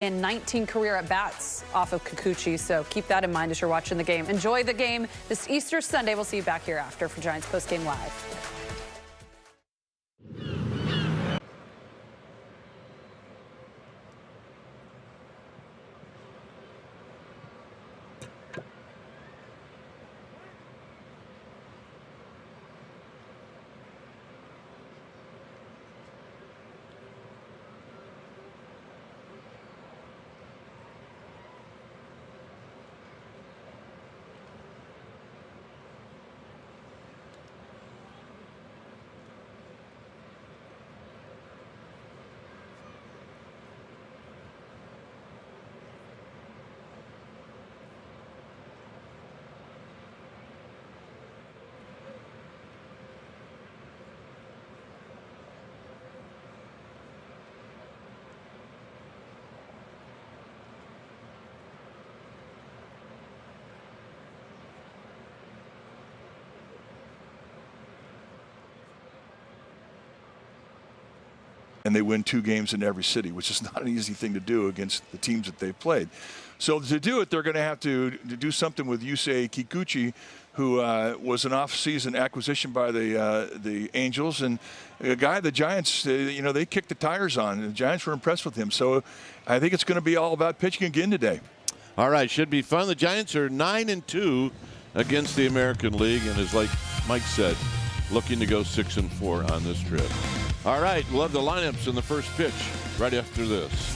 and 19 career at-bats off of Kikuchi, so keep that in mind as you're watching the game. Enjoy the game this Easter Sunday. We'll see you back here after for Giants Postgame Live. And they win 2 games in every city, which is not an easy thing to do against the teams that they've played. So to do it, they're going to have to do something with Yusei Kikuchi, who was an off-season acquisition by the Angels, and a guy the Giants, they kicked the tires on. The Giants were impressed with him. So I think it's going to be all about pitching again today. All right, should be fun. The Giants are 9-2 against the American League, and as like Mike said, looking to go 6-4 on this trip. All right, we'll have the lineups in the first pitch right after this.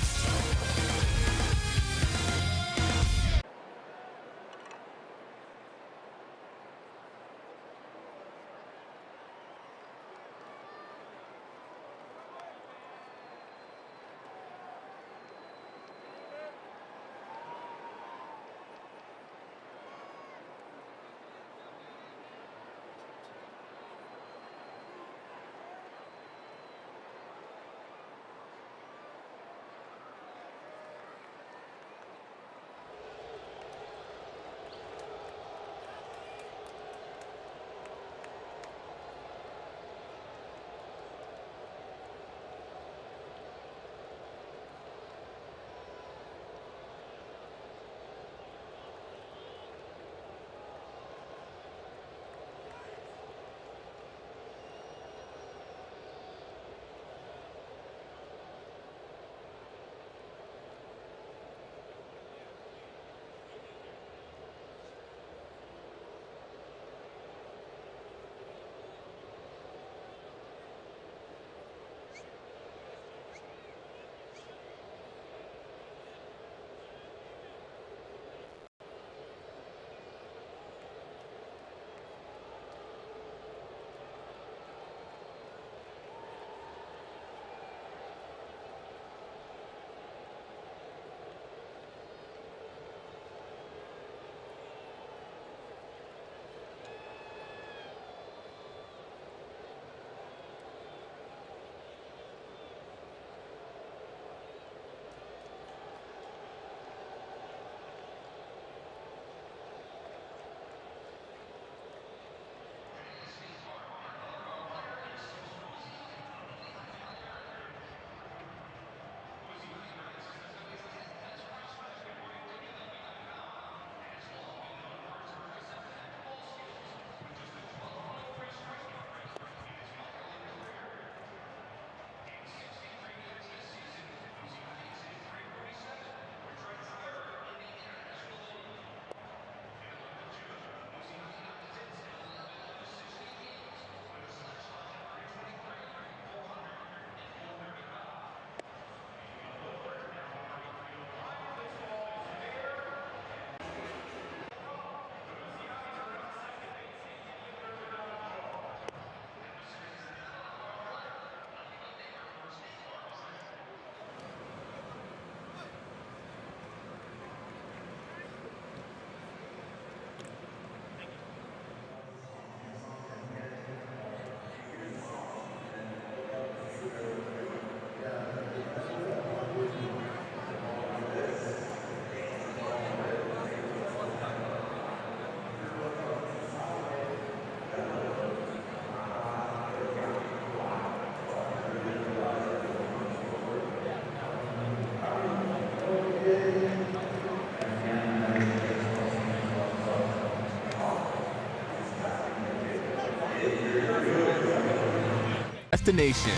destination.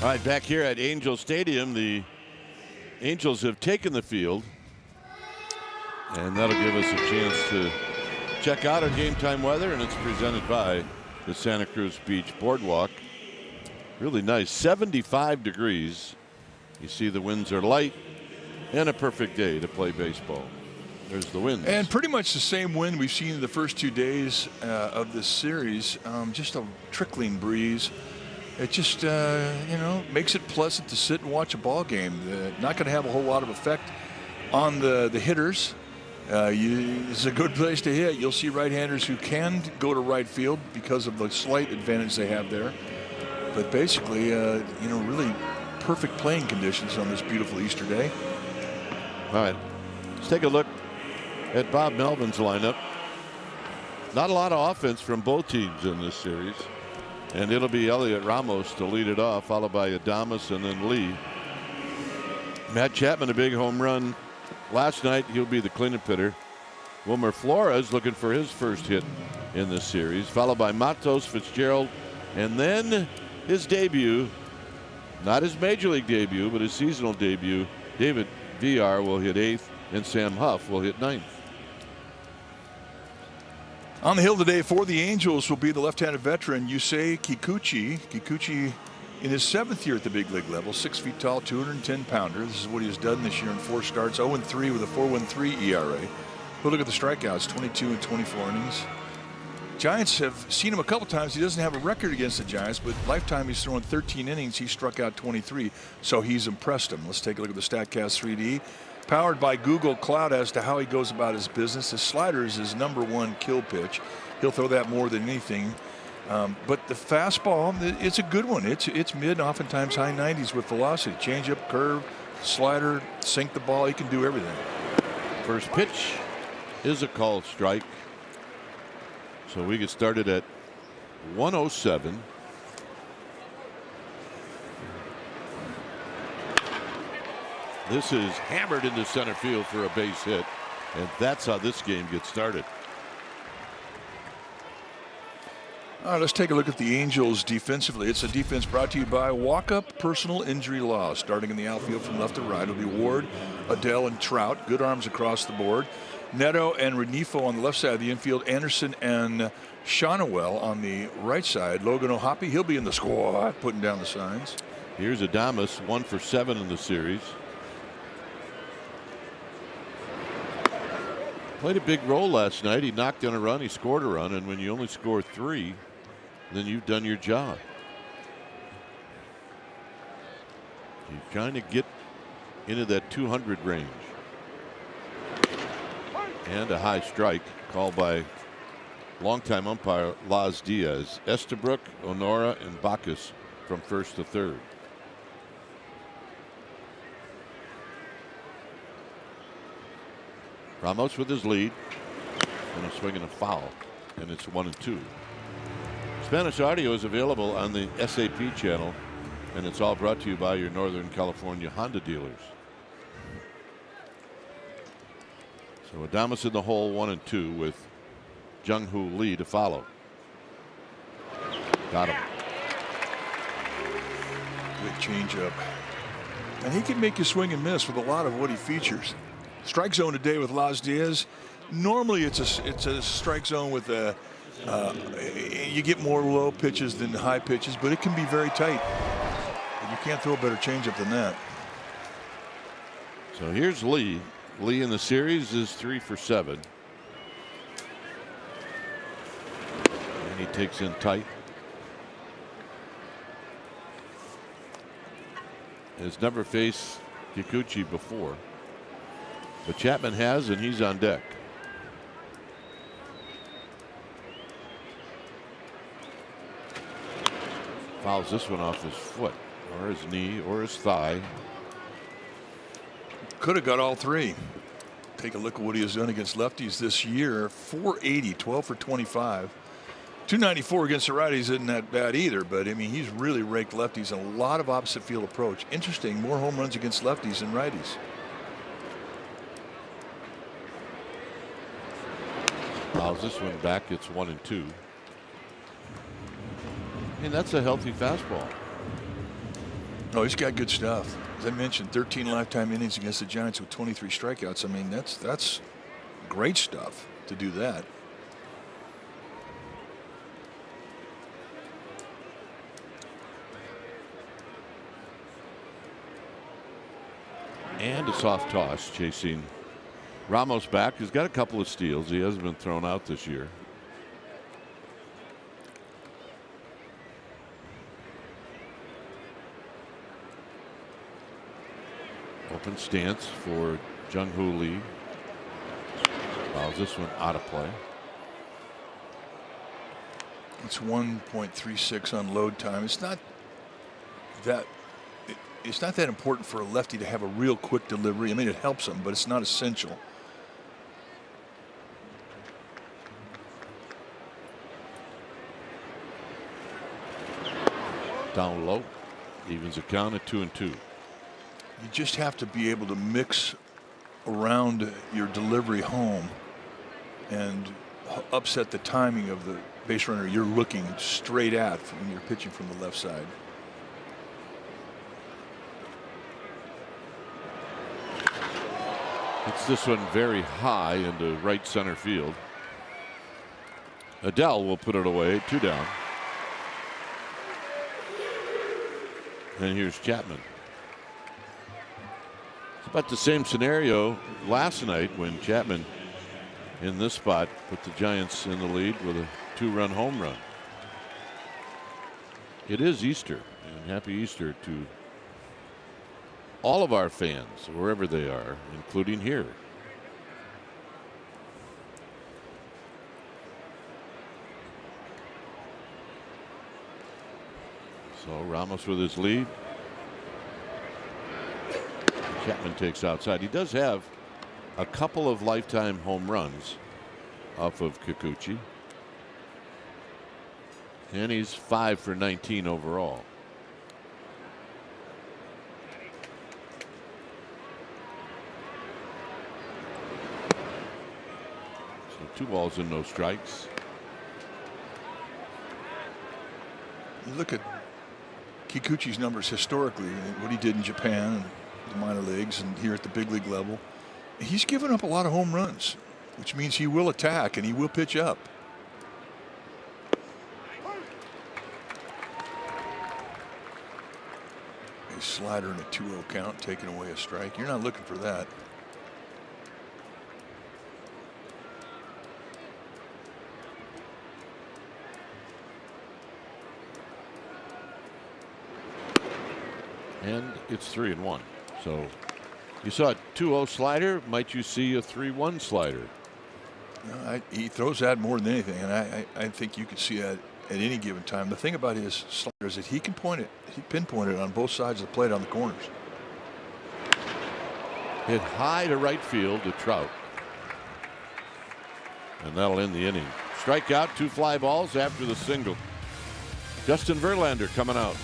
All right, back here at Angel Stadium, the Angels have taken the field, and that'll give us a chance to check out our game time weather, and it's presented by the Santa Cruz Beach Boardwalk. Really nice, 75 degrees. You see the winds are light, and a perfect day to play baseball. There's the winds. And pretty much the same wind we've seen in the first 2 days of this series. Just a trickling breeze. It just, makes it pleasant to sit and watch a ball game. Not going to have a whole lot of effect on the hitters. It's a good place to hit. You'll see right-handers who can go to right field because of the slight advantage they have there. But basically, really perfect playing conditions on this beautiful Easter day. All right, let's take a look at Bob Melvin's lineup. Not a lot of offense from both teams in this series. And it'll be Elliot Ramos to lead it off, followed by Adames and then Lee. Matt Chapman, a big home run last night. He'll be the cleanup hitter. Wilmer Flores looking for his first hit in this series, followed by Matos, Fitzgerald, and then his debut, not his major league debut, but his seasonal debut. David Villar will hit 8th, and Sam Huff will hit 9th. On the hill today for the Angels will be the left-handed veteran Yusei Kikuchi. Kikuchi in his 7th year at the big league level, 6 feet tall, 210-pounder. This is what he has done this year in 4 starts, 0-3 with a 4.13 ERA. But look at the strikeouts, 22 and 24 innings. Giants have seen him a couple times. He doesn't have a record against the Giants, but lifetime he's thrown 13 innings. He struck out 23, so he's impressed him. Let's take a look at the StatCast 3D. Powered by Google Cloud as to how he goes about his business. His slider is his #1 kill pitch. He'll throw that more than anything. But the fastball, it's a good one. It's mid, oftentimes high 90s with velocity. Changeup, curve, slider, sink the ball. He can do everything. First pitch is a called strike. So we get started at 107. This is hammered into center field for a base hit, and that's how this game gets started. All right, let's take a look at the Angels defensively. It's a defense brought to you by Walkup Personal Injury Law. Starting in the outfield from left to right, it'll be Ward, Adele, and Trout. Good arms across the board. Neto and Renifo on the left side of the infield. Anderson and Shonawell on the right side. Logan O'Hoppe, he'll be in the squad, putting down the signs. Here's Adames, 1 for 7 in the series. Played a big role last night. He knocked in a run, he scored a run, and when you only score 3, then you've done your job. You kind of get into that 200 range. And a high strike called by longtime umpire Laz Diaz. Estabrook, Honora, and Bacchus from first to third. Ramos with his lead, and a swing and a foul, and it's 1-2. Spanish audio is available on the SAP channel, and it's all brought to you by your Northern California Honda dealers. So Adames in the hole, 1-2, with Jung-Hoo Lee to follow. Got him. Good changeup. And he can make you swing and miss with a lot of what he features. Strike zone today with Laz Diaz. Normally it's a strike zone with you get more low pitches than high pitches, but it can be very tight. And you can't throw a better changeup than that. So here's Lee. Lee in the series is 3 for 7. And he takes in tight. Has never faced Kikuchi before. But Chapman has, and he's on deck. Fouls this one off his foot, or his knee, or his thigh. Could have got all 3. Take a look at what he has done against lefties this year. 480, 12 for 25. 294 against the righties isn't that bad either, but I mean, he's really raked lefties in a lot of opposite field approach. Interesting, more home runs against lefties than righties. Fouls this one back, it's 1-2. mean, that's a healthy fastball. No, he's got good stuff. As I mentioned, 13 lifetime innings against the Giants with 23 strikeouts. I mean, that's great stuff to do that. And a soft toss chasing Ramos back. He's got a couple of steals. He hasn't been thrown out this year. Open stance for Jung-Hoo Lee. Fouls this one out of play. It's 1.36 on load time. It's not that important for a lefty to have a real quick delivery. I mean, it helps him, but it's not essential. Down low, evens the count at 2-2. You just have to be able to mix around your delivery home and upset the timing of the base runner you're looking straight at when you're pitching from the left side. It's this one very high into right center field. Adele will put it away, 2 down. And here's Chapman. It's about the same scenario last night when Chapman in this spot put the Giants in the lead with a 2-run home run. It is Easter, and happy Easter to all of our fans, wherever they are, including here. So Ramos with his lead. Chapman takes outside. He does have a couple of lifetime home runs off of Kikuchi. And he's 5 for 19 overall. So 2 balls and no strikes. You look at Kikuchi's numbers historically, what he did in Japan and the minor leagues and here at the big league level. He's given up a lot of home runs, which means he will attack and he will pitch up. A slider and a 2-0 count, taking away a strike. You're not looking for that. And it's 3-1. So you saw a 2-0 slider. Might you see a 3-1 slider? No, he throws that more than anything, and I think you could see that at any given time. The thing about his slider is that he can point it, he pinpoint it on both sides of the plate on the corners. Hit high to right field to Trout. And that'll end the inning. Strikeout, 2 fly balls after the single. Justin Verlander coming out.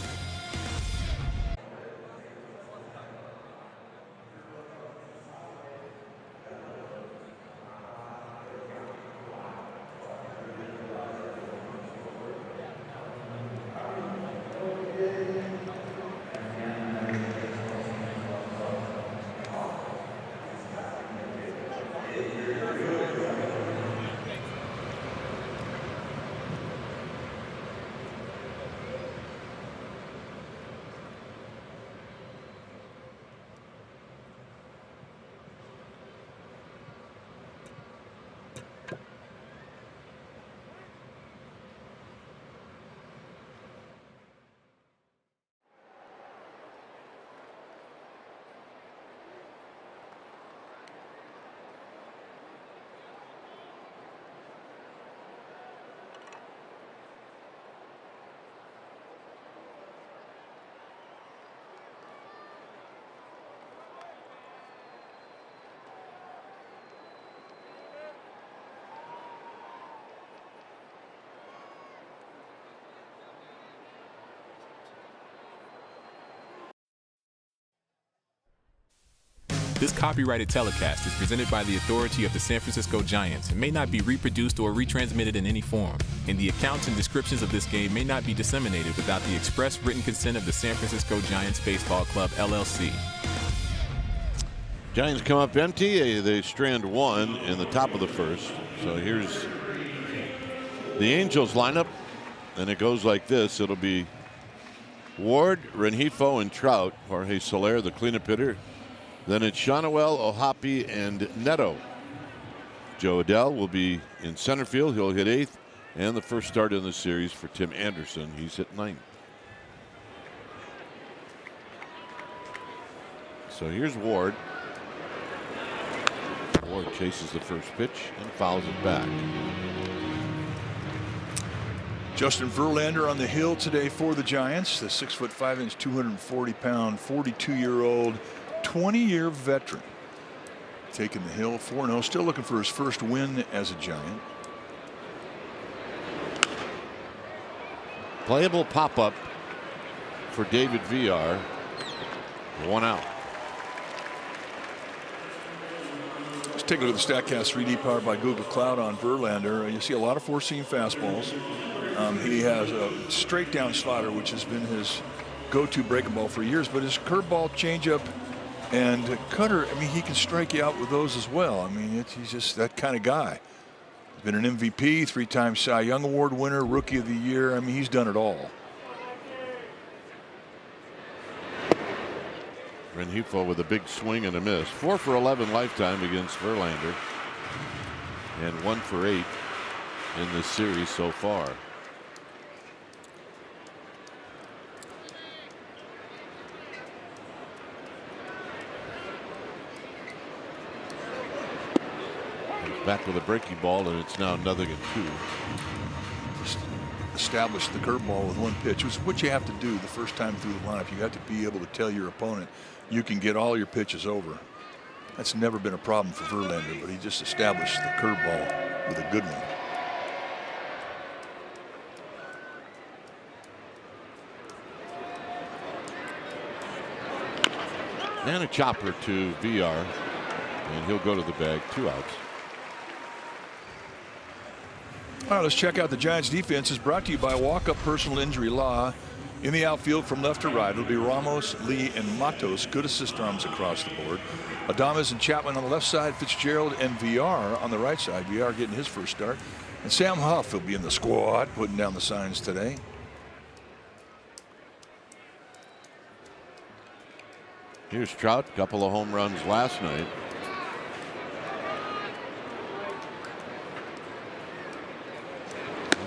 This copyrighted telecast is presented by the authority of the San Francisco Giants and may not be reproduced or retransmitted in any form. And the accounts and descriptions of this game may not be disseminated without the express written consent of the San Francisco Giants Baseball Club, LLC. Giants come up empty. They strand one in the top of the first. So here's the Angels lineup, and it goes like this. It'll be Ward, Rengifo, and Trout. Jorge Soler, the cleanup hitter. Then it's Shawnuel, Ohapi, and Neto. Joe Adell will be in center field. He'll hit 8th. And the first start in the series for Tim Anderson. He's hit 9th. So here's Ward. Ward chases the first pitch and fouls it back. Justin Verlander on the hill today for the Giants. The 6'5", 240-pound, 42-year-old, 20-year veteran. Taking the hill 4-0. Still looking for his first win as a Giant. Playable pop-up for David Villar. 1 out. Let's take a look at the StatCast 3D powered by Google Cloud on Verlander. You see a lot of four-seam fastballs. He has a straight down slider, which has been his go-to breaking ball for years, but his curveball, changeup, and cutter, I mean, he can strike you out with those as well. I mean, he's just that kind of guy. He's been an MVP, 3-time Cy Young Award winner, Rookie of the Year. I mean, he's done it all. Rengifo with a big swing and a miss. 4 for 11 lifetime against Verlander, and 1 for 8 in this series so far. Back with a breaking ball, and it's now 0-2. Just establish the curveball with one pitch, which is what you have to do the first time through the lineup. You have to be able to tell your opponent you can get all your pitches over. That's never been a problem for Verlander, but he just established the curveball with a good one. And a chopper to Villar, and he'll go to the bag. 2 outs. All right, let's check out the Giants defense. Is brought to you by Walk-Up Personal Injury Law. In the outfield from left to right, it'll be Ramos, Lee, and Matos. Good assist arms across the board. Adames and Chapman on the left side, Fitzgerald and Villar on the right side. Villar getting his first start. And Sam Huff will be in the squad, putting down the signs today. Here's Trout, couple of home runs last night.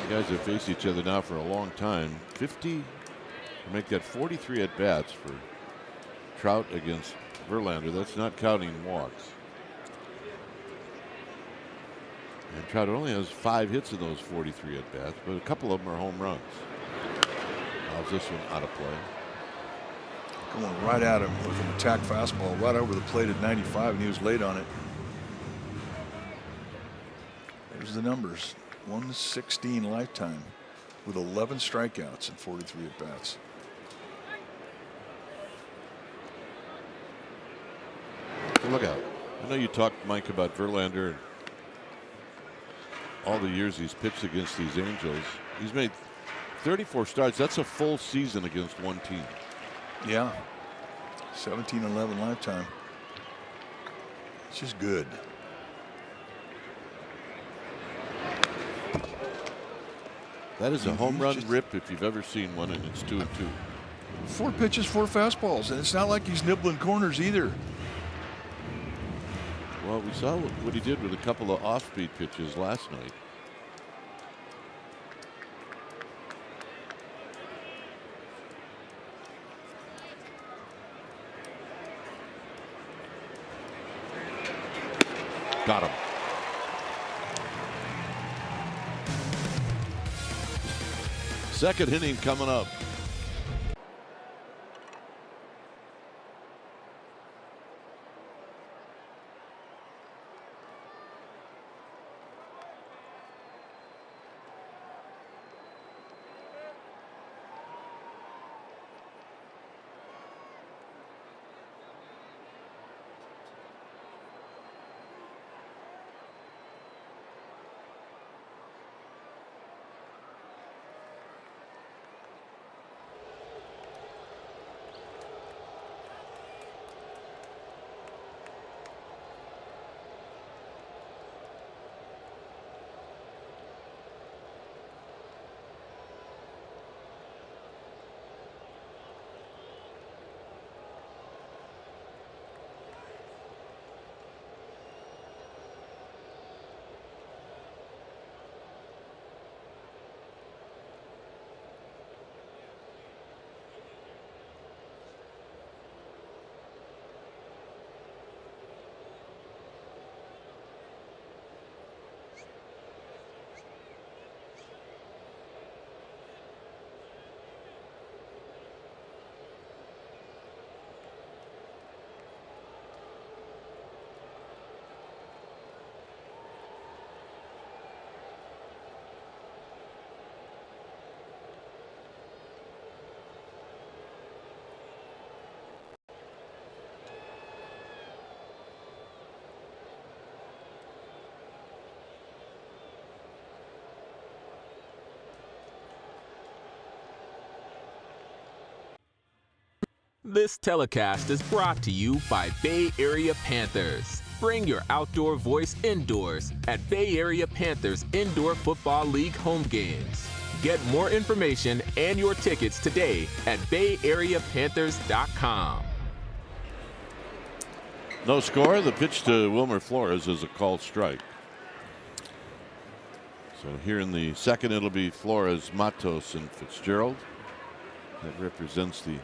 The guys have faced each other now for a long time. 50, make that 43 at bats for Trout against Verlander. That's not counting walks. And Trout only has 5 hits in those 43 at bats, but a couple of them are home runs. How's this one out of play? Going right at him with an attack fastball right over the plate at 95, and he was late on it. There's the numbers. 116 lifetime with 11 strikeouts and 43 at bats. Look out. I know you talked, Mike, about Verlander and all the years he's pitched against these Angels. He's made 34 starts. That's a full season against one team. Yeah. 17-11 lifetime. It's just good. That is a home run rip if you've ever seen one, and it's 2-2. 4 pitches, 4 fastballs, and it's not like he's nibbling corners either. Well, we saw what he did with a couple of off-speed pitches last night. Got him. Second inning coming up. This telecast is brought to you by Bay Area Panthers. Bring your outdoor voice indoors at Bay Area Panthers Indoor Football League home games. Get more information and your tickets today at bayareapanthers.com. No score. The pitch to Wilmer Flores is a called strike. So here in the second, it'll be Flores, Matos, and Fitzgerald. That represents the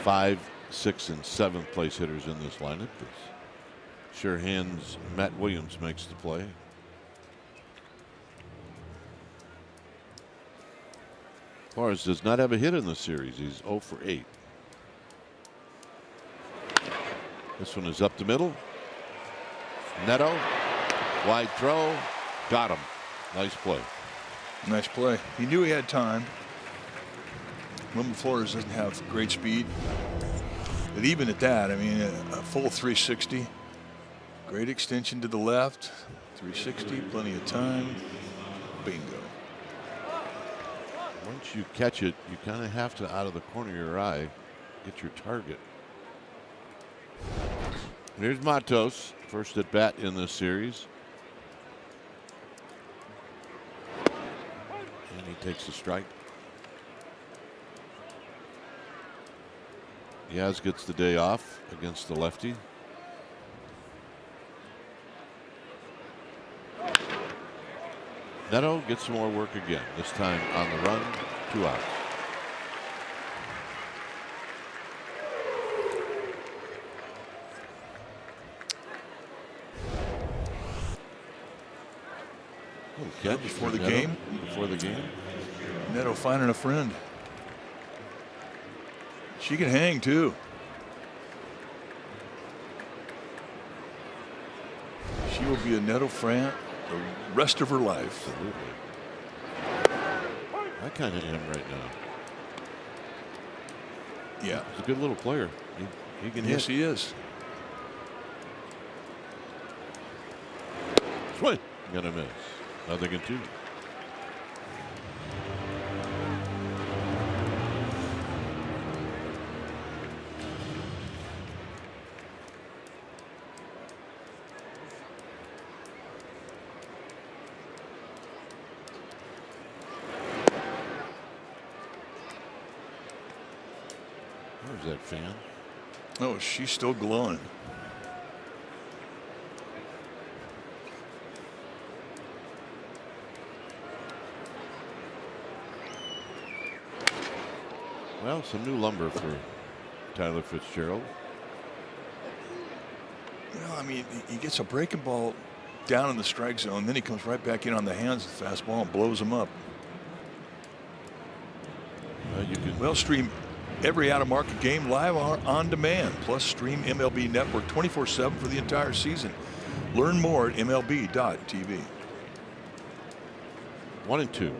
5, 6, and 7th place hitters in this lineup. Sure hands Matt Williams makes the play. Flores does not have a hit in the series. He's 0 for 8. This one is up the middle. Neto, wide throw, got him. Nice play. Nice play. He knew he had time. Wilmer Flores doesn't have great speed. But even at that, I mean, a full 360. Great extension to the left. 360, plenty of time. Bingo. Once you catch it, you kind of have to, out of the corner of your eye, get your target. Here's Matos, first at bat in this series. And he takes a strike. Yaz gets the day off against the lefty. Neto gets some more work again, this time on the run, 2 outs. Okay, before the game. Before the game. Neto finding a friend. She can hang too. She will be a Neto fan the rest of her life. Absolutely. I kind of am right now. Yeah. He's a good little player. He can hit. Yes, he is. Swing. Gonna miss. Nothing in 2. Where's that fan? Oh, she's still glowing. Well, some new lumber for Tyler Fitzgerald. Well, I mean, he gets a breaking ball down in the strike zone, then he comes right back in on the hands of the fastball and blows him up. You can stream every out-of-market game live or on demand. Plus, stream MLB Network 24/7 for the entire season. Learn more at MLB.tv. 1-2.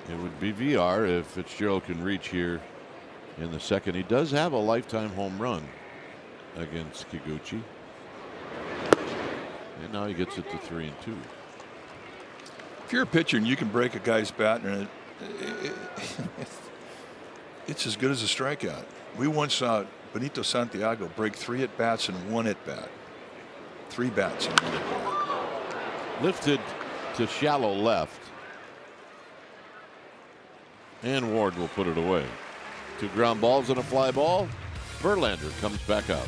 It would be VR if Fitzgerald can reach here in the second. He does have a lifetime home run against Kikuchi. And now he gets it to 3-2. If you're a pitcher and you can break a guy's bat, and it's as good as a strikeout. We once saw Benito Santiago break 3 at-bats and 1 at-bat. 3 bats and 1 at-bat. Lifted to shallow left. And Ward will put it away. 2 ground balls and a fly ball. Verlander comes back out.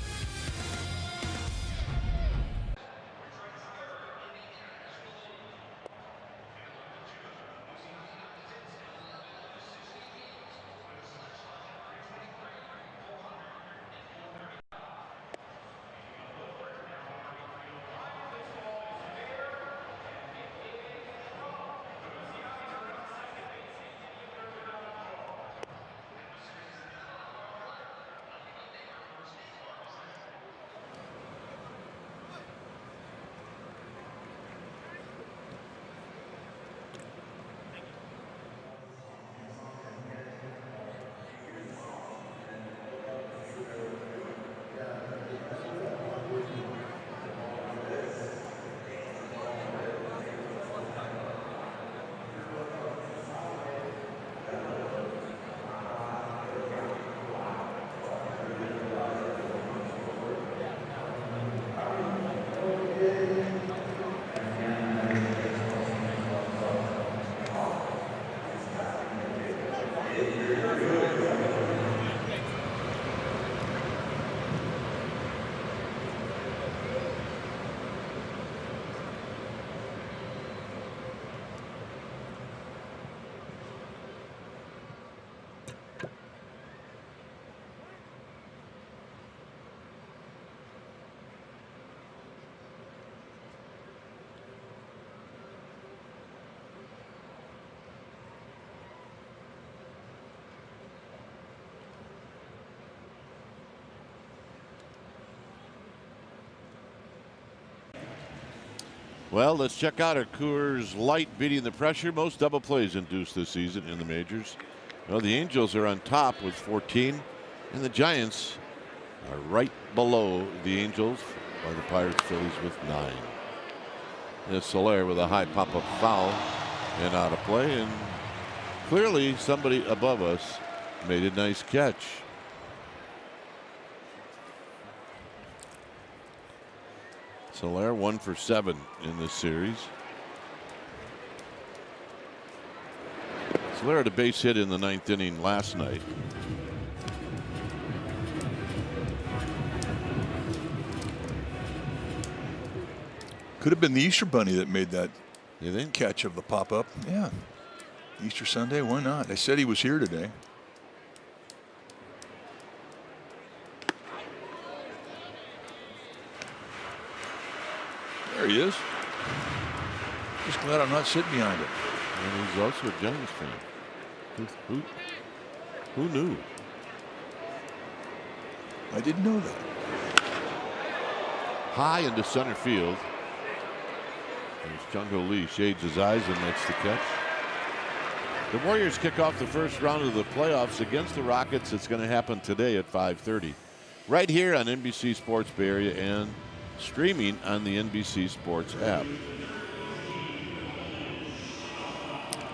Well, let's check out our Coors Light beating the pressure. Most double plays induced this season in the majors. Well, the Angels are on top with 14, and the Giants are right below the Angels, while the Pirates Phillies with 9. There's Soler with a high pop-up foul and out of play, and clearly somebody above us made a nice catch. Soler 1 for 7 in this series. Soler had a base hit in the 9th inning last night. Could have been the Easter Bunny that made that You think? catch of the pop-up. Yeah. Easter Sunday, why not? They said he was here today. There he is. Just glad I'm not sitting behind him. And he's also a Giants fan. Who knew? I didn't know that. High into center field. There's Jung-Ho Lee shades his eyes and makes the catch. The Warriors kick off the first round of the playoffs against the Rockets. It's going to happen today at 5:30. Right here on NBC Sports Bay Area and streaming on the NBC Sports app.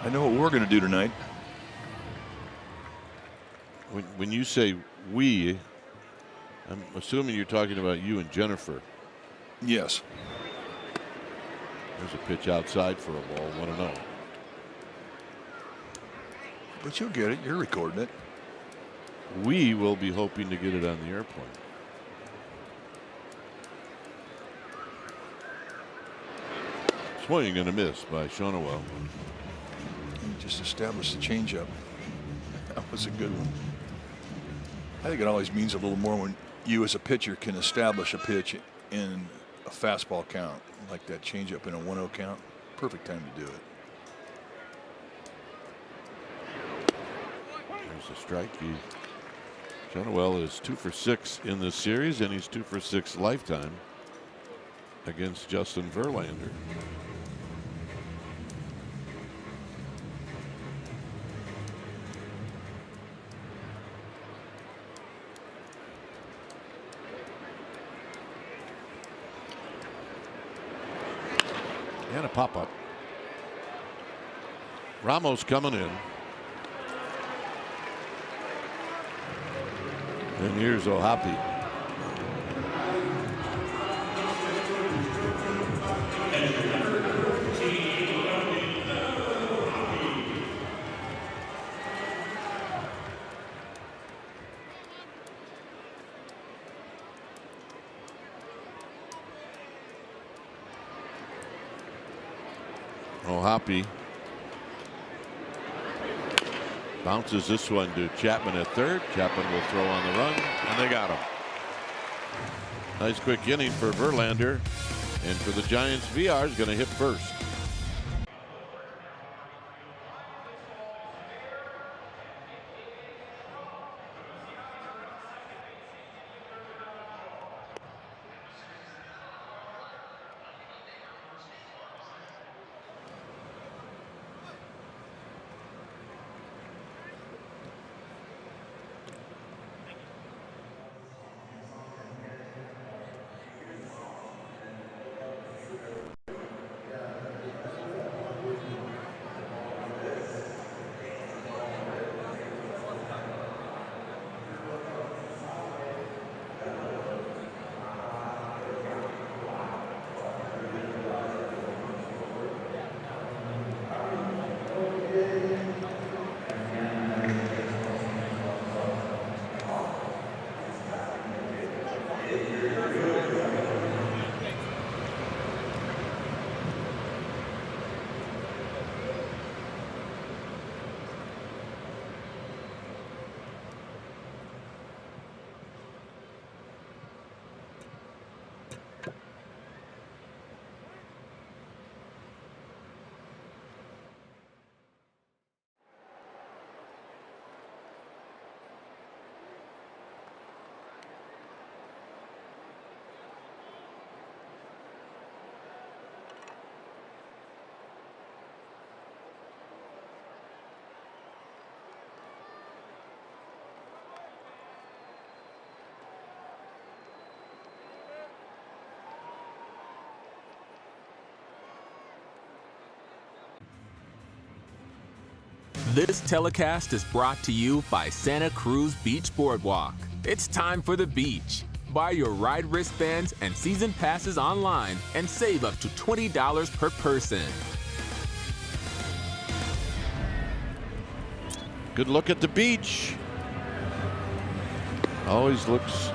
I know what we're going to do tonight. When you say we, I'm assuming you're talking about you and Jennifer. Yes. There's a pitch outside for a ball, 1-0. But you'll get it. You're recording it. We will be hoping to get it on the airplane. Swing and a miss by Shonowell. He just established the changeup. That was a good one. I think it always means a little more when you as a pitcher can establish a pitch in a fastball count, like that changeup in a 1-0 count. Perfect time to do it. There's a strike. Shonowell is 2 for 6 in this series, and he's 2 for 6 lifetime against Justin Verlander. And a pop-up. Ramos coming in. And here's O'Hoppe. O'Hoppe bounces this one to Chapman at third. Chapman will throw on the run, and they got him. Nice quick inning for Verlander, and for the Giants, VR is going to hit first. This telecast is brought to you by Santa Cruz Beach Boardwalk. It's time for the beach. Buy your ride wristbands and season passes online and save up to $20 per person. Good look at the beach. Always looks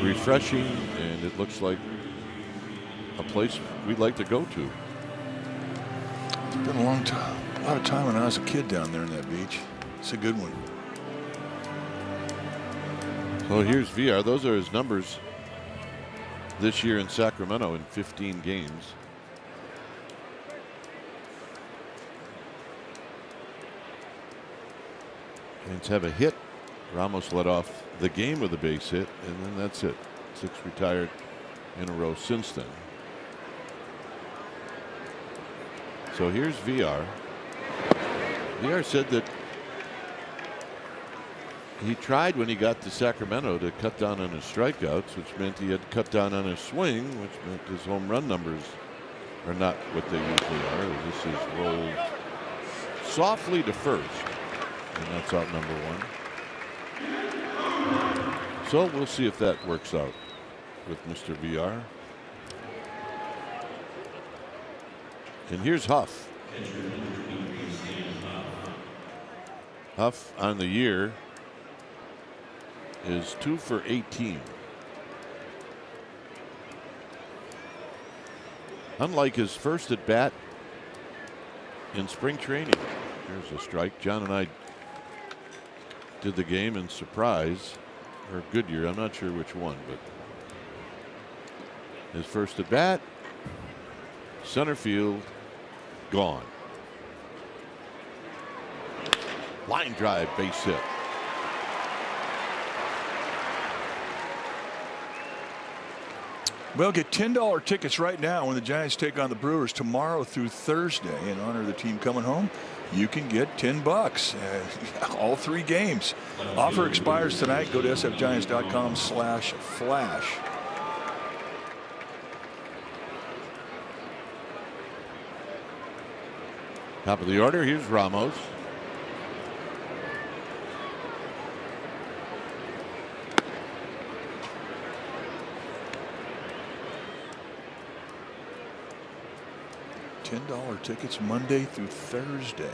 refreshing, and it looks like a place we'd like to go to. It's been a long time. A lot of time when I was a kid down there in that beach. It's a good one. So here's VR. Those are his numbers this year in Sacramento in 15 games. Giants have a hit. Ramos led off the game with a base hit, and then that's it. 6 retired in a row since then. So here's VR. VR said that he tried when he got to Sacramento to cut down on his strikeouts, which meant he had to cut down on his swing, which meant his home run numbers are not what they usually are. This is rolled softly to first, and that's out number 1. So we'll see if that works out with Mr. VR. And here's Huff. Huff on the year is 2 for 18. Unlike his first at bat in spring training. Here's a strike. John and I did the game in Surprise or Goodyear. I'm not sure which one, but his first at bat, center field, gone. Line drive, base hit. Well, get $10 tickets right now when the Giants take on the Brewers tomorrow through Thursday in honor of the team coming home. You can get $10 all 3 games. Offer expires tonight. Go to sfgiants.com/flash. Top of the order. Here's Ramos. $10 tickets Monday through Thursday.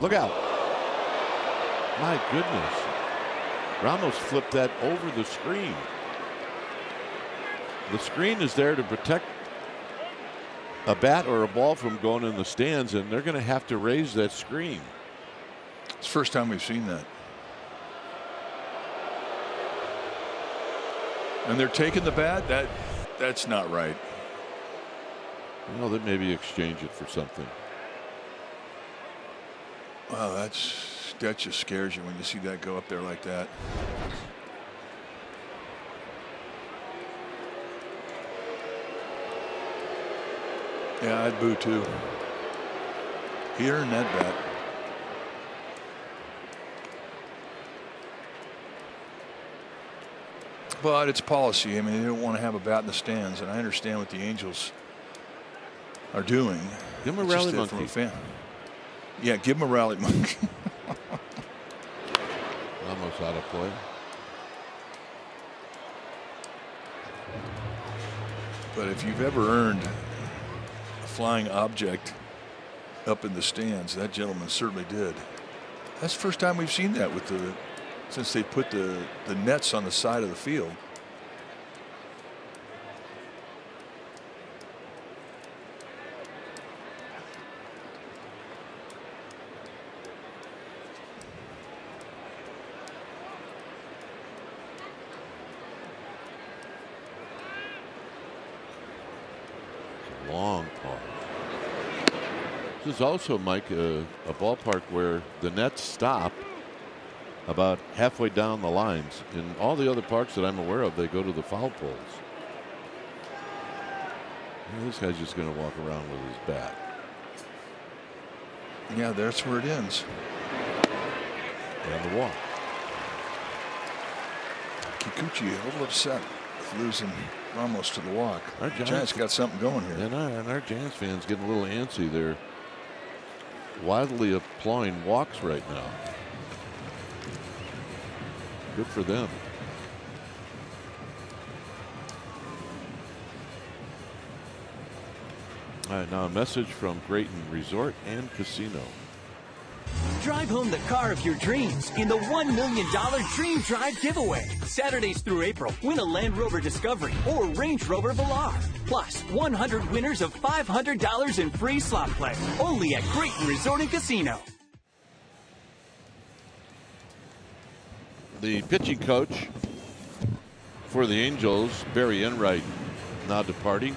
Look out. My goodness. Ramos flipped that over the screen. The screen is there to protect a bat or a ball from going in the stands, and they're going to have to raise that screen. It's the first time we've seen that. And they're taking the bat. That's not right. Well, they maybe exchange it for something. Wow, that just scares you when you see that go up there like that. Yeah, I'd boo too. He earned that bat. But it's policy. I mean, they don't want to have a bat in the stands, and I understand what the Angels are doing. Give him a It's rally just that monkey. from a fan. Yeah, give him a rally monkey. Almost out of play. But if you've ever earned a flying object up in the stands, that gentleman certainly did. That's the first time we've seen that with since they put the nets on the side of the field. Long pause. This is also, Mike, a ballpark where the nets stop about halfway down the lines. In all the other parks that I'm aware of, they go to the foul poles. Well, this guy's just going to walk around with his bat. Yeah, that's where it ends. And the walk. Kikuchi a little upset. losing Ramos to the walk. Our Giants got something going here. And our Giants fans getting a little antsy. They're wildly applauding walks right now. Good for them. All right, now a message from Grayton Resort and Casino. Drive home the car of your dreams in the $1 million Dream Drive giveaway. Saturdays through April, win a Land Rover Discovery or Range Rover Velar. Plus, 100 winners of $500 in free slot play. Only at Grayton Resort and Casino. The pitching coach for the Angels, Barry Enright, now departing.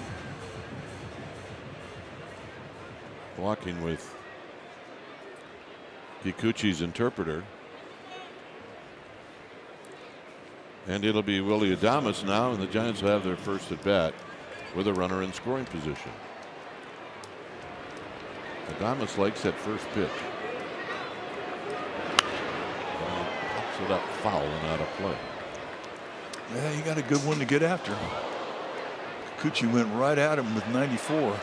Walking with Kikuchi's interpreter. And it'll be Willy Adames now, and the Giants will have their first at bat with a runner in scoring position. Adames likes that first pitch. Pops it up foul and out of play. Yeah, he got a good one to get after. Kikuchi went right at him with 94.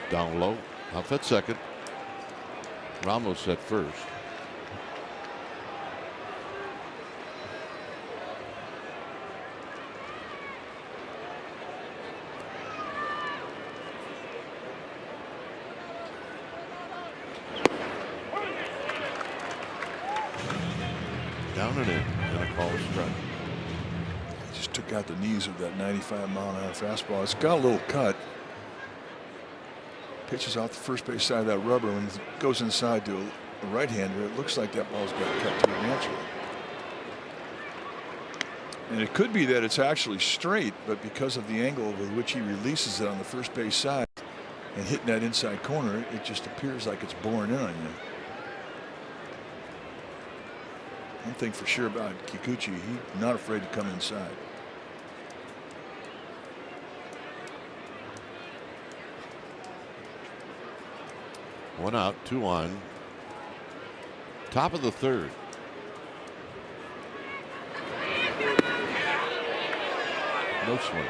Down low, off at second. Ramos at first. Down and in, and a call strike. He just took out the knees of that 95-mile-an-hour fastball. It's got a little cut. Pitches off the first base side of that rubber. When it goes inside to a right-hander, it looks like that ball's got cut to it naturally. And it could be that it's actually straight, but because of the angle with which he releases it on the first base side and hitting that inside corner, it just appears like it's boring in on you. One thing for sure about Kikuchi, he's not afraid to come inside. One out, two on. Top of the third. No swing.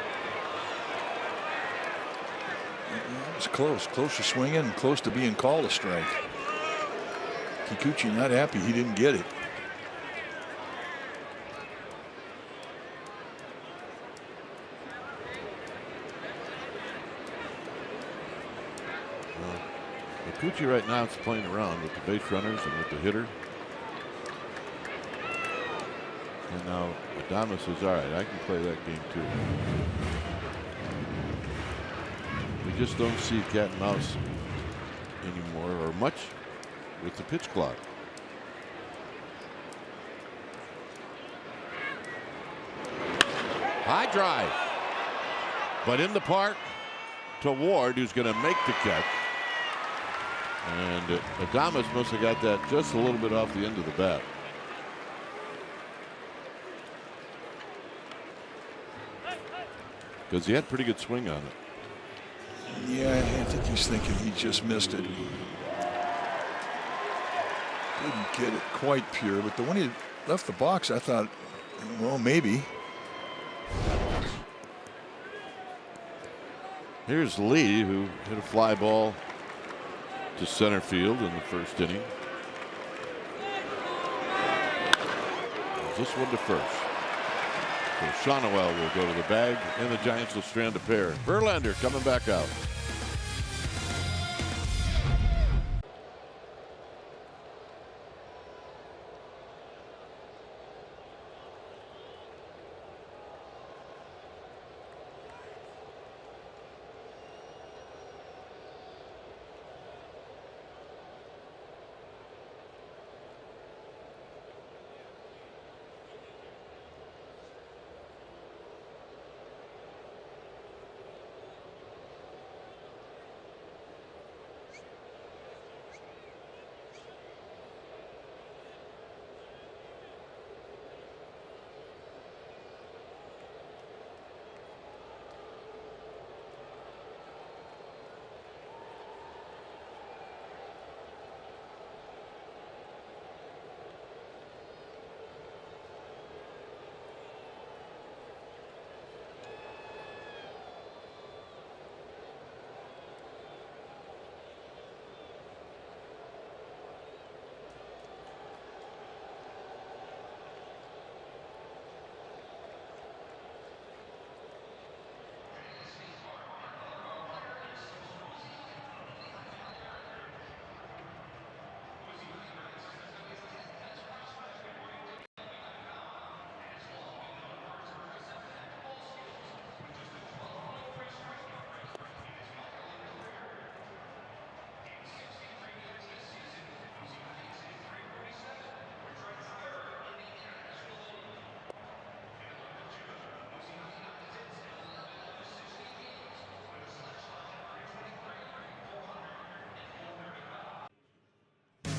It was close to swinging and close to being called a strike. Kikuchi not happy he didn't get it. Kikuchi right now is playing around with the base runners and with the hitter. And now Adames says, all right, I can play that game too. We just don't see cat and mouse anymore, or much, with the pitch clock. High drive. But in the park to Ward, who's going to make the catch. And Adames must have got that just a little bit off the end of the bat. Because he had pretty good swing on it. Yeah, I think he's thinking he just missed it. Didn't get it quite pure, but the one he left the box, I thought, well, maybe. Here's Lee, who hit a fly ball to center field in the first inning. This one to first. So Shawnoel will go to the bag, and the Giants will strand a pair. Verlander coming back out.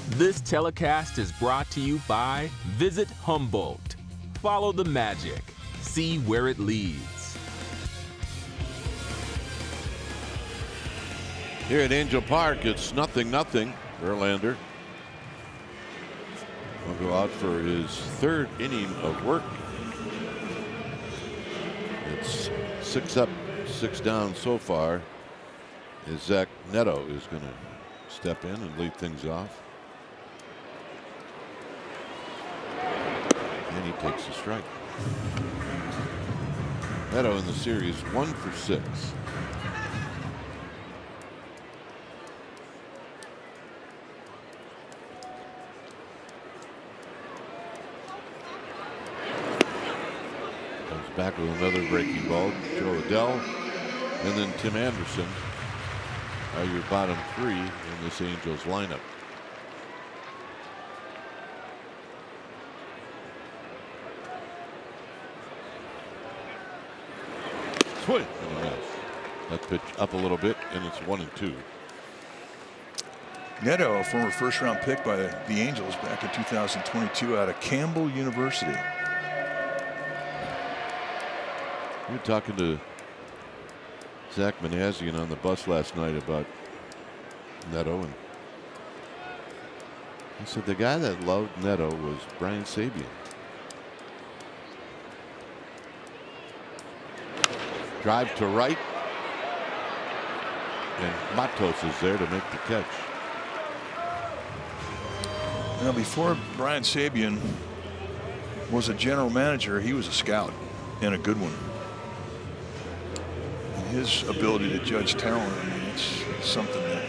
This telecast is brought to you by Visit Humboldt. Follow the magic. See where it leads. Here at Angel Park, it's 0-0. Verlander will go out for his third inning of work. It's 6 up, 6 down so far. As Zach Neto is going to step in and lead things off. And he takes a strike. Neto in the series 1 for 6. Comes back with another breaking ball. Joe Adell and then Tim Anderson are your bottom 3 in this Angels lineup. Swing and a miss. That pitch up a little bit, and it's 1-2. Neto, a former first-round pick by the Angels back in 2022 out of Campbell University. We were talking to Zach Manassian on the bus last night about Neto, and he said the guy that loved Neto was Brian Sabian. Drive to right, and Matos is there to make the catch. Now, before Brian Sabian was a general manager, he was a scout, and a good one. And his ability to judge talent, I mean, it's something that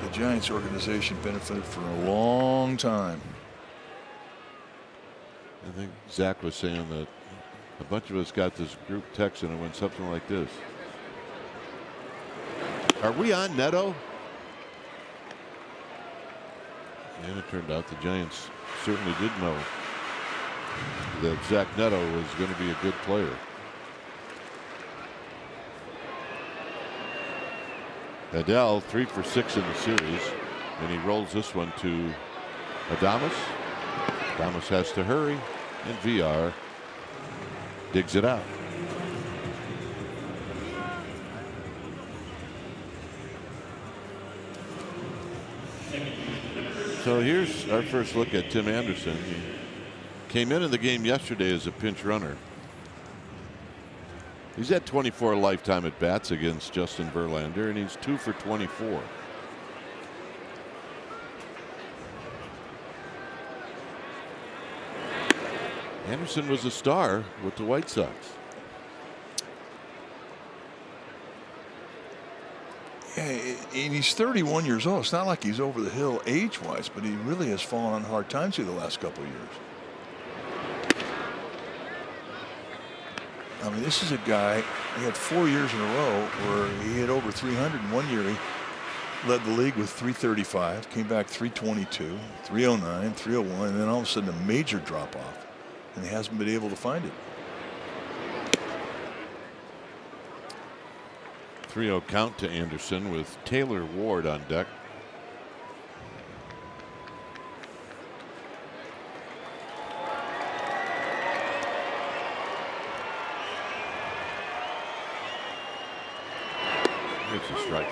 the Giants organization benefited for a long time. I think Zach was saying that a bunch of us got this group text and it went something like this. Are we on Neto? And it turned out the Giants certainly did know that Zach Neto was going to be a good player. Adell 3 for 6 in the series, and he rolls this one to Adames. Adames has to hurry, and VR digs it out. So here's our first look at Tim Anderson. He came in the game yesterday as a pinch runner. He's had 24 lifetime at bats against Justin Verlander, and he's 2 for 24. Anderson was a star with the White Sox. Yeah, and he's 31 years old. It's not like he's over the hill age-wise, but he really has fallen on hard times through the last couple of years. I mean, this is a guy, he had 4 years in a row where he hit over 300. In 1 year, he led the league with 335, came back 322, 309, 301, and then all of a sudden a major drop-off, and he hasn't been able to find it. 3-0 count to Anderson with Taylor Ward on deck. It's a strike.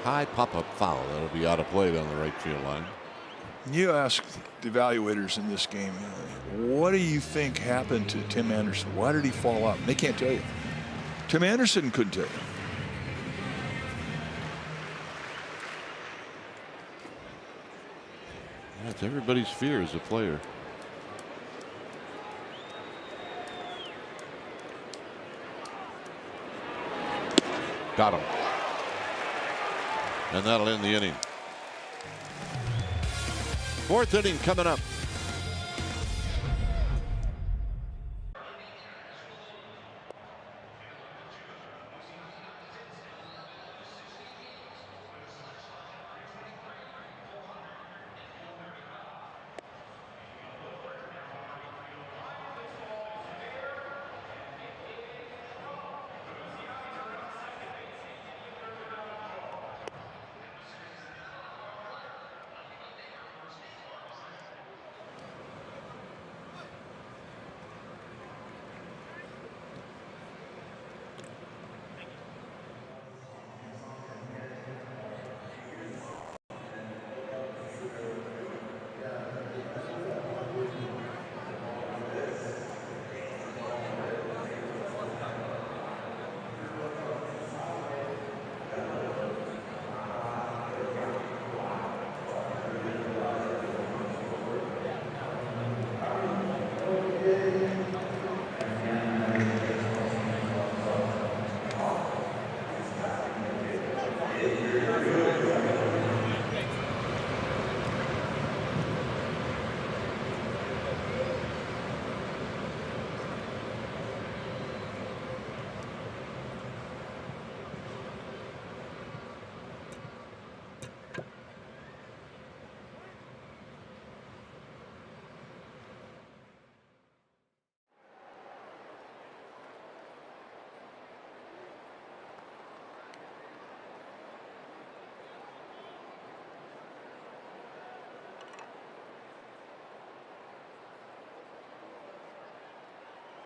High pop-up foul. That'll be out of play down the right field line. You ask the evaluators in this game, what do you think happened to Tim Anderson? Why did he fall out? They can't tell you. Tim Anderson couldn't tell you. That's everybody's fear as a player. Got him. And that'll end the inning. Fourth inning coming up.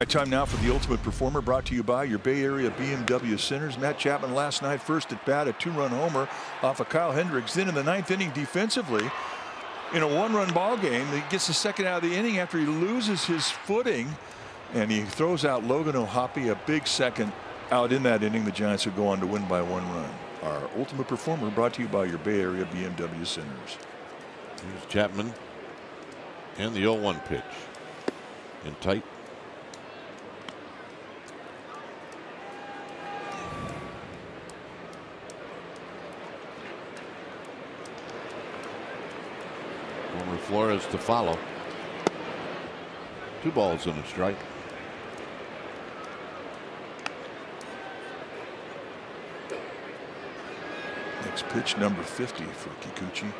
Time now for the Ultimate Performer, brought to you by your Bay Area BMW Centers. Matt Chapman last night, first at bat, a 2-run homer off of Kyle Hendricks. Then in the 9th inning defensively, in a 1-run ball game, he gets the second out of the inning after he loses his footing, and he throws out Logan O'Hoppe, a big second out in that inning. The Giants would go on to win by 1 run. Our Ultimate Performer, brought to you by your Bay Area BMW Centers. Here's Chapman and the 0-1 pitch in tight. Wilmer Flores to follow. 2 balls and a strike. Next pitch, number 50 for Kikuchi.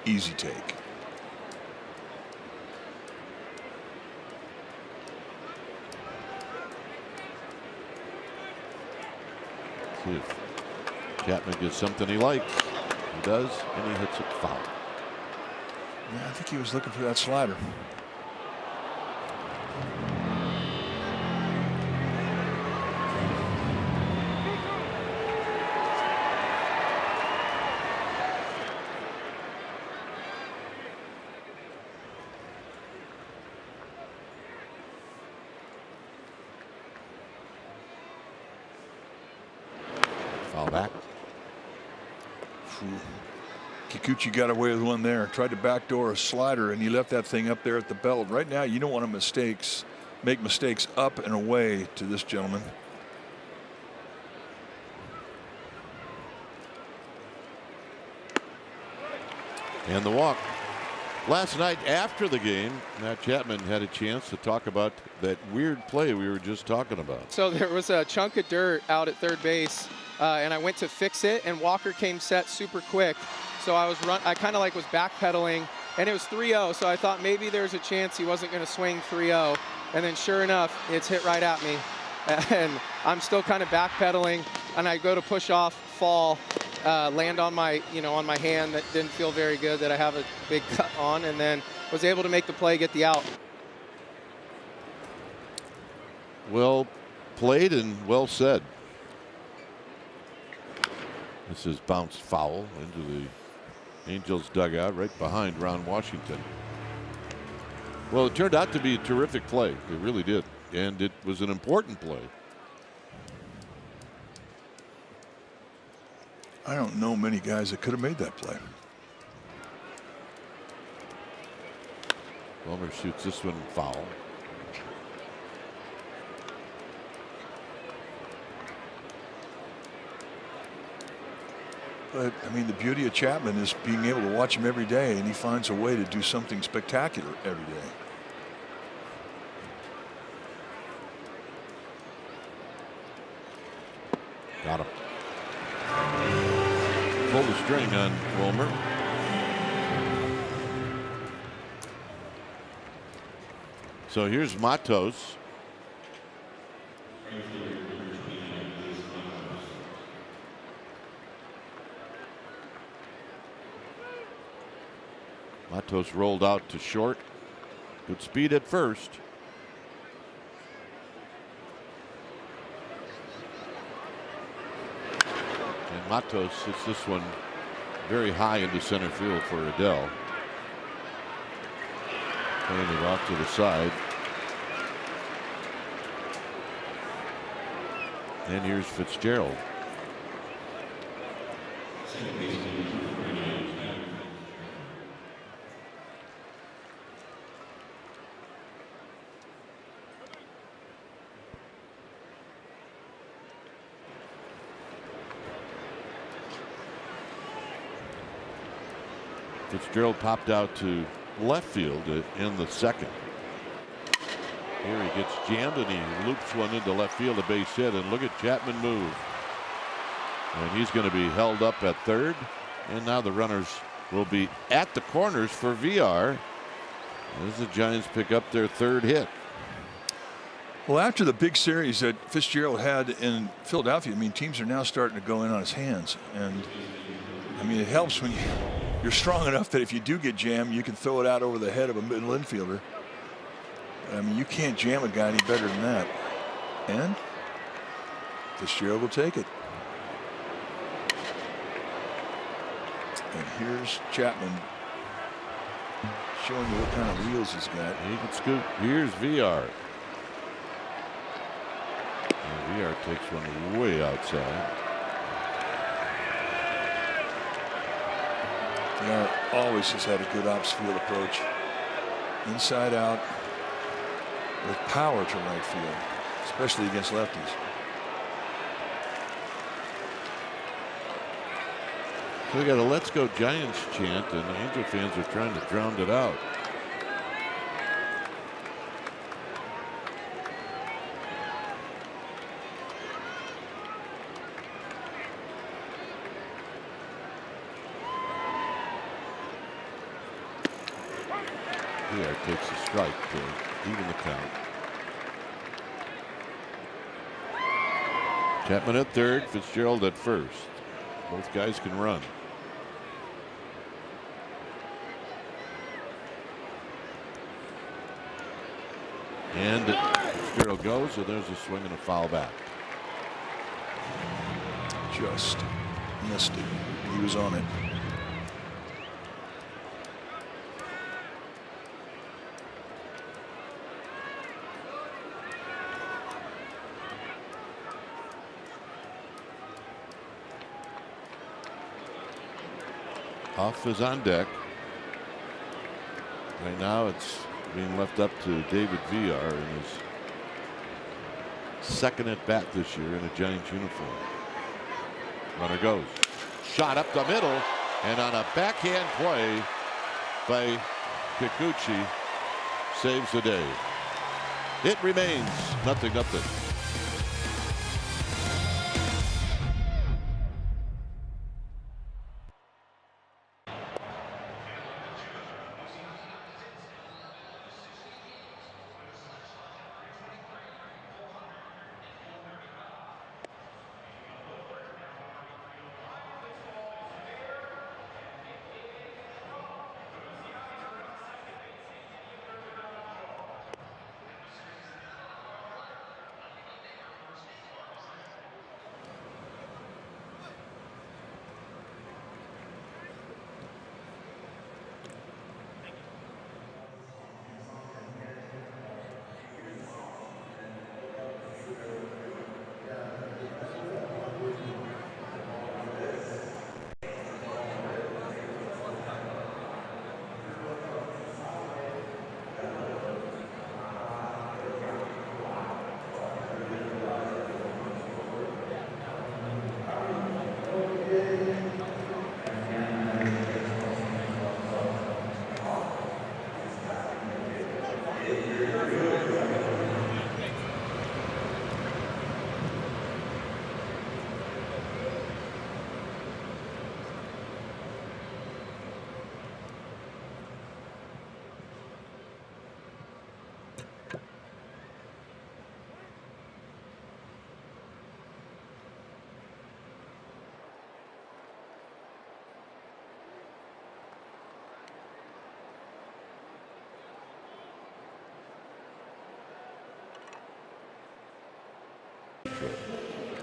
Easy take. See if Chapman gets something he likes. He does, and he hits it foul. Yeah, I think he was looking for that slider. Foul back. Kikuchi got away with one there. Tried to backdoor a slider, and he left that thing up there at the belt. Right now, you don't want to make mistakes up and away to this gentleman. And the walk. Last night after the game, Matt Chapman had a chance to talk about that weird play we were just talking about. So there was a chunk of dirt out at third base, and I went to fix it, and Walker came set super quick. So I kind of was backpedaling, and it was 3-0. So I thought maybe there's a chance he wasn't going to swing 3-0, and then sure enough, it's hit right at me, and I'm still kind of backpedaling, and I go to push off, fall, land on my hand that didn't feel very good, that I have a big cut on, and then was able to make the play, get the out. Well played and well said. This is bounced foul into the Angels dugout right behind Ron Washington. Well, it turned out to be a terrific play. It really did. And it was an important play. I don't know many guys that could have made that play. Wilmer shoots this one foul. But, I mean, the beauty of Chapman is being able to watch him every day, and he finds a way to do something spectacular every day. Got him. Pull the string on Wilmer. So here's Matos. Matos rolled out to short. Good speed at first. And Matos hits this one very high into center field for Adell. Playing it off to the side. And here's Fitzgerald. Fitzgerald popped out to left field in the second. Here he gets jammed and he loops one into left field, a base hit, and look at Chapman move. And he's going to be held up at third. And now the runners will be at the corners for VR as the Giants pick up their third hit. Well, after the big series that Fitzgerald had in Philadelphia, I mean, teams are now starting to go in on his hands. And, I mean, it helps when you're strong enough that if you do get jammed, you can throw it out over the head of a middle infielder. I mean, you can't jam a guy any better than that. And Fitzgerald will take it. And here's Chapman showing you what kind of wheels he's got. He can scoot. Here's VR. And VR takes one way outside. VR always has had a good ops field approach. Inside out with power to right field, especially against lefties. So we got a "Let's Go Giants" chant, and the Angel fans are trying to drown it out. Here takes a strike to even the count. Chapman at third, Fitzgerald at first. Both guys can run. And Fitzgerald goes, so there's a swing and a foul back. Just missed it. He was on it. Huff is on deck. Right now it's being left up to David VR in his second at bat this year in a Giants uniform. Runner goes. Shot up the middle, and on a backhand play by Kikuchi saves the day. It remains 0-0.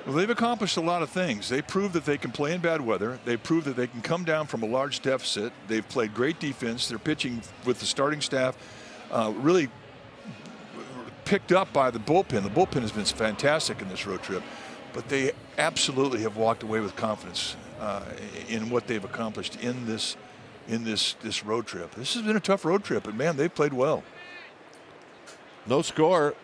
Well, they've accomplished a lot of things. They proved that they can play in bad weather. They proved that they can come down from a large deficit. They've played great defense. They're pitching with the starting staff really picked up by the bullpen. The bullpen has been fantastic in this road trip, but they absolutely have walked away with confidence in what they've accomplished in this road trip. This has been a tough road trip, but man, they've played well. No score.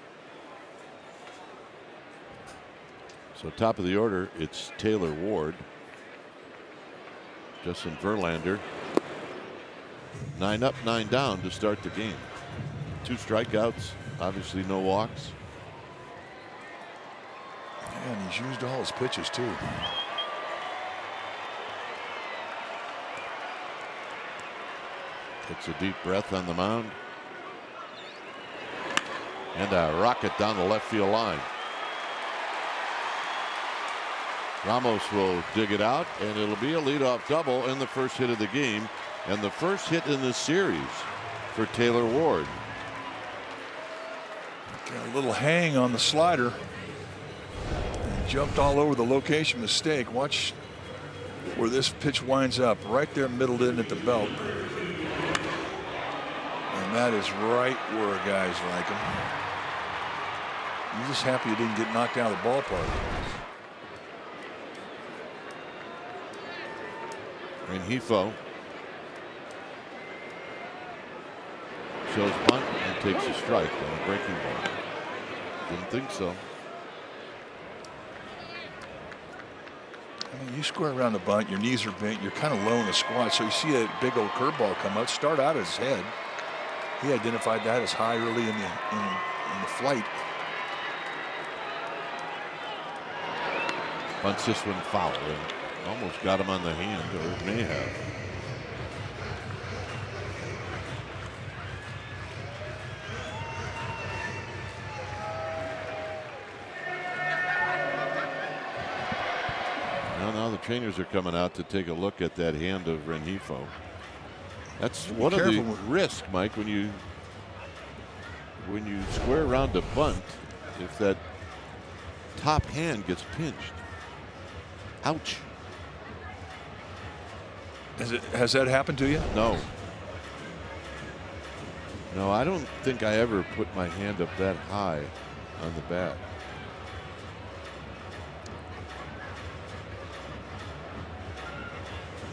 So top of the order, it's Taylor Ward. Justin Verlander. 9 up, 9 down to start the game. 2 strikeouts, obviously no walks. And he's used all his pitches too. Takes a deep breath on the mound. And a rocket down the left field line. Ramos will dig it out, and it'll be a leadoff double and the first hit of the game and the first hit in the series for Taylor Ward. Got a little hang on the slider. And jumped all over the location mistake. Watch where this pitch winds up. Right there, middled in at the belt. And that is right where guys like him. You're just happy he didn't get knocked out of the ballpark. Rengifo shows bunt and takes a strike on a breaking ball. Didn't think so. I mean, you square around the bunt, your knees are bent, you're kind of low in the squat, so you see a big old curveball come out, start out at his head. He identified that as high early in the flight. Bunts this one foul and almost got him on the hand, or may have. Now the trainers are coming out to take a look at that hand of Rengifo. That's one of the risks, Mike, when you square around a bunt, if that top hand gets pinched. Ouch. Has that happened to you? No. No, I don't think I ever put my hand up that high on the bat.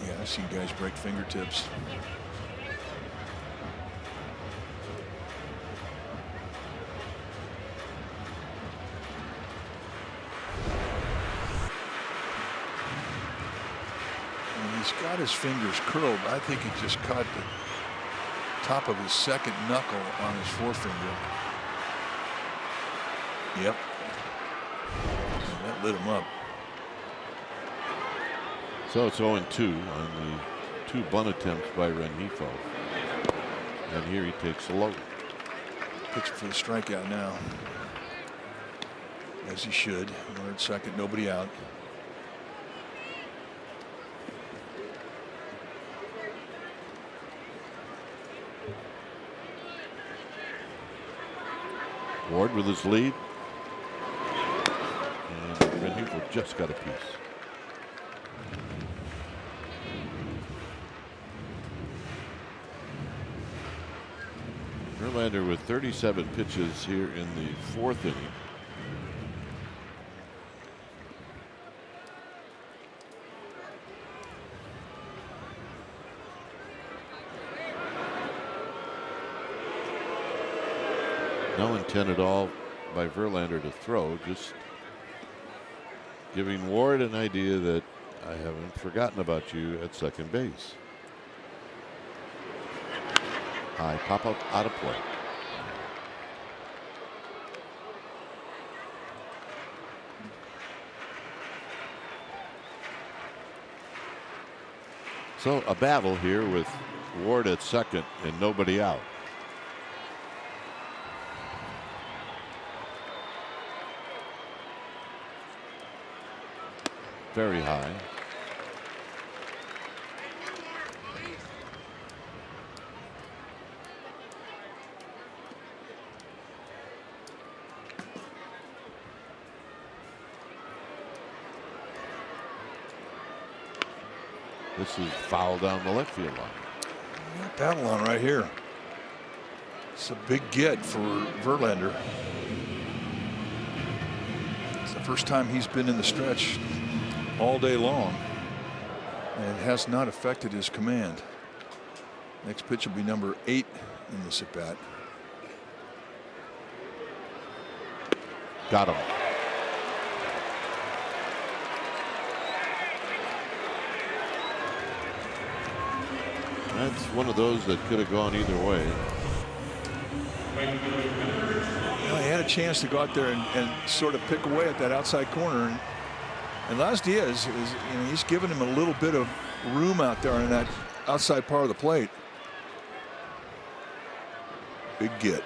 Yeah, I've seen guys break fingertips. He's got his fingers curled. I think he just caught the top of his second knuckle on his forefinger. Yep. That lit him up. So it's 0-2 on the 2 bunt attempts by Rengifo. And here he takes a low. Pitching for the strikeout now. As he should. Runner at second, nobody out. Ward with his lead. And Rengifo just got a piece. Verlander with 37 pitches here in the 4th inning. No intent at all by Verlander to throw, just giving Ward an idea that I haven't forgotten about you at second base. High pop up out of play. So a battle here with Ward at second and nobody out. Very high. This is foul down the left field line. Battle on right here. It's a big get for Verlander. It's the first time he's been in the stretch all day long, and it has not affected his command. Next pitch will be number 8 in this at bat. Got him. That's one of those that could have gone either way. Well, he had a chance to go out there and sort of pick away at that outside corner. And Las Diaz is, he's giving him a little bit of room out there in that outside part of the plate. Big get.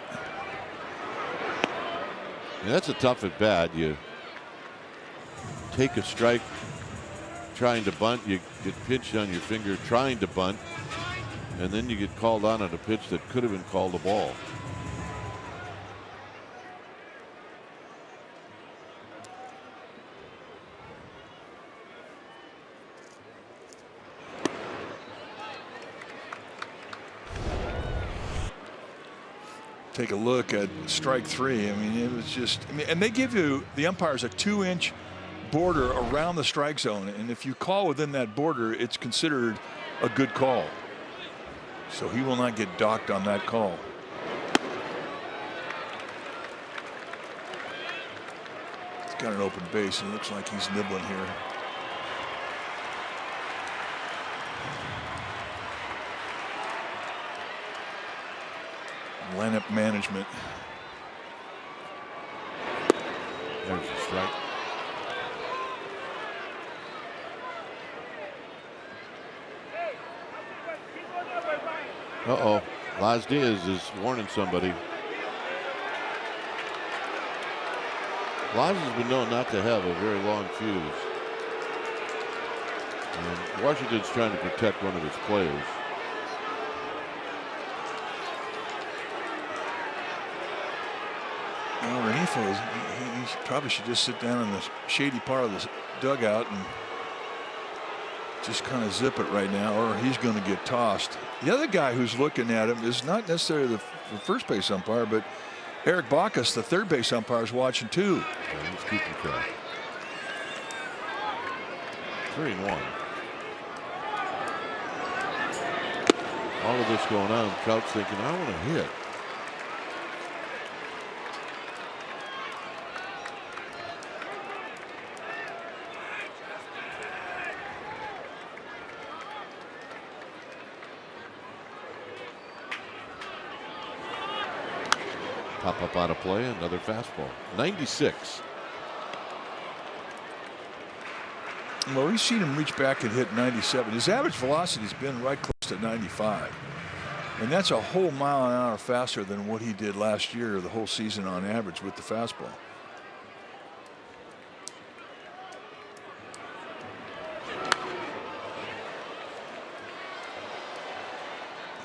Yeah, that's a tough at bat. You take a strike trying to bunt, you get pinched on your finger trying to bunt, and then you get called on at a pitch that could have been called a ball. Take a look at strike 3. I mean, it was just, and they give you, the umpires, a 2-inch border around the strike zone. And if you call within that border, it's considered a good call. So he will not get docked on that call. He's got an open base and it looks like he's nibbling here. Lineup management. There's a strike. Uh-oh. Laz Diaz is warning somebody. Laz has been known not to have a very long fuse. And Washington's trying to protect one of its players. Well, Rengifo, he probably should just sit down in the shady part of the dugout and just kind of zip it right now, or he's going to get tossed. The other guy who's looking at him is not necessarily the first base umpire, but Eric Bacchus, the third base umpire, is watching too. Yeah, he's keeping track. 3-1. All of this going on, Trout's thinking, I want to hit. Pop up out of play, another fastball. 96. Well, we've seen him reach back and hit 97. His average velocity's been right close to 95. And that's a whole mile an hour faster than what he did last year, the whole season on average with the fastball.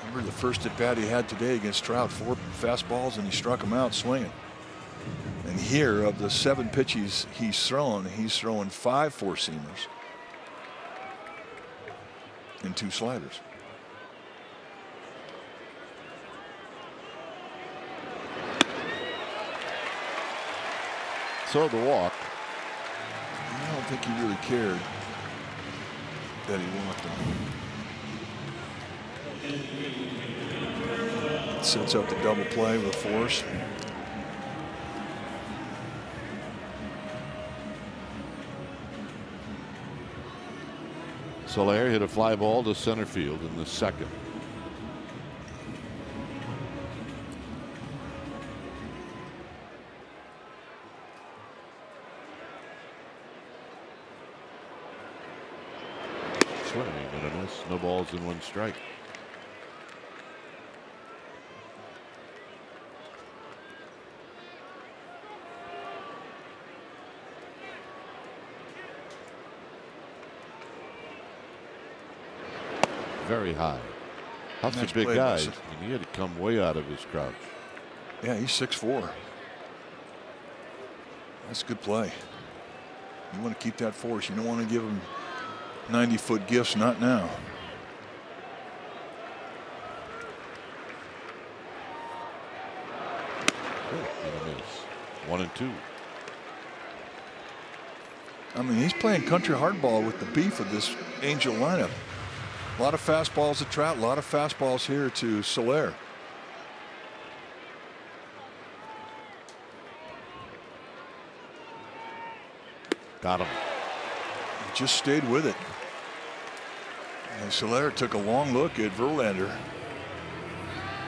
Remember the first at bat he had today against Trout, 4 fastballs, and he struck him out swinging. And here, of the 7 pitches he's throwing 5 four-seamers and 2 sliders. So the walk. I don't think he really cared that he walked him. Sets up the double play with force. Soler hit a fly ball to center field in the second. Swing and a miss. No balls and 1 strike. Very high. Huff's Nice a big play, guy. Wesson. And he had to come way out of his crouch. Yeah, he's 6'4". That's a good play. You want to keep that force. You don't want to give him 90-foot gifts, not now. And a miss. 1 and 2. I mean, he's playing country hardball with the beef of this Angel lineup. A lot of fastballs to Trout, a lot of fastballs here to Soler. Got him. He just stayed with it. And Soler took a long look at Verlander,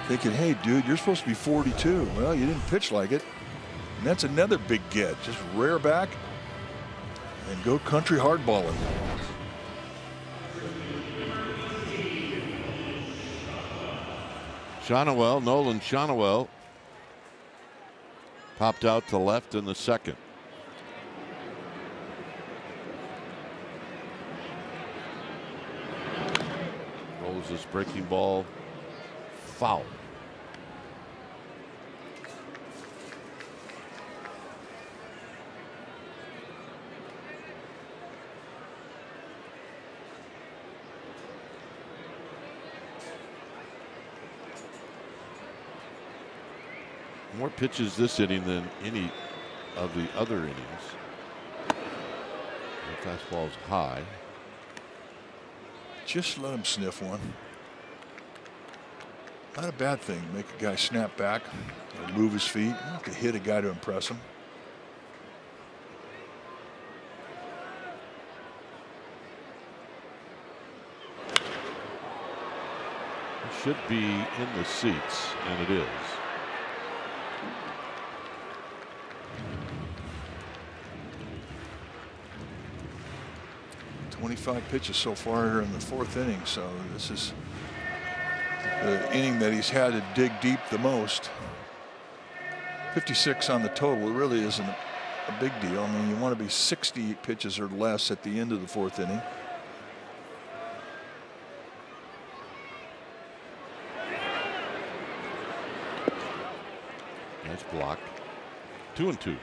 thinking, hey, dude, you're supposed to be 42. Well, you didn't pitch like it. And that's another big get. Just rear back and go country hardballing. Shonowell, Nolan Shonowell, popped out to left in the second. Rolls this breaking ball foul. More pitches this inning than any of the other innings. The fastball's high. Just let him sniff one. Not a bad thing. Make a guy snap back or move his feet. You don't have to hit a guy to impress him. He should be in the seats, and it is. 25 pitches so far here in the 4th inning, so this is the inning that he's had to dig deep the most. 56 on the total. It really isn't a big deal. I mean, you want to be 60 pitches or less at the end of the 4th inning. Nice block. 2-2.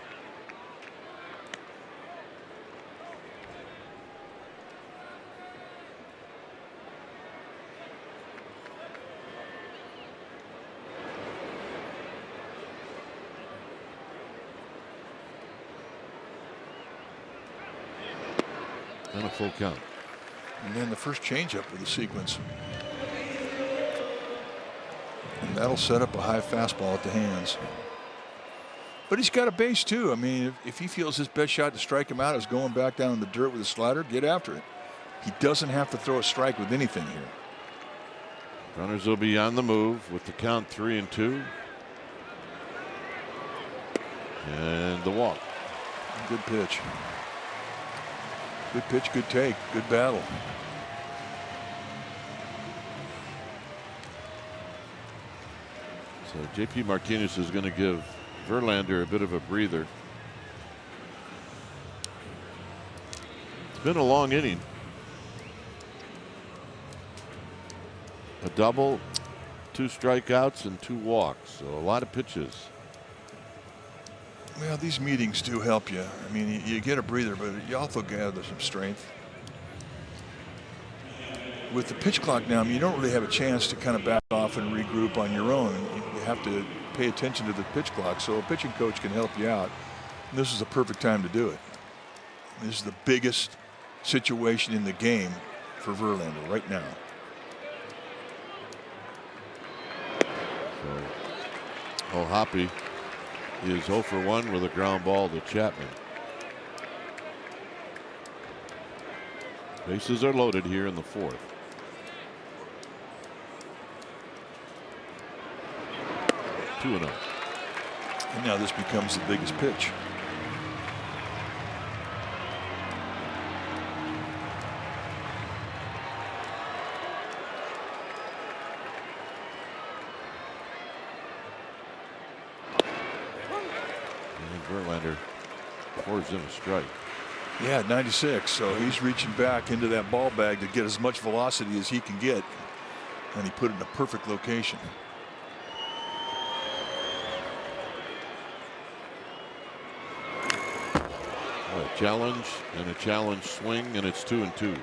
And a full count. And then the first changeup of the sequence. And that'll set up a high fastball at the hands. But he's got a base too. I mean, if he feels his best shot to strike him out is going back down in the dirt with a slider, get after it. He doesn't have to throw a strike with anything here. Runners will be on the move with the count 3-2. And the walk. Good pitch. Good pitch, good take, good battle. So JP Martinez is going to give Verlander a bit of a breather. It's been a long inning. A double, 2 strikeouts, and 2 walks. So a lot of pitches. Well, these meetings do help you. I mean, you get a breather, but you also gather some strength. With the pitch clock now, I mean, you don't really have a chance to kind of back off and regroup on your own. You have to pay attention to the pitch clock, so a pitching coach can help you out. And this is the perfect time to do it. This is the biggest situation in the game for Verlander right now. So, Hoppy is 0 for 1 with a ground ball to Chapman. Bases are loaded here in the 4th. Two and 0. And now this becomes the biggest pitch. Verlander pours in a strike. Yeah, 96. So he's reaching back into that ball bag to get as much velocity as he can get. And he put it in a perfect location. A challenge and a challenge swing, and it's 2-2.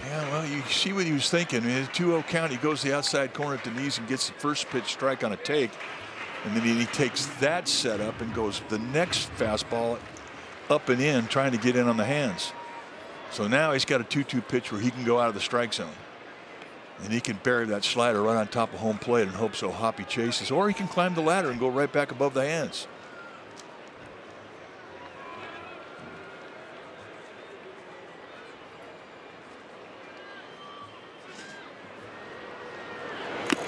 Yeah, well, you see what he was thinking. In a 2-0 count, he goes to the outside corner at the knees and gets the first pitch strike on a take. And then he takes that setup and goes the next fastball up and in, trying to get in on the hands. So now he's got a 2-2 pitch where he can go out of the strike zone. And he can bury that slider right on top of home plate and hope so Hoppy chases. Or he can climb the ladder and go right back above the hands.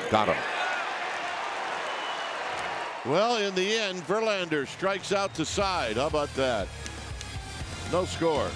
Got him. Well, in the end, Verlander strikes out to side. How about that? No score.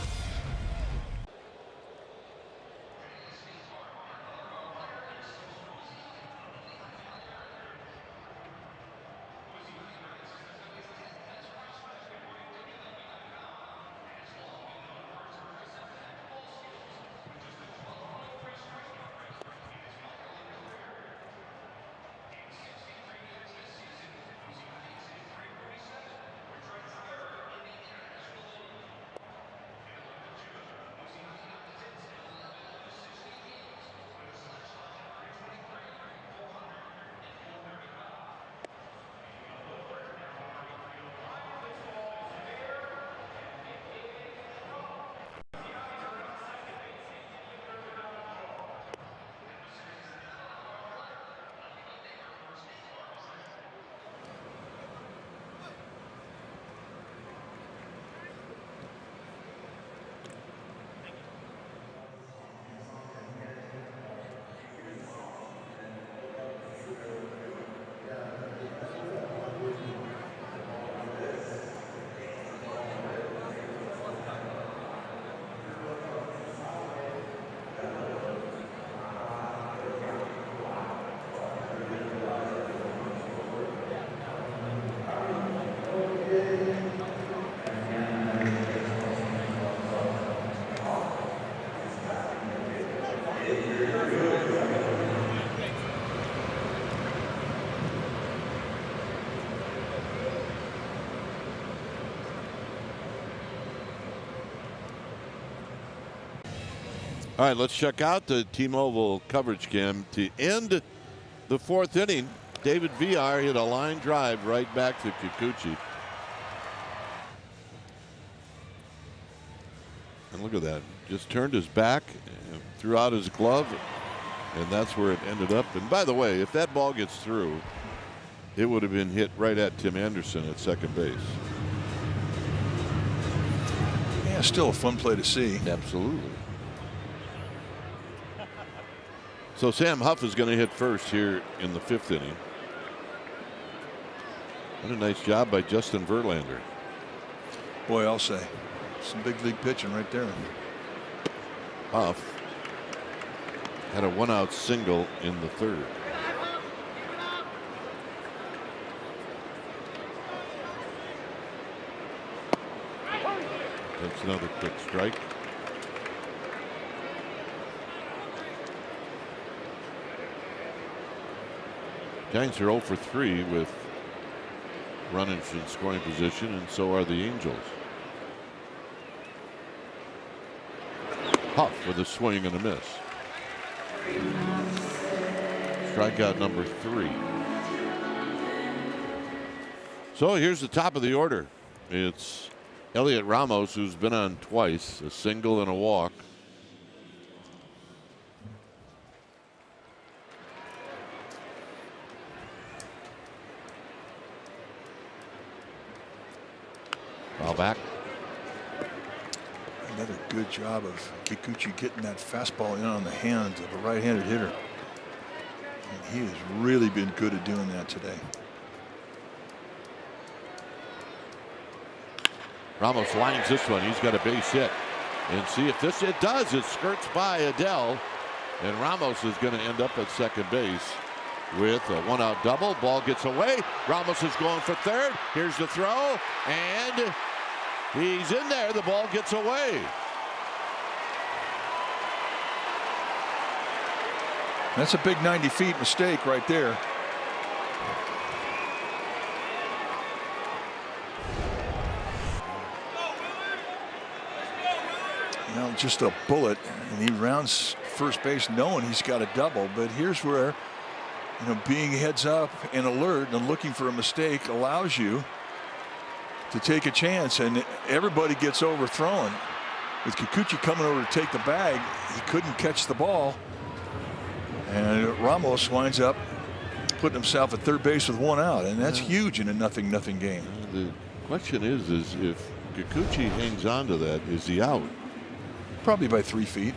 All right, let's check out the T-Mobile coverage cam to end the 4th inning. David Villar hit a line drive right back to Kikuchi. And look at that. Just turned his back, and threw out his glove, and that's where it ended up. And by the way, if that ball gets through, it would have been hit right at Tim Anderson at second base. Yeah, still a fun play to see. Absolutely. So Sam Huff is going to hit first here in the 5th inning. What a nice job by Justin Verlander. Boy, I'll say. Some big league pitching right there. Huff had a 1-out single in the 3rd. That's another quick strike. Giants are 0 for 3 with runners in scoring position, and so are the Angels. Huff with a swing and a miss. Strikeout number 3. So here's the top of the order. It's Elliot Ramos, who's been on twice, a single and a walk. Foul back. Another good job of Kikuchi getting that fastball in on the hands of a right-handed hitter. And he has really been good at doing that today. Ramos lines this one. He's got a base hit. And see if this, it does. It skirts by Adell. And Ramos is going to end up at second base with a 1-out double. Ball gets away. Ramos is going for third. Here's the throw. And he's in there. The ball gets away. That's a big 90 feet mistake right there. Now just a bullet, and he rounds first base knowing he's got a double. But here's where, being heads up and alert and looking for a mistake allows you to take a chance, and everybody gets overthrown. With Kikuchi coming over to take the bag, he couldn't catch the ball, and Ramos winds up putting himself at third base with 1 out, and that's huge in a 0-0 game. The question is if Kikuchi hangs on to that, is he out? Probably by 3 feet.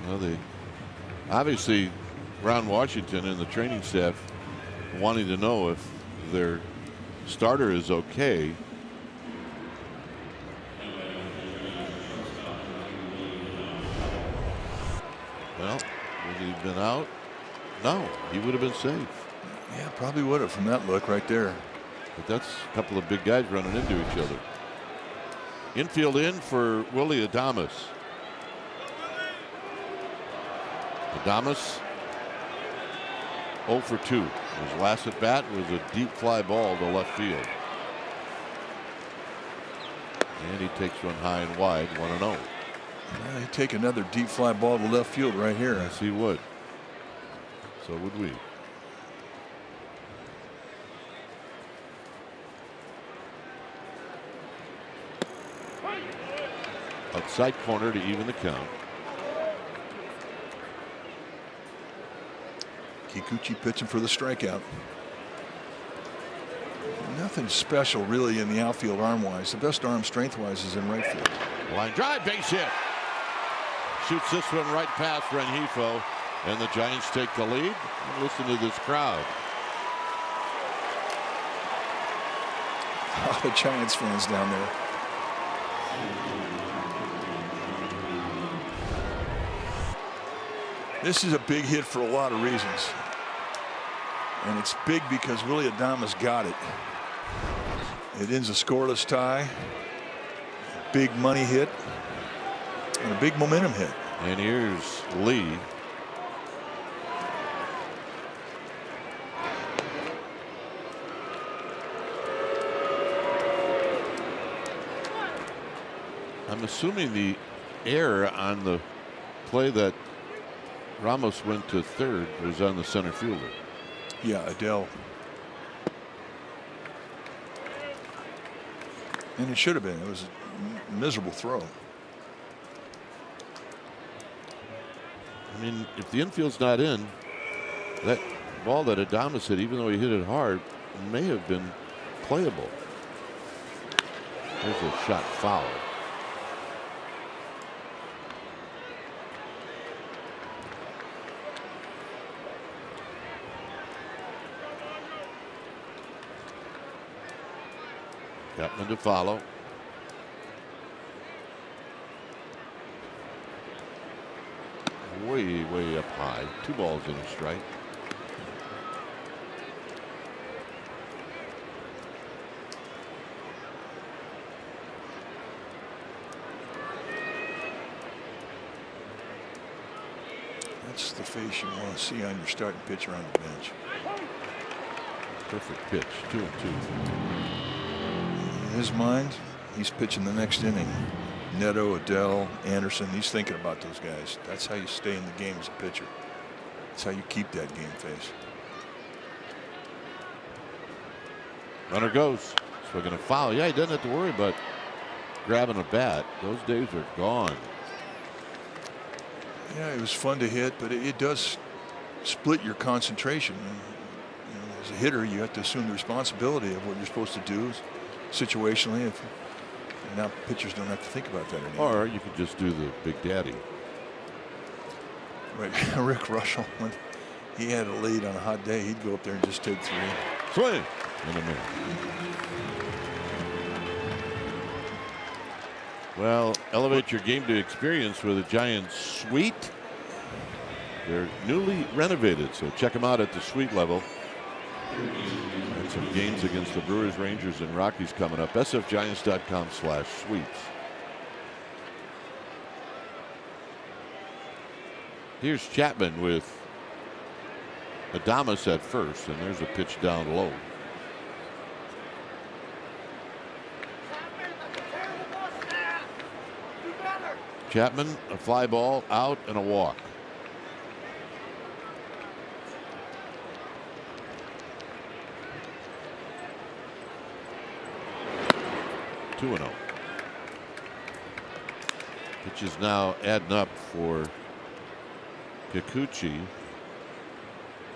Well, they obviously, Ron Washington and the training staff wanting to know if their starter is okay. Well, would he have been out? No, he would have been safe. Yeah, probably would have from that look right there. But that's a couple of big guys running into each other. Infield in for Willy Adames. Adames 0 for 2. His last at bat was a deep fly ball to left field. And he takes one high and wide, 1-0. Well, he'd take another deep fly ball to left field right here. Yes, he would. So would we. Outside corner to even the count. Kikuchi pitching for the strikeout. Nothing special really in the outfield arm-wise. The best arm strength-wise is in right field. Line drive, base hit. Shoots this one right past Rengifo, and the Giants take the lead. Listen to this crowd. A lot of Giants fans down there. This is a big hit for a lot of reasons. And it's big because Willy Adames got it. It ends a scoreless tie. Big money hit. And a big momentum hit. And here's Lee. I'm I'm assuming the error on the play that Ramos went to third was on the center fielder. Yeah, Adele. And it should have been. It was a miserable throw. I mean, if the infield's not in, that ball that Adames hit, even though he hit it hard, may have been playable. There's a shot foul. Chapman to follow. Way, way up high. 2 balls and a strike. That's the face you want to see on your starting pitcher on the bench. Perfect pitch. 2-2. In his mind, he's pitching the next inning. Neto, Adele, Anderson, he's thinking about those guys. That's how you stay in the game as a pitcher. That's how you keep that game face. Runner goes. So we're going to foul. Yeah, he doesn't have to worry about grabbing a bat. Those days are gone. Yeah, it was fun to hit, but it does split your concentration. And, you know, as a hitter, you have to assume the responsibility of what you're supposed to do situationally. And now pitchers don't have to think about that anymore. Or you could just do the Big Daddy. Right. Rick Russell, when he had a lead on a hot day, he'd go up there and just take 3. Swing. In a minute. Well, elevate your game to experience with a Giants suite. They're newly renovated, so check them out at the suite level. And some games against the Brewers, Rangers, and Rockies coming up. sfgiants.com/suites. Here's Chapman with Adames at first, and there's a pitch down low. Chapman, a fly ball, out, and a walk. Two and 0. Pitch is now adding up for Kikuchi.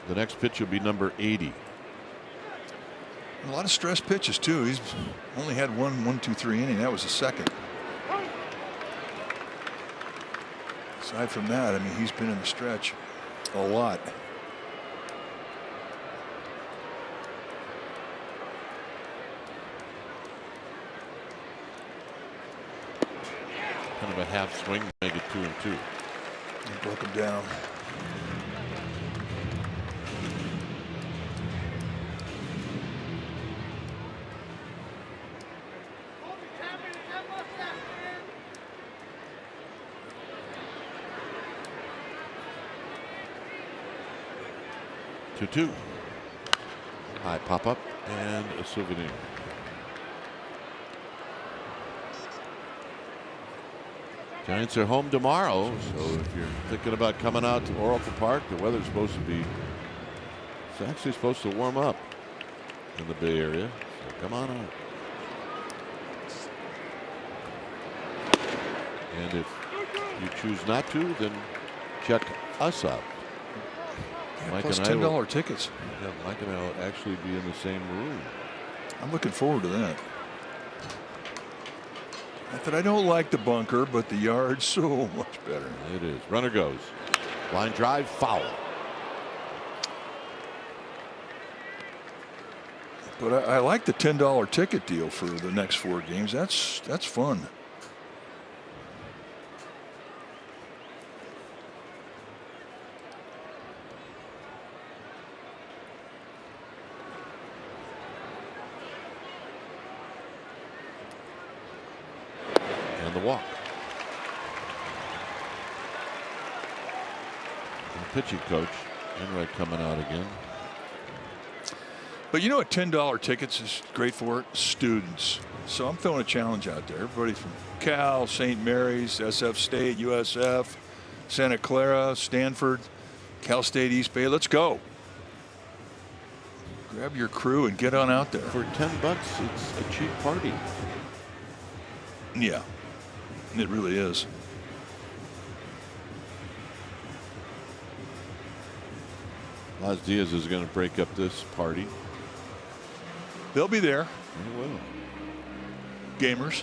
The next pitch will be number 80. A lot of stress pitches too. He's only had 1-2-3 inning. That was the second. Aside from that, I mean, he's been in the stretch a lot. Kind of a half swing, make it 2-2. He broke him down. Two. High pop up and a souvenir. Giants are home tomorrow, so if you're thinking about coming out to Oracle Park, the weather's supposed to be, it's actually supposed to warm up in the Bay Area, so come on out. And if you choose not to, then check us out. Yeah, plus $10 tickets. Yeah, Mike and I will actually be in the same room. I'm looking forward to that. Not that I don't like the bunker, but the yard's so much better. It is. Runner goes. Line drive, foul. But I like the $10 ticket deal for the next 4 games. That's fun. The walk. And pitching coach Enright coming out again. But you know what $10 tickets is great for? Students. So I'm throwing a challenge out there. Everybody from Cal, St. Mary's, SF State, USF, Santa Clara, Stanford, Cal State East Bay. Let's go. Grab your crew and get on out there. For $10, it's a cheap party. Yeah, it really is. Las Diaz is going to break up this party. They'll be there. They will. Gamers.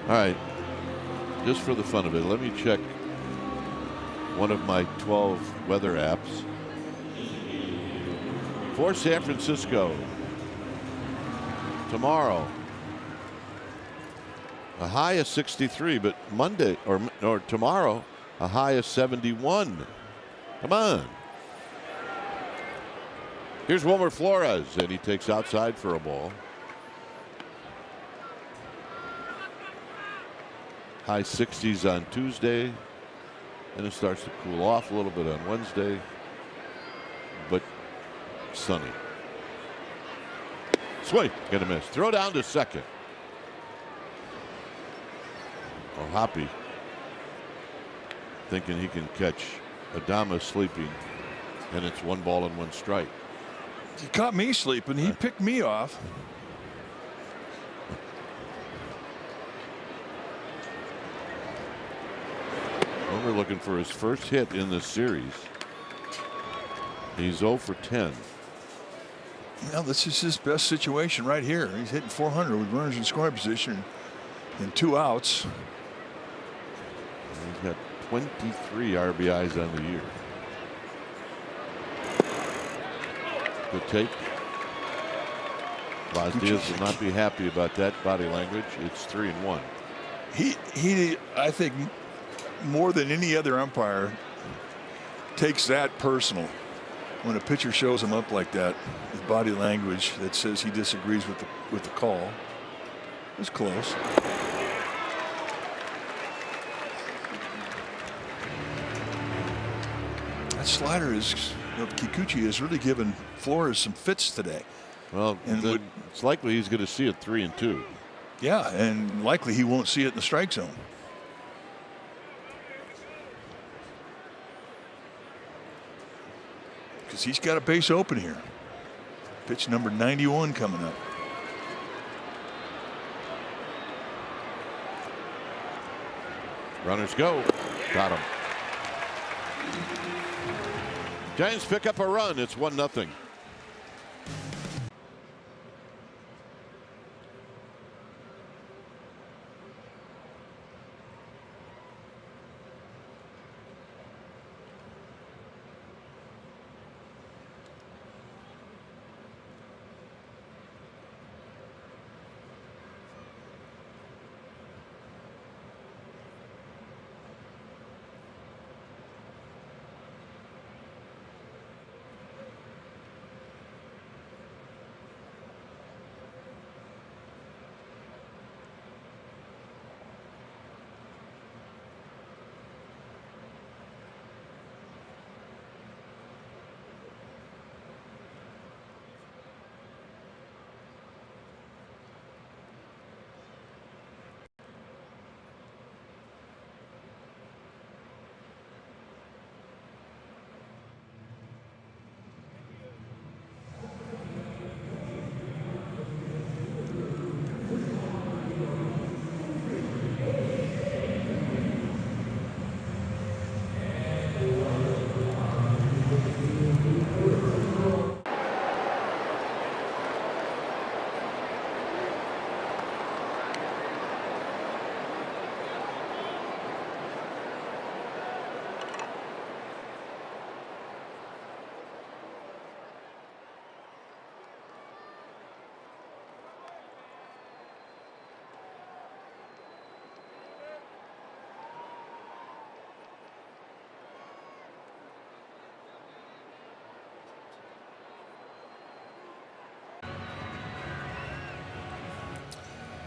All right. Just for the fun of it, let me check one of my 12 weather apps. For San Francisco, tomorrow, a high of 63, but Monday or tomorrow, a high of 71. Come on. Here's Wilmer Flores, and he takes outside for a ball. High 60s on Tuesday, and it starts to cool off a little bit on Wednesday, but sunny. Swing, gonna miss. Throw down to second. Oh, Hoppy thinking he can catch Adama sleeping, and it's 1 ball and 1 strike. He caught me sleeping. He picked me off. We're looking for his first hit in this series. He's 0 for 10. Well, this is his best situation right here. He's hitting 400 with runners in scoring position and 2 outs. He's got 23 RBIs on the year. Good take. Las Diaz will not be happy about that body language. It's 3-1. He I think more than any other umpire takes that personal. When a pitcher shows him up like that with body language that says he disagrees with the call. It was close. That slider is, Kikuchi has really given Flores some fits today. Well, and it's likely he's going to see it 3-2. Yeah, and likely he won't see it in the strike zone. Because he's got a base open here. Pitch number 91 coming up. Runners go. Got him. Giants pick up a run. It's 1-0.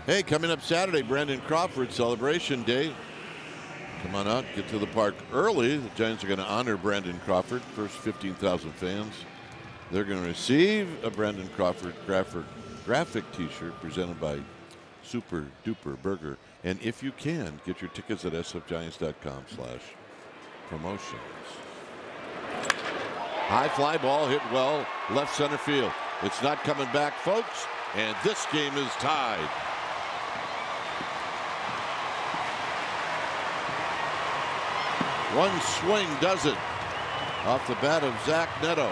Hey, coming up Saturday, Brandon Crawford Celebration Day. Come on out, get to the park early. The Giants are going to honor Brandon Crawford. First 15,000 fans. They're going to receive a Brandon Crawford graphic t-shirt presented by Super Duper Burger. And if you can, get your tickets at sfgiants.com/promotions. High fly ball hit well, left center field. It's not coming back, folks, and this game is tied. One swing does it off the bat of Zach Neto.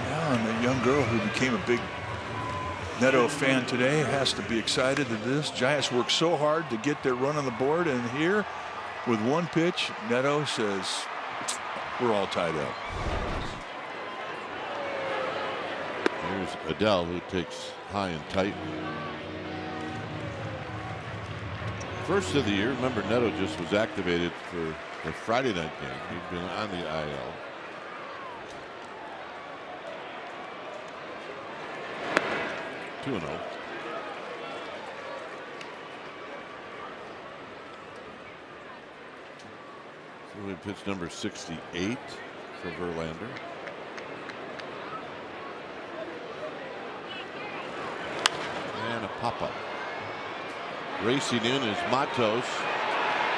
And the young girl who became a big Neto fan today has to be excited at this. Giants worked so hard to get their run on the board, and here with one pitch, Neto says, we're all tied up. Here's Adele, who takes high and tight. First of the year, remember Neto just was activated for the Friday night game. He'd been on the IL. Two and 0. So we pitch number 68 for Verlander. And a pop-up. Racing in is Matos.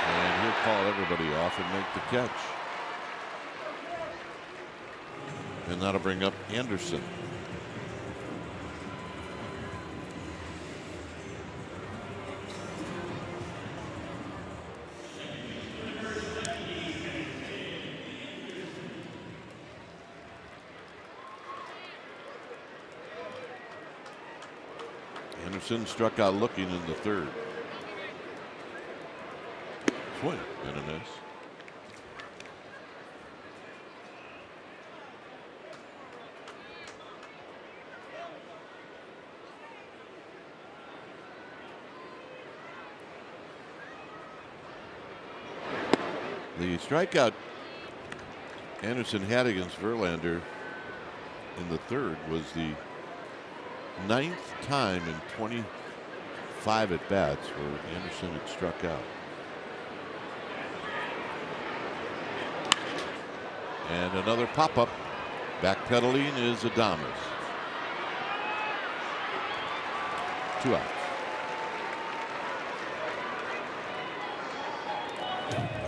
And he'll call everybody off and make the catch. And that'll bring up Anderson. Anderson struck out looking in the third. Swing and a miss. The strikeout Anderson had against Verlander in the third was the 9th time in 25 at bats where Anderson had struck out. And another pop-up. Backpedaling is Adames. 2 outs.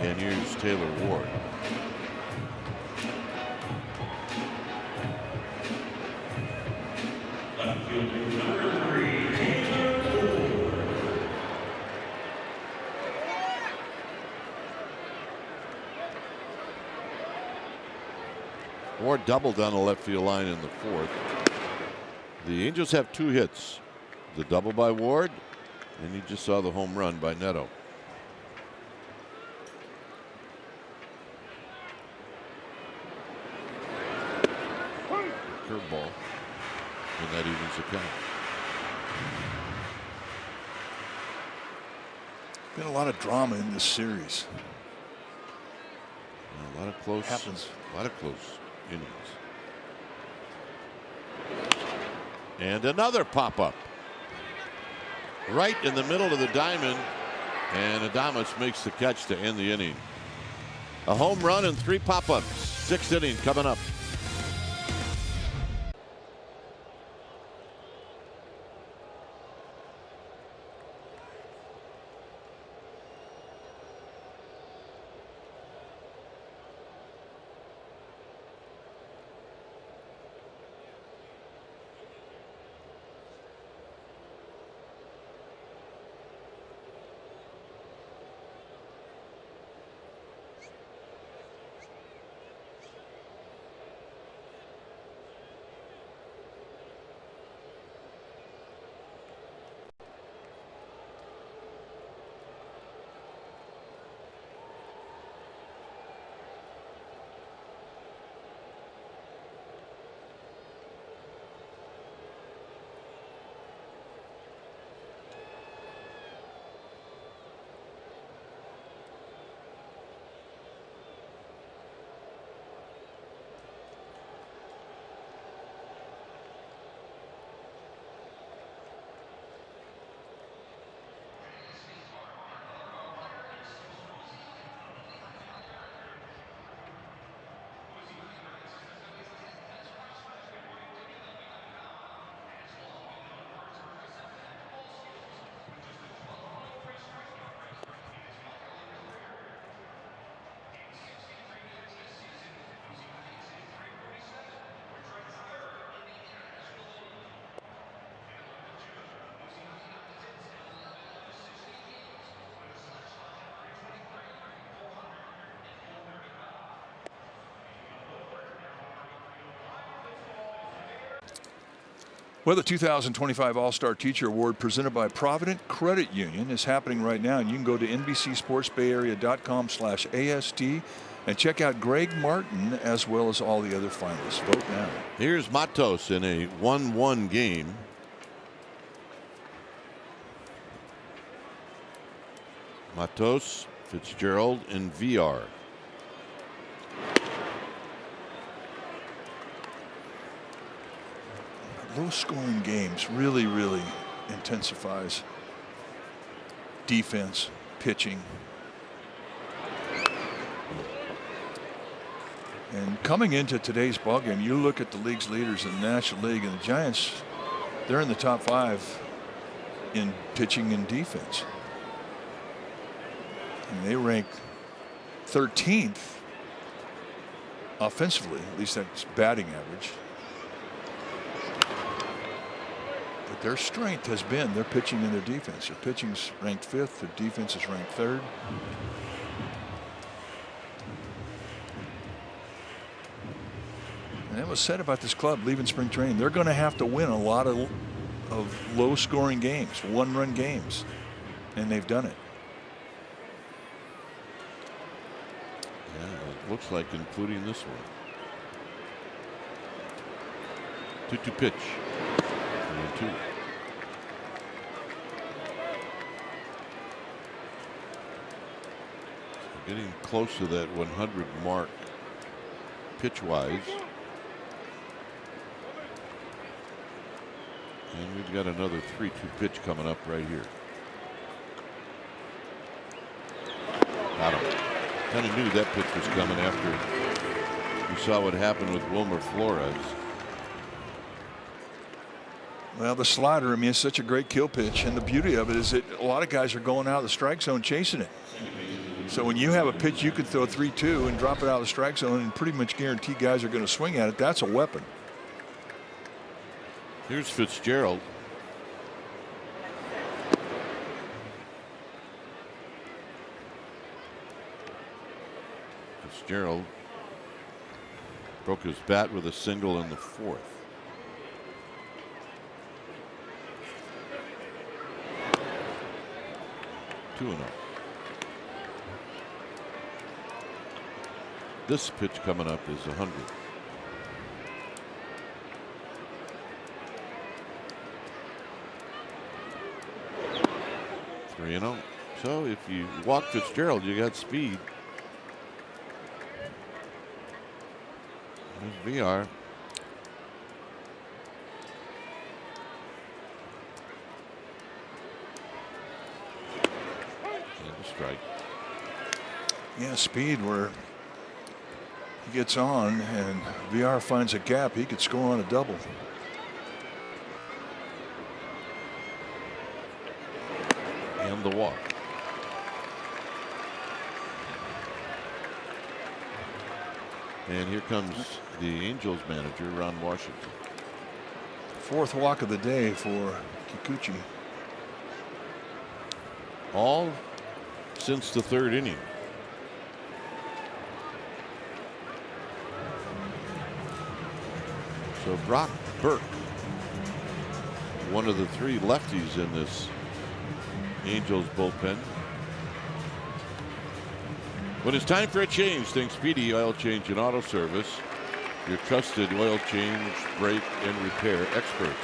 And here's Taylor Ward. Ward doubled down the left field line in the fourth. The Angels have 2 hits. The double by Ward, and you just saw the home run by Neto. Curveball, and that evens the count. Been a lot of drama in this series. A lot of close. Happens. A lot of close innings. And another pop-up. Right in the middle of the diamond. And Adames makes the catch to end the inning. A home run and 3 pop-ups. 6th inning coming up. Well, the 2025 All-Star Teacher Award presented by Provident Credit Union is happening right now, and you can go to NBCSportsBayArea.com/AST and check out Greg Martin as well as all the other finalists. Vote now. Here's Matos in a 1-1 game. Matos, Fitzgerald, and VR. Low-scoring games really intensifies defense, pitching. And coming into today's ballgame, you look at the league's leaders in the National League, and the Giants, they're in the top 5 in pitching and defense. And they rank 13th offensively, at least that's batting average. But their strength has been their pitching and their defense. Their pitching's ranked 5th, their defense is ranked 3rd. And that was said about this club leaving spring training. They're going to have to win a lot of low-scoring games, one-run games, and they've done it. Yeah, it looks like including this one. 2-2 pitch. 2-2. So getting close to that 100 mark pitch-wise. And we've got another 3-2 pitch coming up right here. Got him. Kind of knew that pitch was coming after you saw what happened with Wilmer Flores. Well, the slider, I mean, it's such a great kill pitch, and the beauty of it is that a lot of guys are going out of the strike zone chasing it. So when you have a pitch you can throw 3-2 and drop it out of the strike zone and pretty much guarantee guys are going to swing at it, that's a weapon. Here's Fitzgerald. Fitzgerald broke his bat with a single in the 4th. This pitch coming up is 100. You know, so if you walk Fitzgerald, you got speed. There's VR. And a strike. Yeah, speed where he gets on and VR finds a gap, he could score on a double. And the walk. And here comes the Angels manager, Ron Washington. 4th walk of the day for Kikuchi. All since the 3rd inning. So Brock Burke, one of the 3 lefties in this Angels bullpen. When it's time for a change, think Speedy Oil Change and Auto Service, your trusted oil change, brake, and repair experts.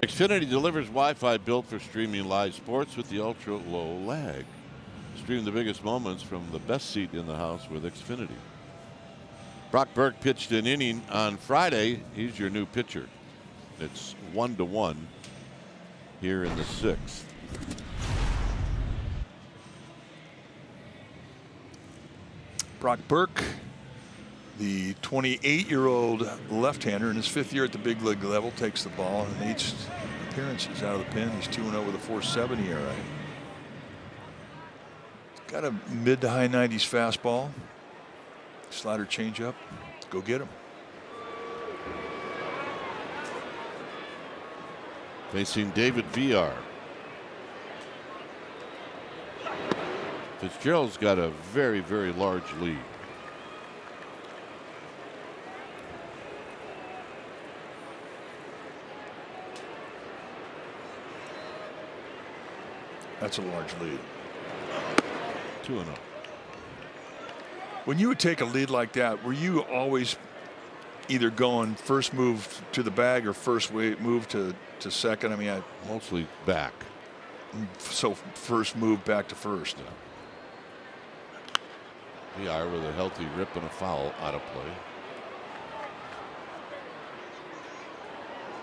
Xfinity delivers Wi-Fi built for streaming live sports with the ultra-low lag. Stream the biggest moments from the best seat in the house with Xfinity. Brock Burke pitched an inning on Friday. He's your new pitcher. It's 1-1 here in the 6th. Brock Burke, the 28-year-old left-hander in his 5th year at the big league level, takes the ball in 8 appearances out of the pen. He's 2-0 with a 4.70 ERA. Got a mid to high 90s fastball. Slider changeup. Go get him. Facing David Villar. Fitzgerald's got a very, very large lead. That's a large lead. 2-0. When you would take a lead like that, were you always either going first move to the bag or first move to second? I mean, Mostly back. So first move back to first. Villar with a healthy rip and a foul out of play.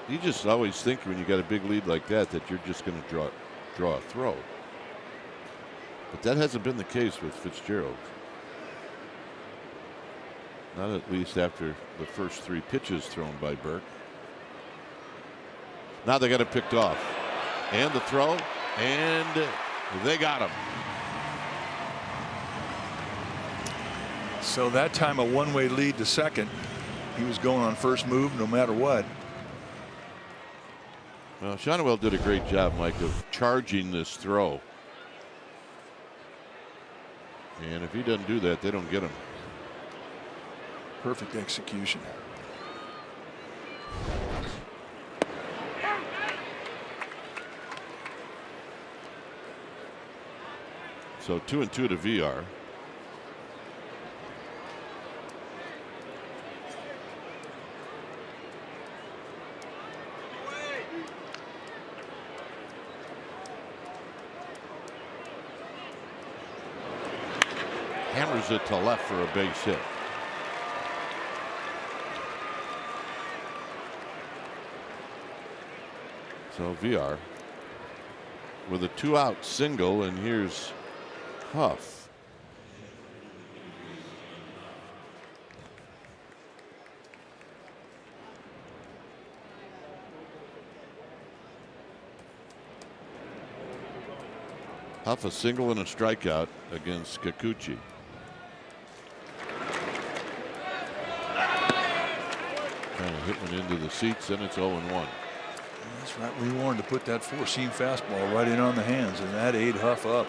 You just always think when you got a big lead like that you're just going to draw a throw. But that hasn't been the case with Fitzgerald. Not at least after the first 3 pitches thrown by Burke. Now they got it picked off. And the throw. And they got him. So that time a one-way lead to second. He was going on first move no matter what. Well, Shonwell did a great job, Mike, of charging this throw. And if he doesn't do that, they don't get him. Perfect execution. So 2-2 to Villar. Hammers it to left for a base hit. So Villar with a 2-out single, and here's Huff. Huff a single and a strikeout against Kikuchi. Trying to hit one into the seats, and it's 0-1. That's right. We wanted to put that 4-seam fastball right in on the hands, and that ate Huff up.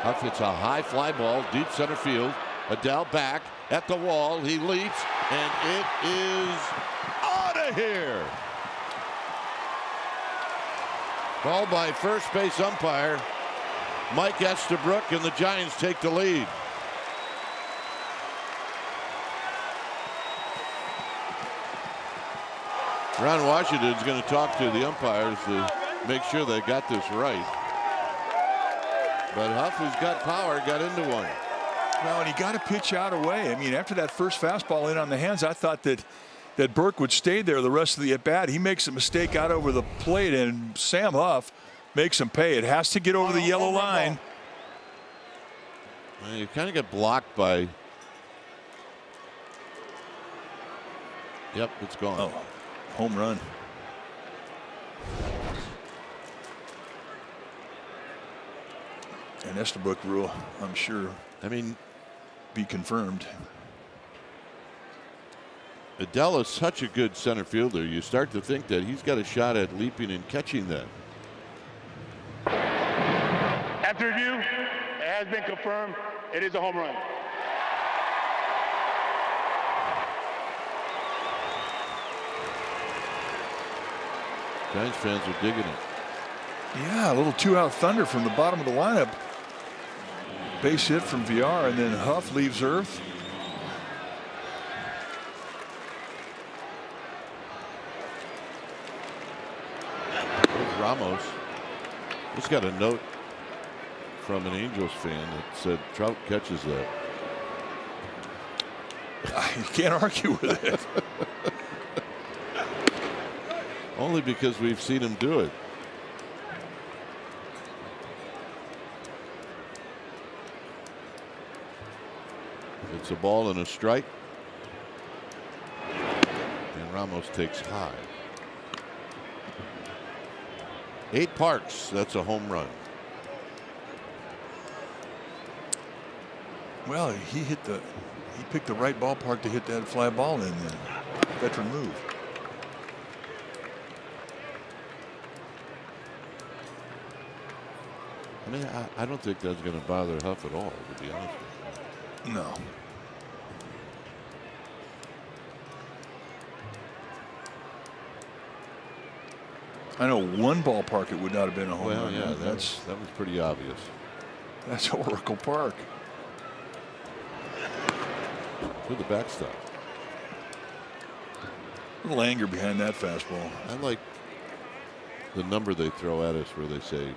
Huff hits a high fly ball, deep center field. Adele back at the wall. He leaps, and it is out of here. Called by first base umpire Mike Estabrook, and the Giants take the lead. Ron Washington's going to talk to the umpires to make sure they got this right. But Huff, who's got power, got into one. Well, and he got a pitch out away. I mean, after that first fastball in on the hands, I thought that Burke would stay there the rest of the at-bat. He makes a mistake out over the plate, and Sam Huff makes him pay. It has to get over the yellow line. Well, you kind of get blocked by... Yep, it's gone. Oh, home run. An Estabrook rule, I'm sure. I mean, be confirmed. Adele is such a good center fielder. You start to think that he's got a shot at leaping and catching that. After review, it has been confirmed. It is a home run. Giants fans are digging it. Yeah, a little 2-out thunder from the bottom of the lineup. Base hit from VR, and then Huff leaves earth. There's Ramos. Just got a note from an Angels fan that said Trout catches that. You can't argue with it. Only because we've seen him do it. It's a ball and a strike. And Ramos takes high. 8 Parks. That's a home run. Well, he picked the right ballpark to hit that fly ball in then. Veteran move. I mean, I don't think that's going to bother Huff at all, to be honest with you. No. I know one ballpark it would not have been a home Well, run. yeah, that was pretty obvious. That's Oracle Park. To the backstop. A little anger behind that fastball. I like the number they throw at us where they say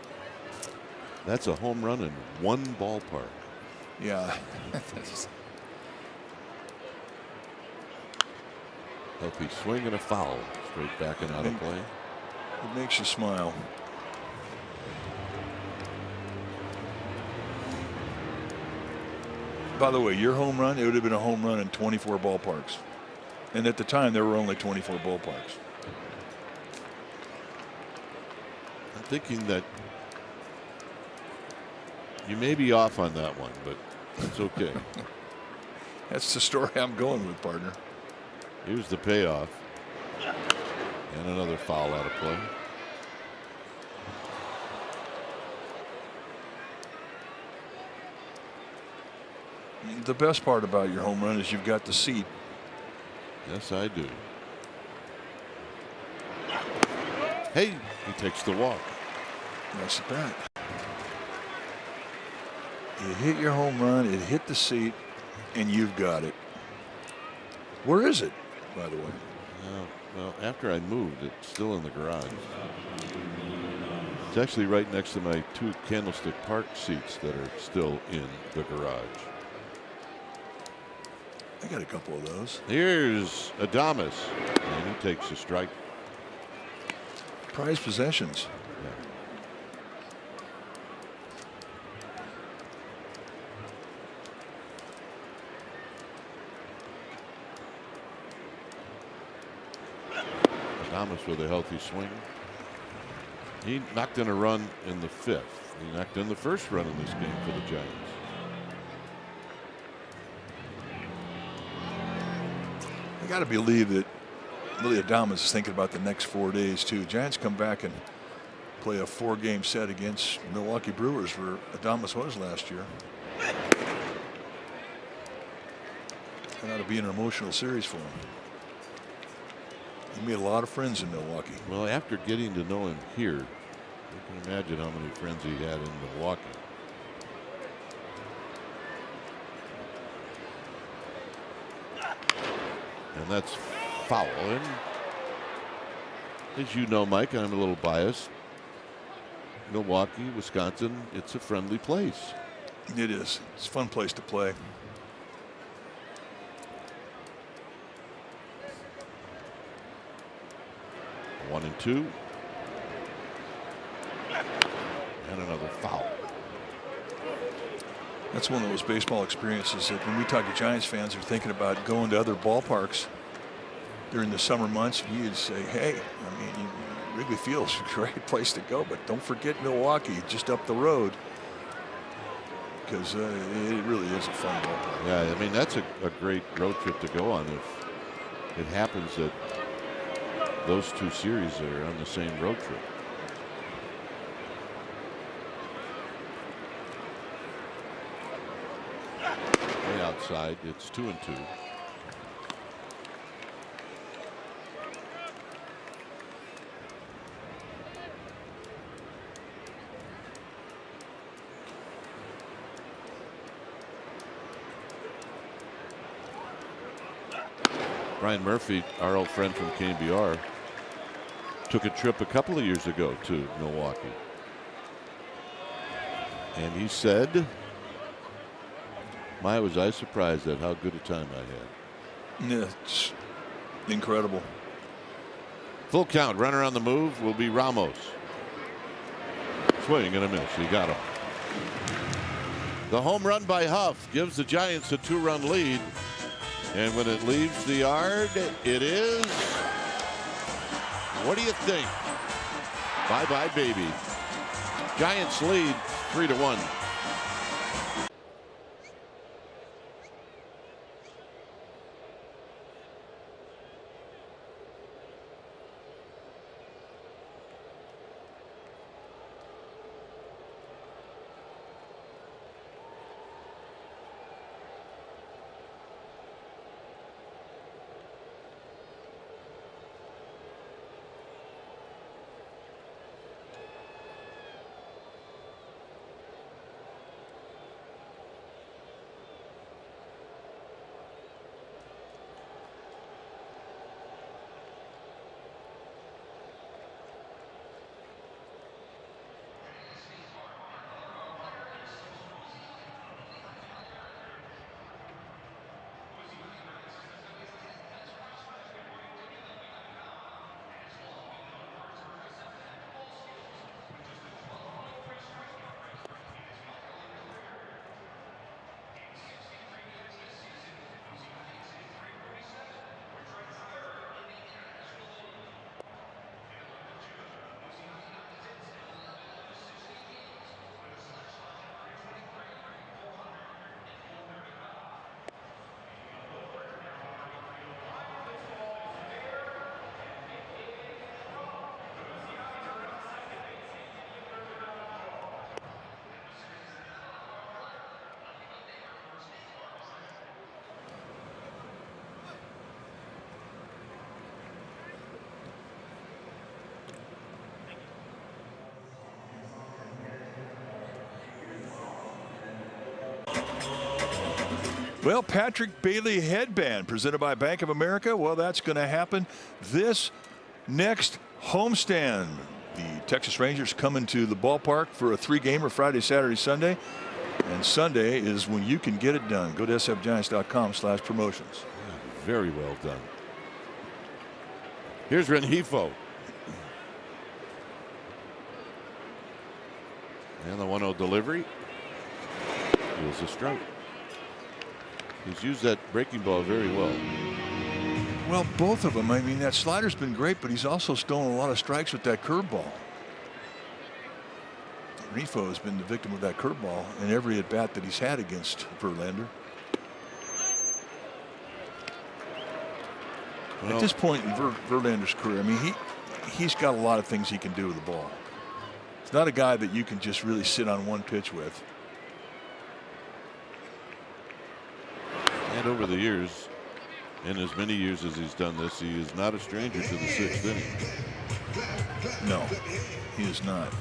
that's a home run in one ballpark. Yeah. Healthy swing and a foul. Straight back and out of play. It makes you smile. By the way, your home run, it would have been a home run in 24 ballparks. And at the time, there were only 24 ballparks. I'm thinking that you may be off on that one, but it's okay. That's the story I'm going with, partner. Here's the payoff. And another foul out of play. The best part about your home run is you've got the seat. Yes, I do. Hey, he takes the walk. That's the bat. You hit your home run, it hit the seat, and you've got it. Where is it, by the way? Well, after I moved, it's still in the garage. It's actually right next to my 2 Candlestick Park seats that are still in the garage. I got a couple of those. Here's Adames, and he takes a strike. Prized possessions. Adames with a healthy swing. He knocked in a run in the 5th. He knocked in the first run in this game for the Giants. I got to believe that Willy Adames is thinking about the next 4 days too. Giants come back and play a 4-game set against Milwaukee Brewers, where Adames was last year. That ought to be an emotional series for him. He made a lot of friends in Milwaukee. Well, after getting to know him here, you can imagine how many friends he had in Milwaukee. And that's foul. And as you know, Mike, I'm a little biased. Milwaukee, Wisconsin, it's a friendly place. It is. It's a fun place to play. One and two. And another foul. That's one of those baseball experiences that when we talk to Giants fans who are thinking about going to other ballparks during the summer months, you'd say, hey, I mean, Wrigley Field's a great place to go, but don't forget Milwaukee, just up the road, because it really is a fun ballpark. Yeah, I mean, that's a great road trip to go on if it happens that those 2 series are on the same road trip. Way outside, it's 2 and 2. Ryan Murphy, our old friend from KBR, took a trip a couple of years ago to Milwaukee. And he said, my, was I surprised at how good a time I had. Yeah, it's incredible. Full count. Runner on the move will be Ramos. Swing and a miss. He got him. The home run by Huff gives the Giants a 2-run lead. And when it leaves the yard, it is, what do you think? Bye-bye, baby. Giants lead 3-1. Well, Patrick Bailey headband presented by Bank of America. Well, that's going to happen this next homestand. The Texas Rangers coming to the ballpark for a 3-gamer Friday, Saturday, Sunday. And Sunday is when you can get it done. Go to sfgiants.com/promotions. Very well done. Here's Rengifo. And the 1-0 delivery. Here's a strike. He's used that breaking ball very well. Well, both of them. I mean, that slider's been great, but he's also stolen a lot of strikes with that curveball. Rengifo has been the victim of that curveball in every at-bat that he's had against Verlander. Well, at this point in Verlander's career, I mean, he's got a lot of things he can do with the ball. It's not a guy that you can just really sit on one pitch with. And over the years, in as many years as he's done this, he is not a stranger to the 6th inning. No, he is not.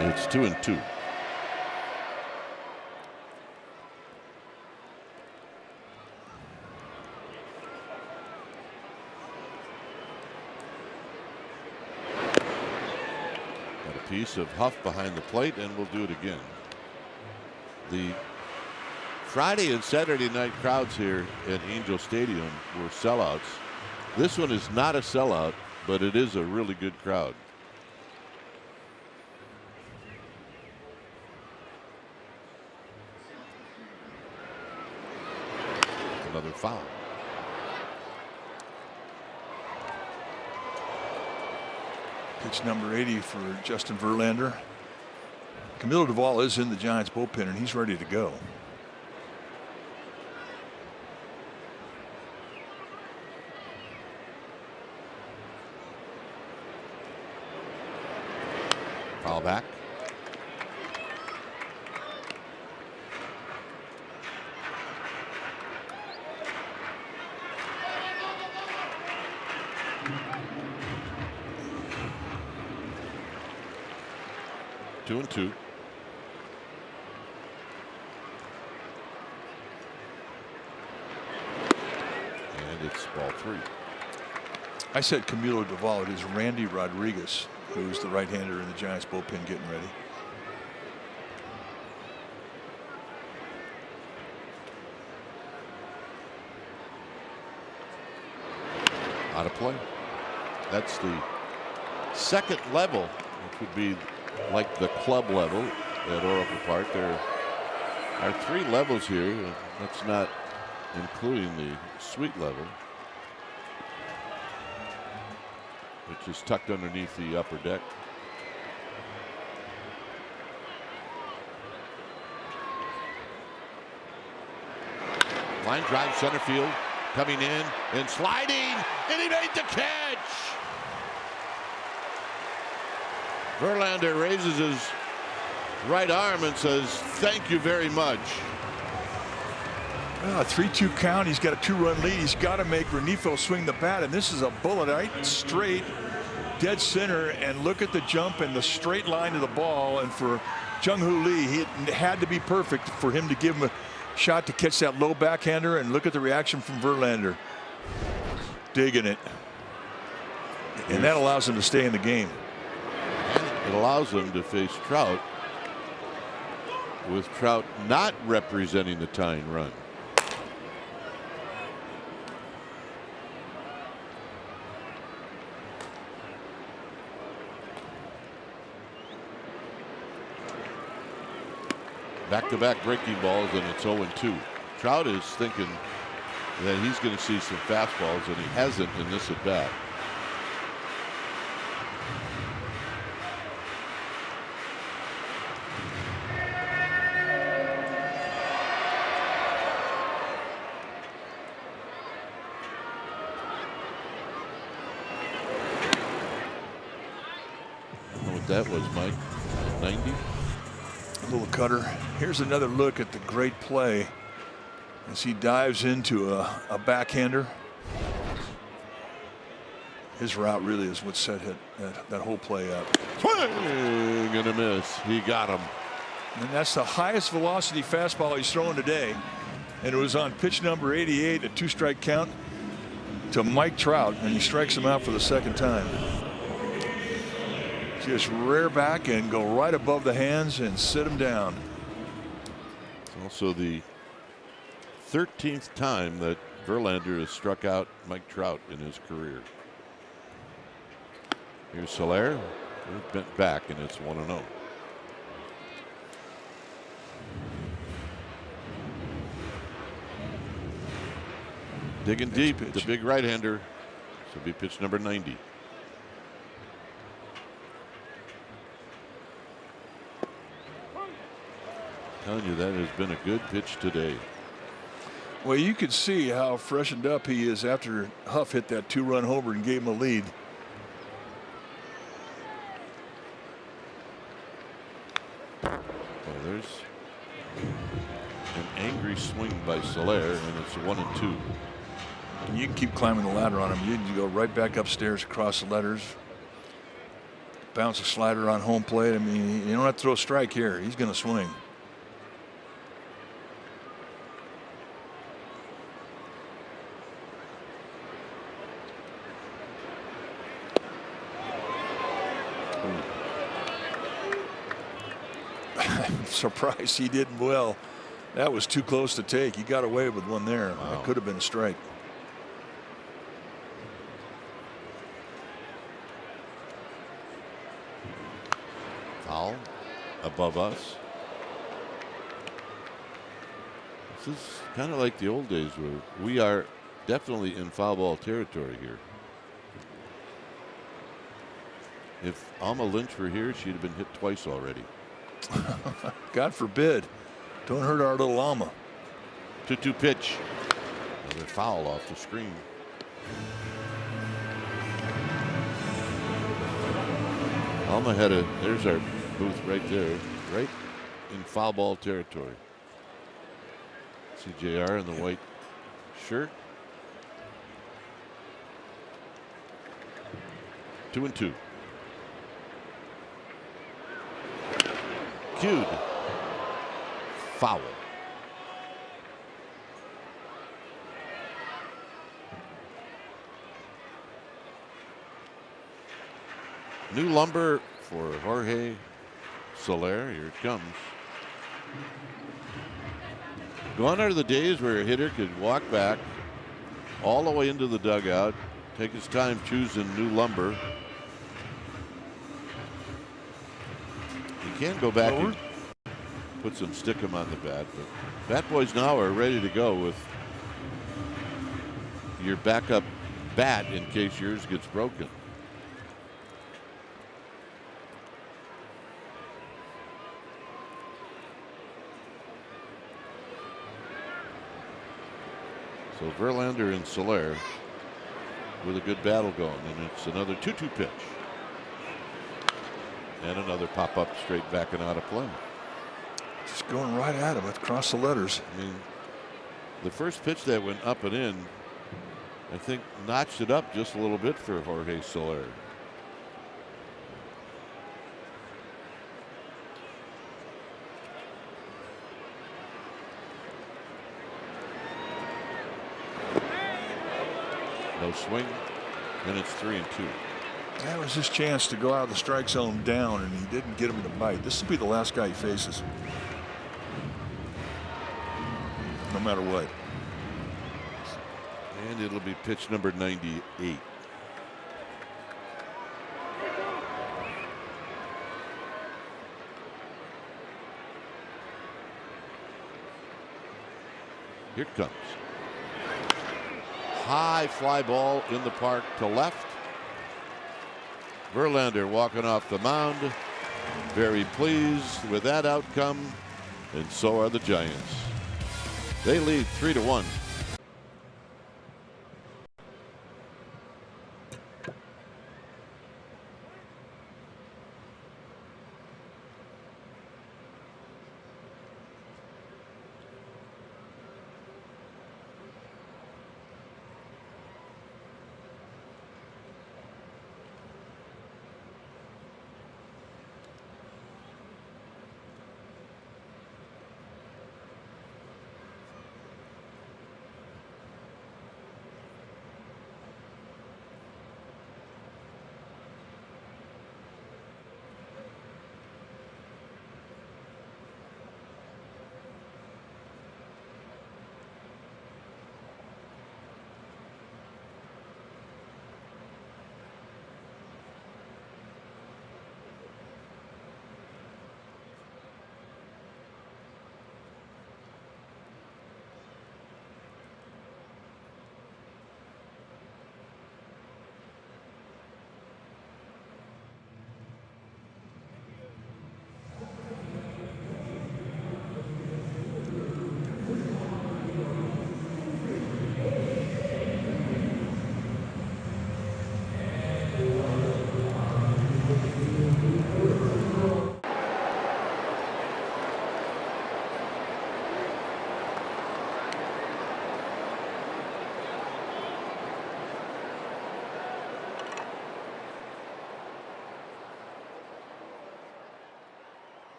It's 2-2. Got a piece of Huff behind the plate, and we'll do it again. The Friday and Saturday night crowds here at Angel Stadium were sellouts. This one is not a sellout, but it is a really good crowd. Another foul. Pitch number 80 for Justin Verlander. Camilo Doval is in the Giants bullpen, and he's ready to go. Foul back. Two and two. ball 3. I said Camilo Doval. It is Randy Rodriguez, who's the right-hander in the Giants bullpen getting ready. Out of play. That's the second level, which would be like the club level at Oracle Park. There are 3 levels here. That's not including the suite level, which is tucked underneath the upper deck. Line drive center field, coming in and sliding, and he made the catch. Verlander raises his right arm and says, "Thank you very much." Well, a 3-2 count. He's got a 2-run lead. He's got to make Renifo swing the bat, and this is a bullet right straight, dead center. And look at the jump and the straight line to the ball. And for Jung-Hoo Lee, it had to be perfect for him to give him a shot to catch that low backhander. And look at the reaction from Verlander, digging it, and that allows him to stay in the game. It allows him to face Trout, with Trout not representing the tying run. Back-to-back breaking balls, and it's 0-2. Trout is thinking that he's going to see some fastballs, and he hasn't in this at bat. I don't know what that was, Mike. 90? A little cutter. Here's another look at the great play as he dives into a backhander. His route really is what set that whole play up. Swing and a miss. He got him. And that's the highest velocity fastball he's throwing today. And it was on pitch number 88, a 2-strike count to Mike Trout, and he strikes him out for the second time. Just rear back and go right above the hands and sit him down. It's also the 13th time that Verlander has struck out Mike Trout in his career. Here's Soler. He's bent back, and it's 1-0. Digging deep, the big right-hander. This will be pitch number 90. Telling you, that has been a good pitch today. Well, you could see how freshened up he is after Huff hit that 2-run homer and gave him a lead. Well, there's an angry swing by Soler, and it's 1-2. You can keep climbing the ladder on him. You can go right back upstairs across the letters. Bounce a slider on home plate. I mean, you don't have to throw a strike here. He's going to swing. I'm surprised he didn't well. That was too close to take. He got away with one there. Wow. That could have been a strike. Foul above us. This is kind of like the old days where we are definitely in foul ball territory here. If Alma Lynch were here, she'd have been hit twice already. God forbid. Don't hurt our little Alma. 2-2 pitch. Another foul off the screen. Alma had a, there's our booth right there, right in foul ball territory. CJR in the white shirt. 2-2. Cued. Foul. New lumber for Jorge Soler. Here it comes. Gone are the days where a hitter could walk back all the way into the dugout, take his time choosing new lumber. He can go back and put some stickum on the bat, but bat boys now are ready to go with your backup bat in case yours gets broken. So Verlander and Soler with a good battle going, and it's another 2-2 pitch. And another pop-up straight back and out of play. Just going right at him across the letters. I mean, the first pitch that went up and in, I think notched it up just a little bit for Jorge Soler. No swing, and it's 3-2. That was his chance to go out of the strike zone down, and he didn't get him to bite. This will be the last guy he faces, no matter what. And it'll be pitch number 98. Here it comes. High fly ball in the park to left. Verlander walking off the mound, very pleased with that outcome, and so are the Giants. They lead 3-1.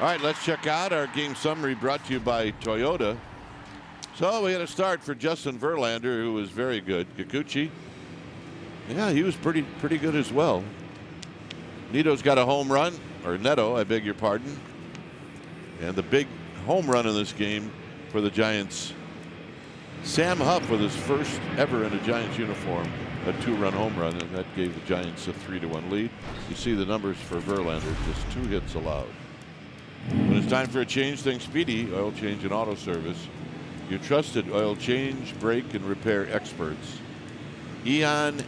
All right, let's check out our game summary brought to you by Toyota. So we had a start for Justin Verlander, who was very good. Kikuchi, yeah, he was pretty good as well. Neto's got a home run, or Neto, I beg your pardon. And the big home run in this game for the Giants, Sam Huff with his first ever in a Giants uniform, a 2-run home run, and that gave the Giants a 3-1 lead. You see the numbers for Verlander, just 2 hits allowed. When it's time for a change, think Speedy Oil Change and Auto Service. Your trusted oil change, brake, and repair experts. Ian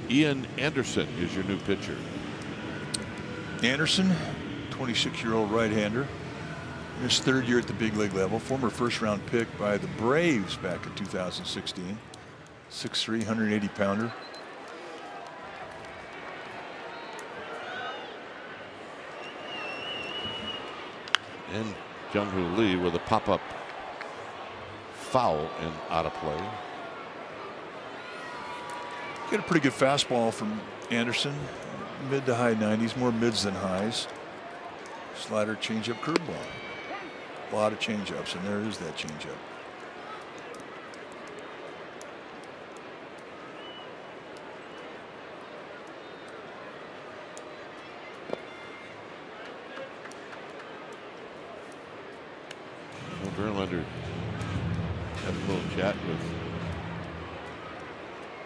Anderson is your new pitcher. Anderson, 26-year-old right-hander, in his 3rd year at the big league level, former first-round pick by the Braves back in 2016. 6'3", 180-pounder. And Jung-Hoo Lee with a pop-up foul and out of play. Get a pretty good fastball from Anderson. Mid to high 90s, more mids than highs. Slider, changeup, curveball. A lot of changeups, and there is that changeup. Verlander had a little chat with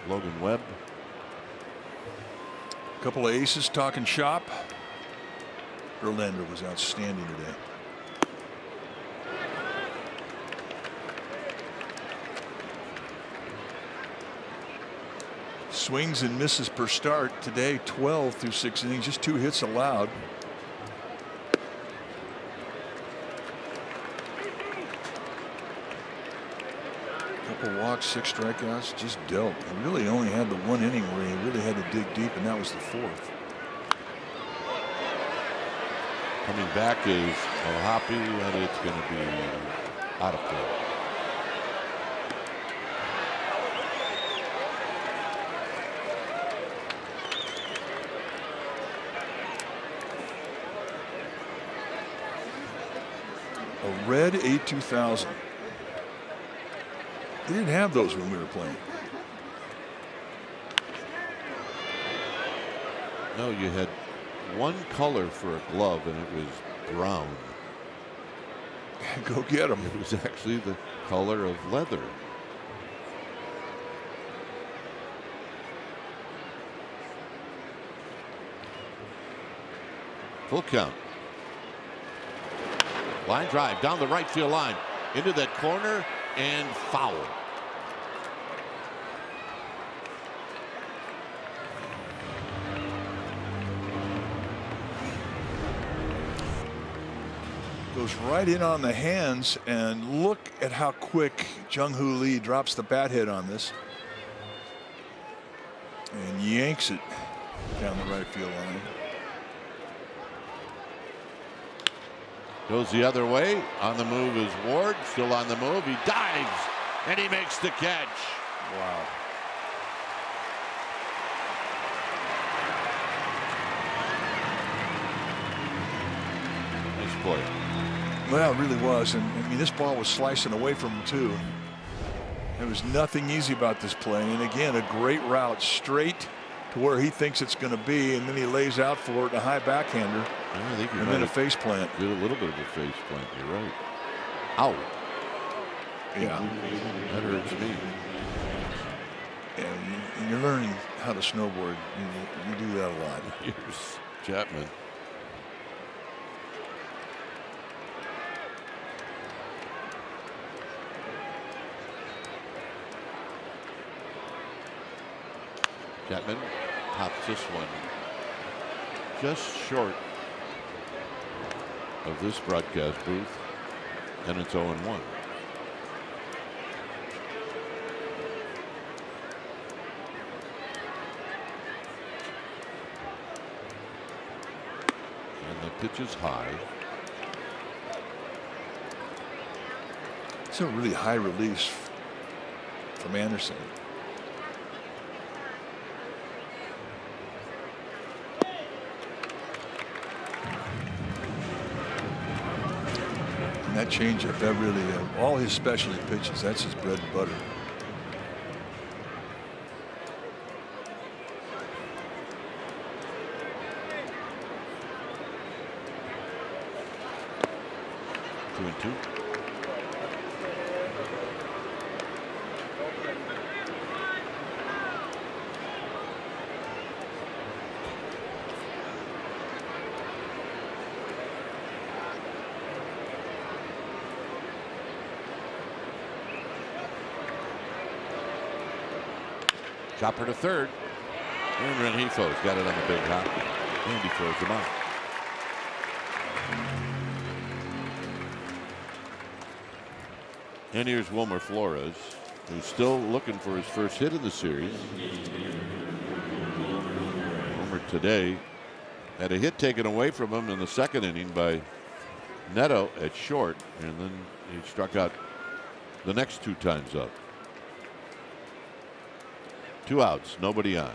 Logan Webb. A couple of aces talking shop. Verlander was outstanding today. Swings and misses per start today, 12 through 6 innings, just 2 hits allowed. Walks, 6 strikeouts, just dealt. He really only had the 1 inning where he really had to dig deep, and that was the 4th. Coming back is O'Hoppe, and it's going to be out of play. A red A2000. They didn't have those when we were playing. No, you had one color for a glove, and it was brown. Go get them. It was actually the color of leather. Full count. Line drive down the right field line into that corner and foul. Goes right in on the hands, and look at how quick Jung-Hoo Lee drops the bat head on this and yanks it down the right field line. Goes the other way. On the move is Ward. Still on the move. He dives and he makes the catch. Wow. Nice play. Well, it really was. And I mean, this ball was slicing away from him, too. There was nothing easy about this play. And again, a great route straight to where he thinks it's going to be. And then he lays out for it, a high backhander. I think you're and then a face plant. Did a little bit of a face plant. You're right. Ow. Yeah. That hurts me. And you're learning how to snowboard. You do that a lot. Here's Chapman. Chapman pops this one just short of this broadcast booth, and it's 0-1. And the pitch is high. It's a really high release from Anderson. That changeup, that really, all his specialty pitches, that's his bread and butter. Two and two. Chopper to third. And Rengifo's got it on the big hop. And he throws him out. And here's Wilmer Flores, who's still looking for his first hit of the series. Wilmer today had a hit taken away from him in the second inning by Neto at short, and then he struck out the next 2 times up. 2 outs, nobody on.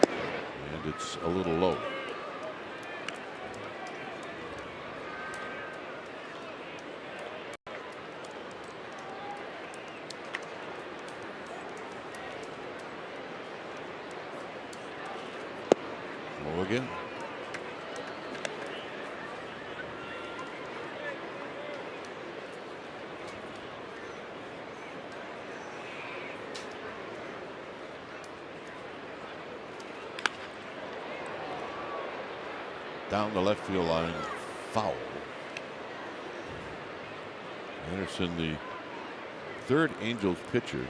And it's a little low. again. Down the left field line, foul. Anderson, the third Angels pitcher.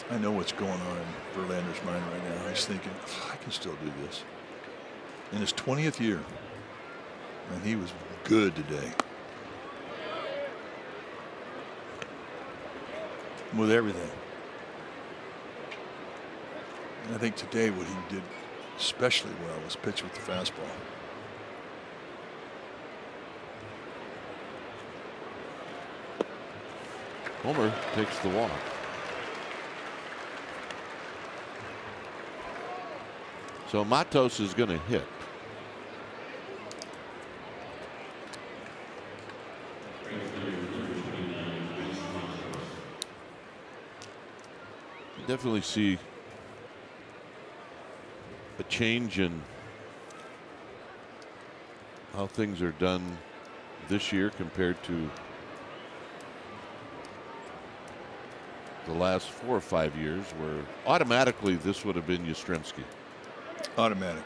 I know what's going on in Verlander's mind right now. He's thinking, I can still do this. In his 20th year, and he was good today. With everything. And I think today what he did especially well was pitch with the fastball. Homer takes the walk. So Matos is going to hit. Definitely see a change in how things are done this year compared to the last 4 or 5 years, where automatically this would have been Yastrzemski. Automatic.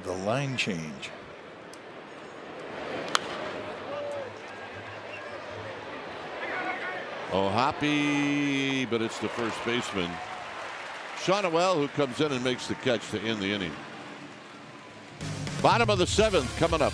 The line change. Oh, Hoppy, but it's the first baseman, Sean Noel, who comes in and makes the catch to end the inning. Bottom of the 7th coming up.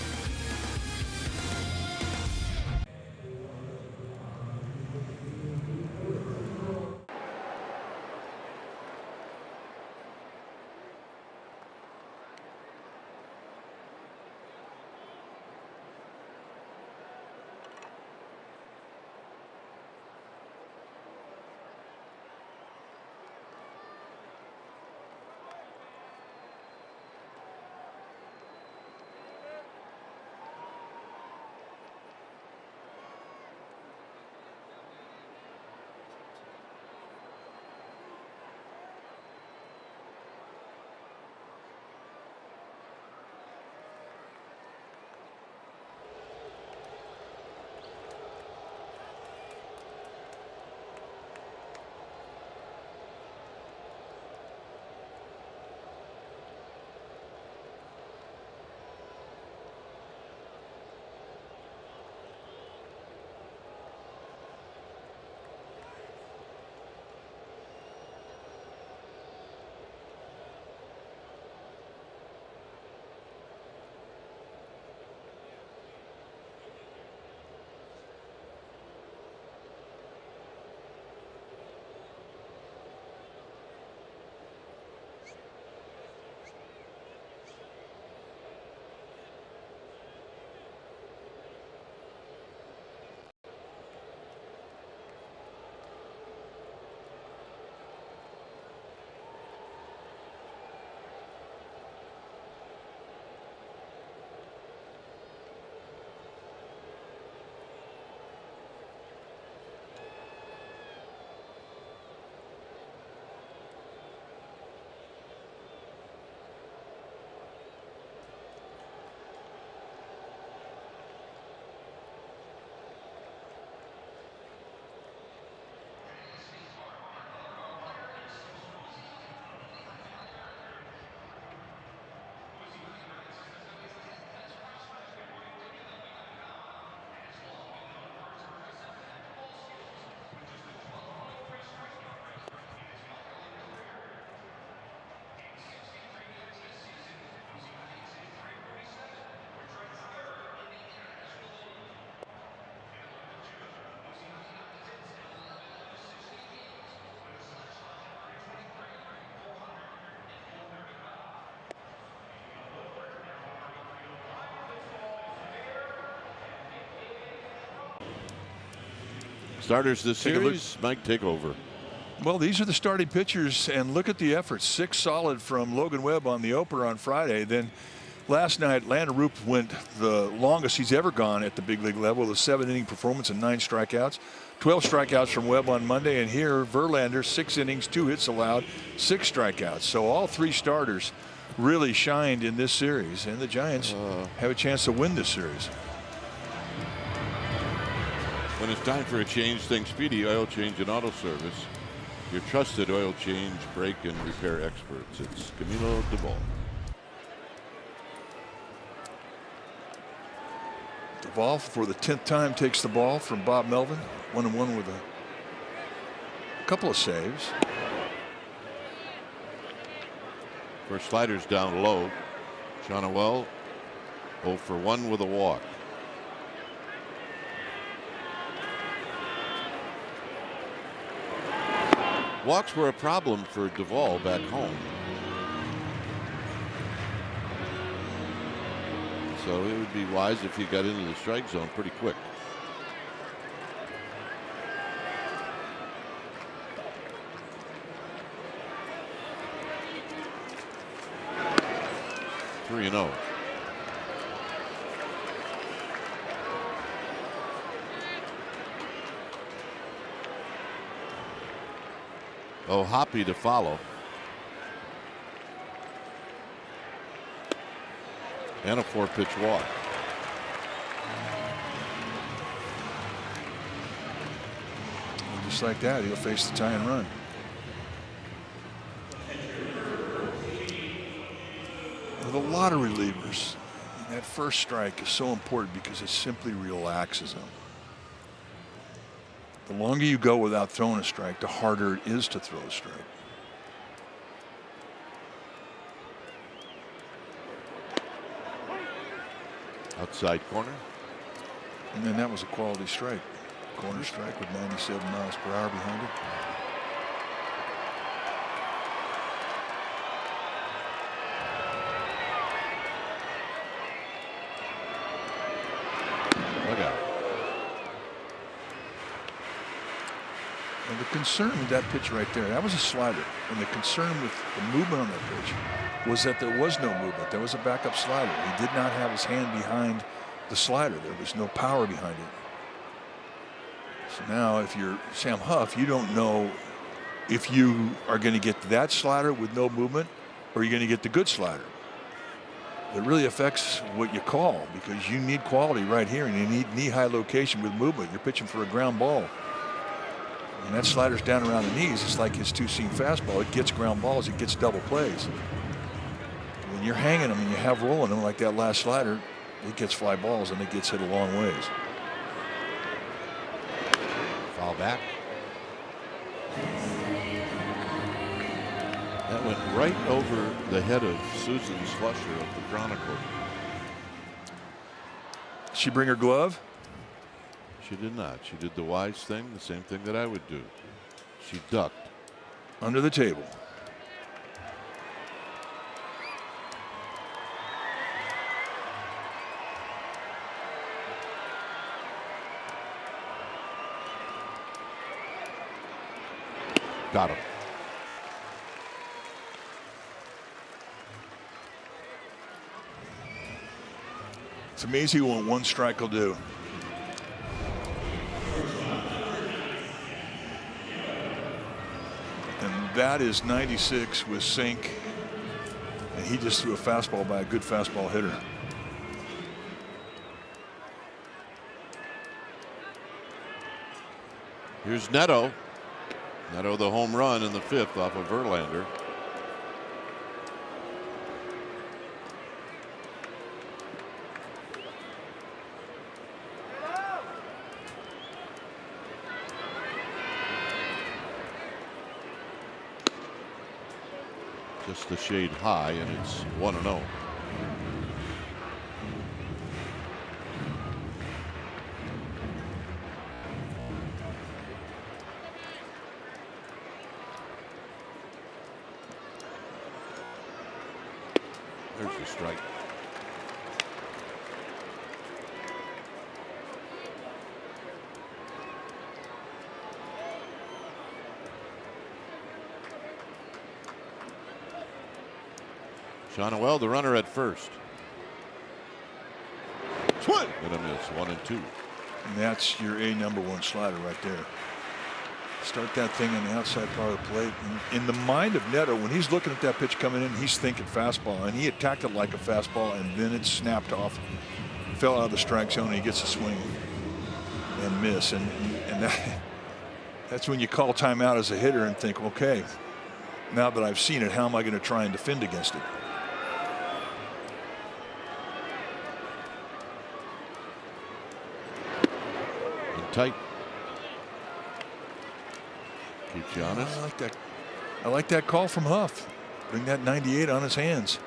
Starters this series, Mike, take over. Well, these are the starting pitchers, and look at the effort. 6 solid from Logan Webb on the opener on Friday. Then Last night, Landon Roop went the longest he's ever gone at the big league level with a 7-inning performance and 9 strikeouts. 12 strikeouts from Webb on Monday, and here Verlander, 6 innings, 2 hits allowed, 6 strikeouts. So all 3 starters really shined in this series, and the Giants have a chance to win this series. When it's time for a change, think Speedy Oil Change and Auto Service. Your trusted oil change, brake, and repair experts. It's Camilo Duvall. Duvall, for the 10th time, takes the ball from Bob Melvin. 1-1 with a couple of saves. First slider's down low. Shonwell 0 for 1 with a walk. Walks were a problem for Duvall back home. So it would be wise if he got into the strike zone pretty quick. Three and 0. Oh, Hoppy to follow. And a 4-pitch walk. And just like that, he'll face the tie and run. With a lot of relievers, that first strike is so important because it simply relaxes them. The longer you go without throwing a strike, the harder it is to throw a strike. Outside corner. And then that was a quality strike. Corner strike with 97 miles per hour behind it. Look out. And the concern with that pitch right there, that was a slider. And the concern with the movement on that pitch was that there was no movement. There was a backup slider. He did not have his hand behind the slider. There was no power behind it. So now if you're Sam Huff, you don't know if you are going to get that slider with no movement or you're going to get the good slider. It really affects what you call because you need quality right here and you need knee-high location with movement. You're pitching for a ground ball. And that slider's down around the knees. It's like his two-seam fastball. It gets ground balls. It gets double plays. When you're hanging them and you have rolling them like that last slider, it gets fly balls and it gets hit a long ways. Foul back. That went right over the head of Susan Slusher of the Chronicle. She bring her glove? She did not. She did the wise thing, the same thing that I would do. She ducked. Under the table. Got him. It's amazing what one strike will do. And that is 96 with Sink. And he just threw a fastball by a good fastball hitter. Here's Neto. Neto the home run in the 5th off of Verlander. Just a shade high, and it's 1-0. There's the strike. Shonwell, the runner at first. Swing and a miss. 1-2. And that's your #1 slider right there. Start that thing on the outside part of the plate. In the mind of Neto, when he's looking at that pitch coming in, he's thinking fastball, and he attacked it like a fastball, and then it snapped off, fell out of the strike zone, and he gets a swing and miss. And that's when you call timeout as a hitter and think, okay, now that I've seen it, how am I going to try and defend against it? And tight. Keeps you honest. I like that. I like that call from Huff. Bring that 98 on his hands,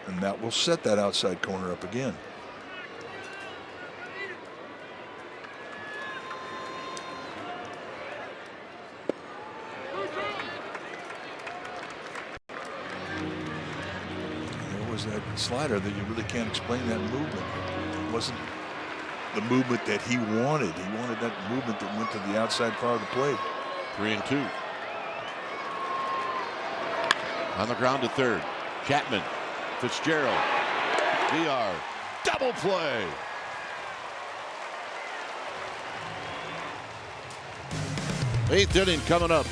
and that will set that outside corner up again. There was that slider that you really can't explain that movement. It wasn't the movement that he wanted. He wanted that movement that went to the outside part of the plate. 3-2. On the ground to third. Chapman. Fitzgerald. VR. Double play. Eighth inning coming up.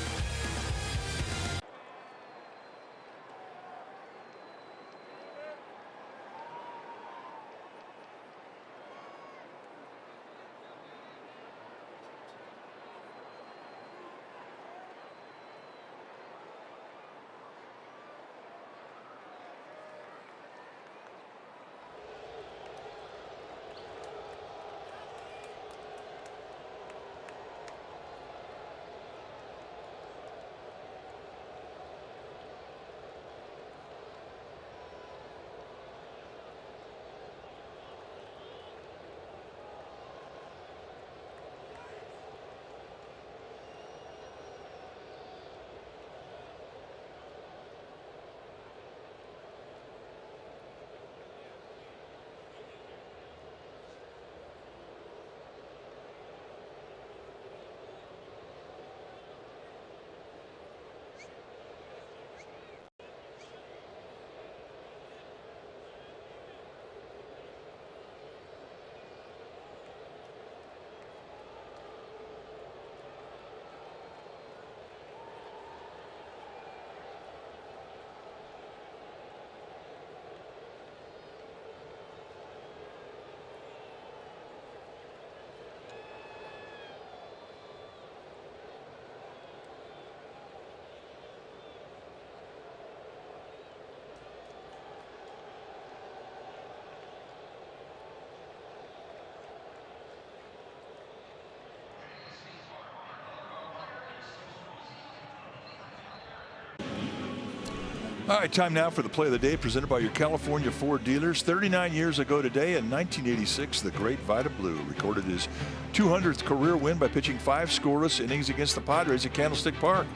All right, time now for the play of the day presented by your California Ford dealers. 39 years ago today in 1986, the great Vida Blue recorded his 200th career win by pitching 5 scoreless innings against the Padres at Candlestick Park.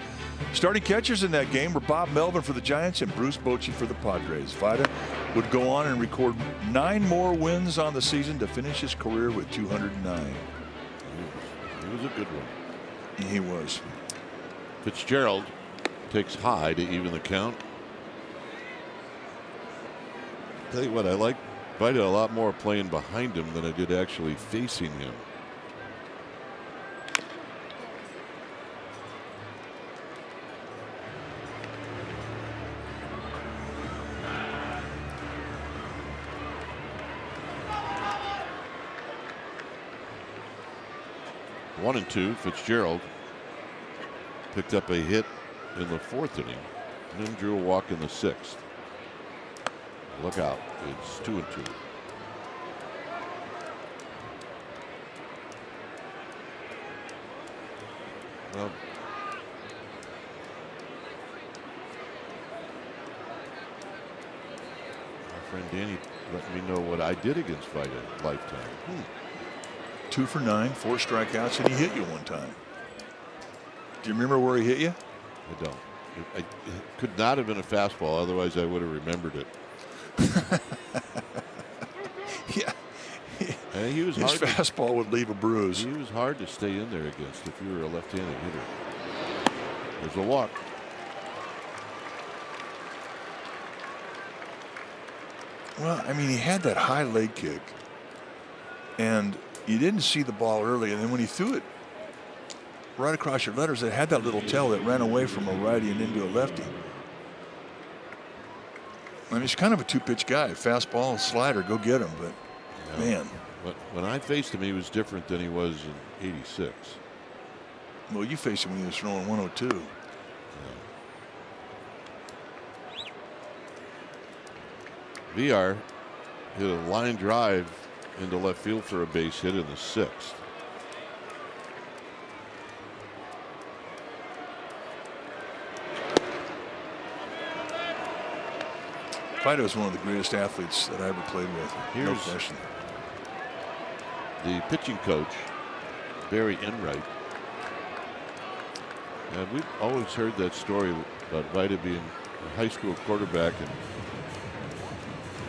Starting catchers in that game were Bob Melvin for the Giants and Bruce Bochy for the Padres. Vida would go on and record 9 more wins on the season to finish his career with 209. He was a good one. He was. Fitzgerald takes high to even the count. Tell you what, I like Vida a lot more playing behind him than I did actually facing him. One and two. Fitzgerald picked up a hit in the 4th inning and then drew a walk in the 6th. Look out. It's 2-2. Well, my friend Danny let me know what I did against Vida lifetime. 2 for 9, 4 strikeouts, and he hit you one time. Do you remember where he hit you? I don't. It could not have been a fastball, otherwise I would have remembered it. Yeah. And he was His hard fastball would leave a bruise. He was hard to stay in there against if you were a left-handed hitter. There's a walk. Well, I mean, he had that high leg kick. and you didn't see the ball early, and then when he threw it right across your letters, it had that little tail that ran away from a righty and into a lefty. I mean, he's kind of a two-pitch guy. Fastball, slider, go get him. But, man. But when I faced him, he was different than he was in '86. Well, you faced him when he was throwing 102. VR hit a line drive into left field for a base hit in the 6th. Fido is one of the greatest athletes that I ever played with. No Here's question. The pitching coach, Barry Enright. And we've always heard that story about Vida being a high school quarterback, and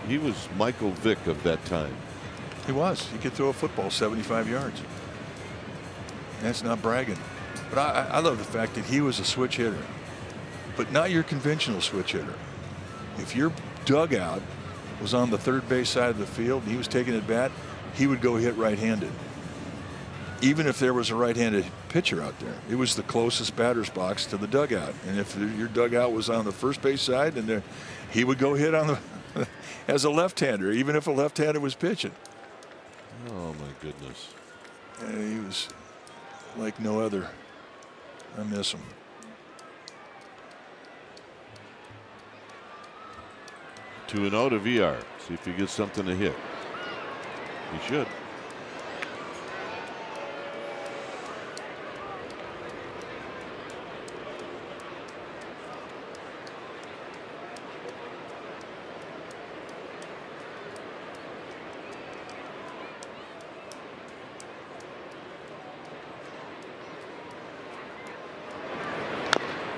he was Michael Vick of that time. He was. He could throw a football 75 yards. That's not bragging. But I love the fact that he was a switch hitter, but not your conventional switch hitter. If your dugout was on the third base side of the field and he was taking at bat, he would go hit right-handed. Even if there was a right-handed pitcher out there, it was the closest batter's box to the dugout. And if your dugout was on the first base side, and he would go hit on the as a left-hander, even if a left-hander was pitching. Oh my goodness! He was like no other. I miss him. Two and 0 to VR. See if he gets something to hit. He should.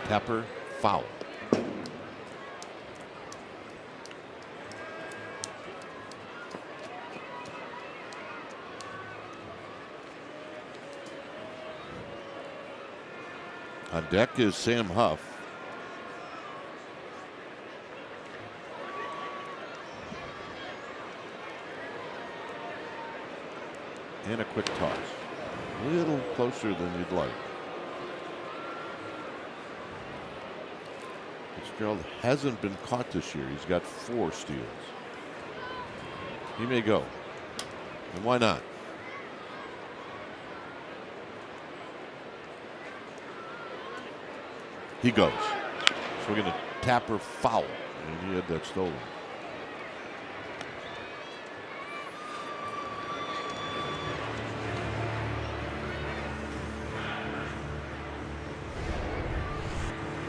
Tapper foul. On deck is Sam Huff. And a quick toss. A little closer than you'd like. Fitzgerald hasn't been caught this year. He's got 4 steals. He may go. And why not? He goes. So we're going to Tapper foul. And he had that stolen.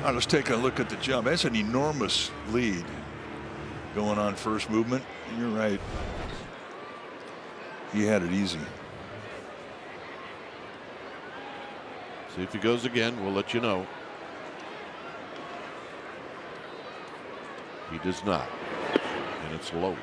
All right, let's take a look at the jump. That's an enormous lead going on first movement. You're right. He had it easy. See if he goes again. We'll let you know. He does not. And it's low.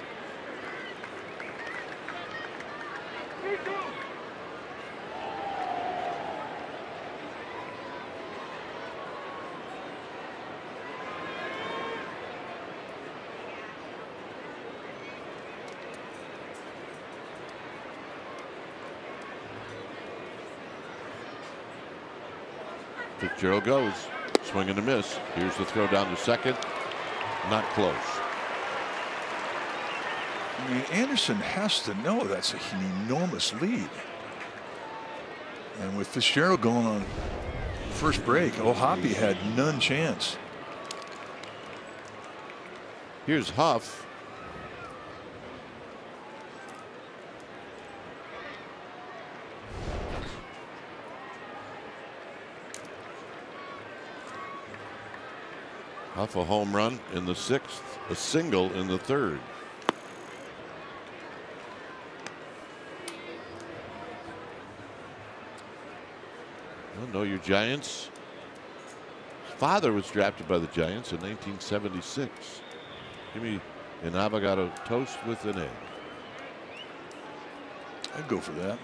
Fitzgerald goes. Swing and a miss. Here's the throw down to second. Not close. I mean, Anderson has to know that's an enormous lead. And with Fitzgerald going on first break, Hoppy had none chance. Here's Huff. Huff a home run in the 6th, a single in the 3rd. Well, know your Giants. His father was drafted by the Giants in 1976. Give me an avocado toast with an egg. I'd go for that.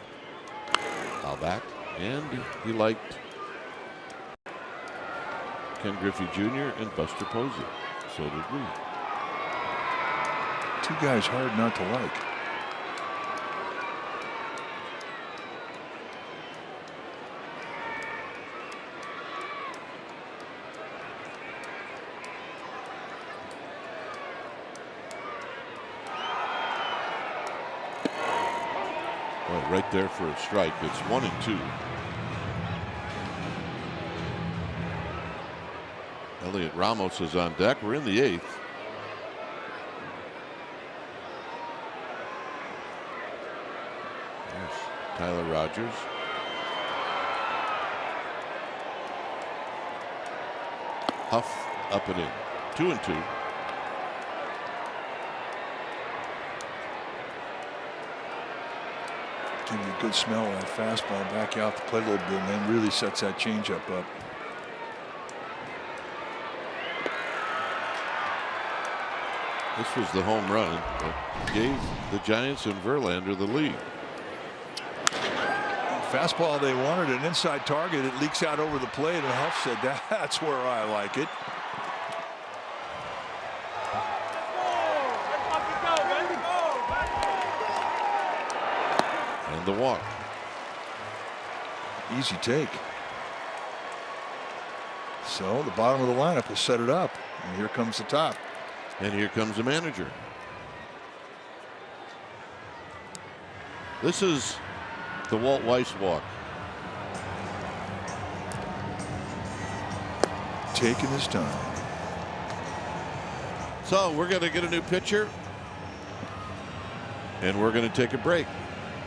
Foul back, and he liked Ken Griffey Jr. and Buster Posey. So did we. 2 guys hard not to like. Oh, right there for a strike. It's 1-2. Elliot Ramos is on deck. We're in the 8th. There's Tyler Rogers. Huff up and in. 2-2. Give you a good smell of that fastball back out the plate a little bit, and then really sets that changeup up. This was the home run that gave the Giants and Verlander the lead. Fastball, they wanted an inside target. It leaks out over the plate, and Huff said, "That's where I like it." And the walk. Easy take. So the bottom of the lineup has set it up, and here comes the top. And here comes the manager. This is the Walt Weiss walk. Taking his time. So we're going to get a new pitcher. And we're going to take a break.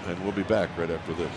And we'll be back right after this.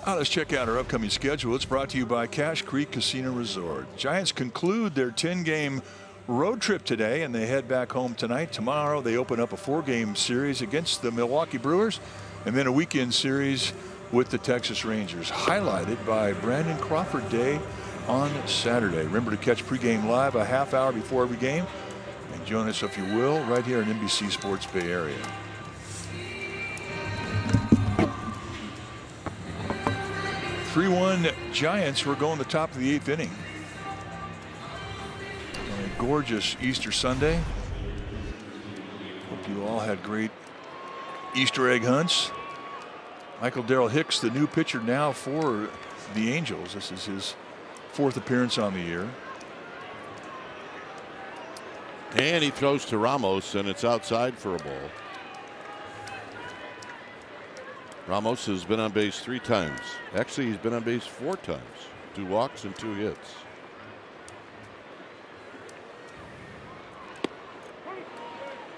Let's check out our upcoming schedule. It's brought to you by Cache Creek Casino Resort. Giants conclude their 10-game road trip today, and they head back home tonight. Tomorrow, they open up a 4-game series against the Milwaukee Brewers, and then a weekend series with the Texas Rangers, highlighted by Brandon Crawford Day on Saturday. Remember to catch pregame live a half hour before every game, and join us, if you will, right here in NBC Sports Bay Area. 3-1 Giants. We're going the top of the 8th inning. On a gorgeous Easter Sunday. Hope you all had great Easter egg hunts. Michael Darrell Hicks, the new pitcher now for the Angels. This is his 4th appearance on the year. And he throws to Ramos, and it's outside for a ball. Ramos has been on base 3 times. Actually, he's been on base 4 times. 2 walks and 2 hits.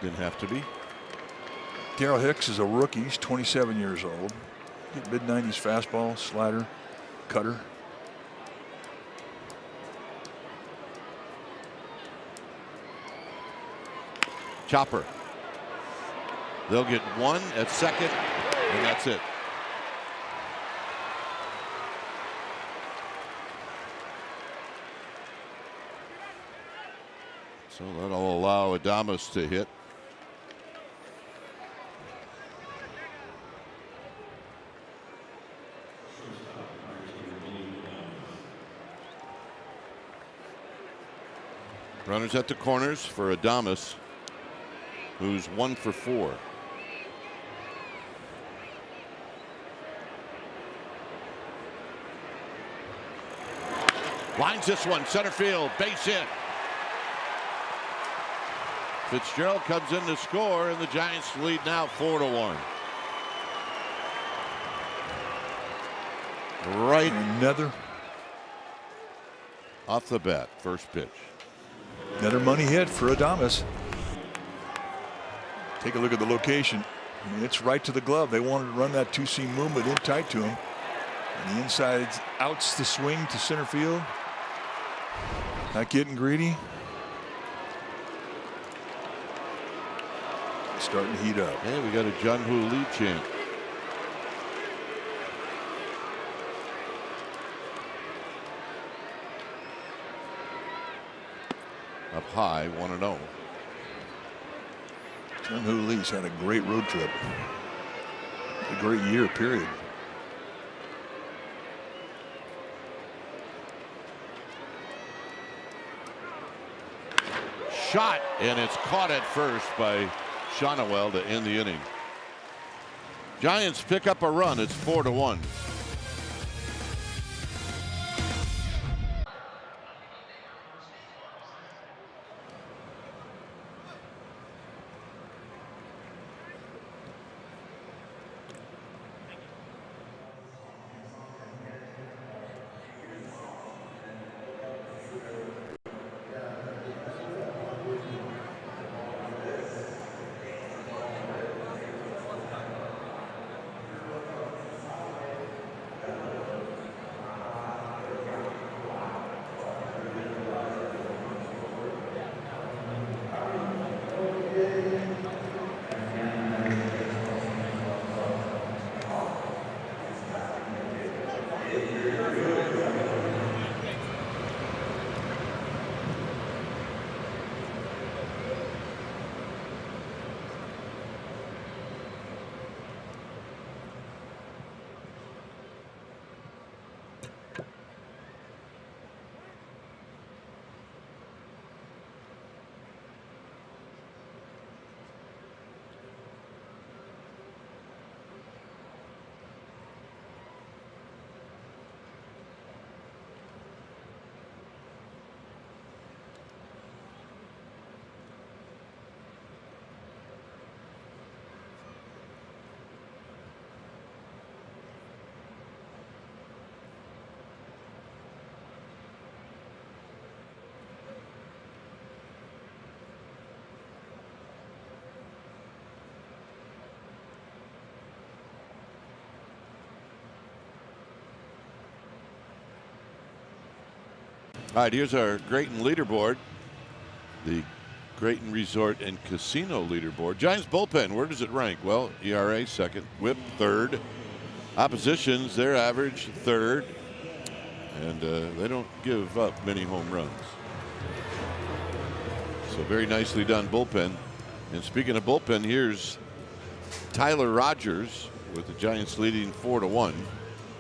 Didn't have to be. Darrell Hicks is a rookie. He's 27 years old. Mid-90s fastball, slider, cutter. Chopper. They'll get 1 at second. And that's it. So that'll allow Adames to hit. Runners at the corners for Adames. who's 1 for 4. Lines this one, center field, base hit. Fitzgerald comes in to score, and the Giants lead now 4-1. Right, Another off the bat, first pitch. money hit for Adames. Take a look at the location. I mean, it's right to the glove. They wanted to run that two-seam movement in tight to him. And the inside outs the swing to center field. Not getting greedy. Starting to heat up. Hey, we got a Jung-Hoo Lee chant. Up high, 1-0. Jung-Hoo Lee's had a great road trip. A great year, period. Shot, and it's caught at first by Shonowell to end the inning. Giants pick up a run. It's 4-1. All right, here's our Grayton leaderboard. The Grayton Resort and Casino leaderboard. Giants bullpen, where does it rank? Well, ERA second, WHIP third. Oppositions, their average third. And they don't give up many home runs. So very nicely done bullpen. And speaking of bullpen, here's Tyler Rogers with the Giants leading 4-1.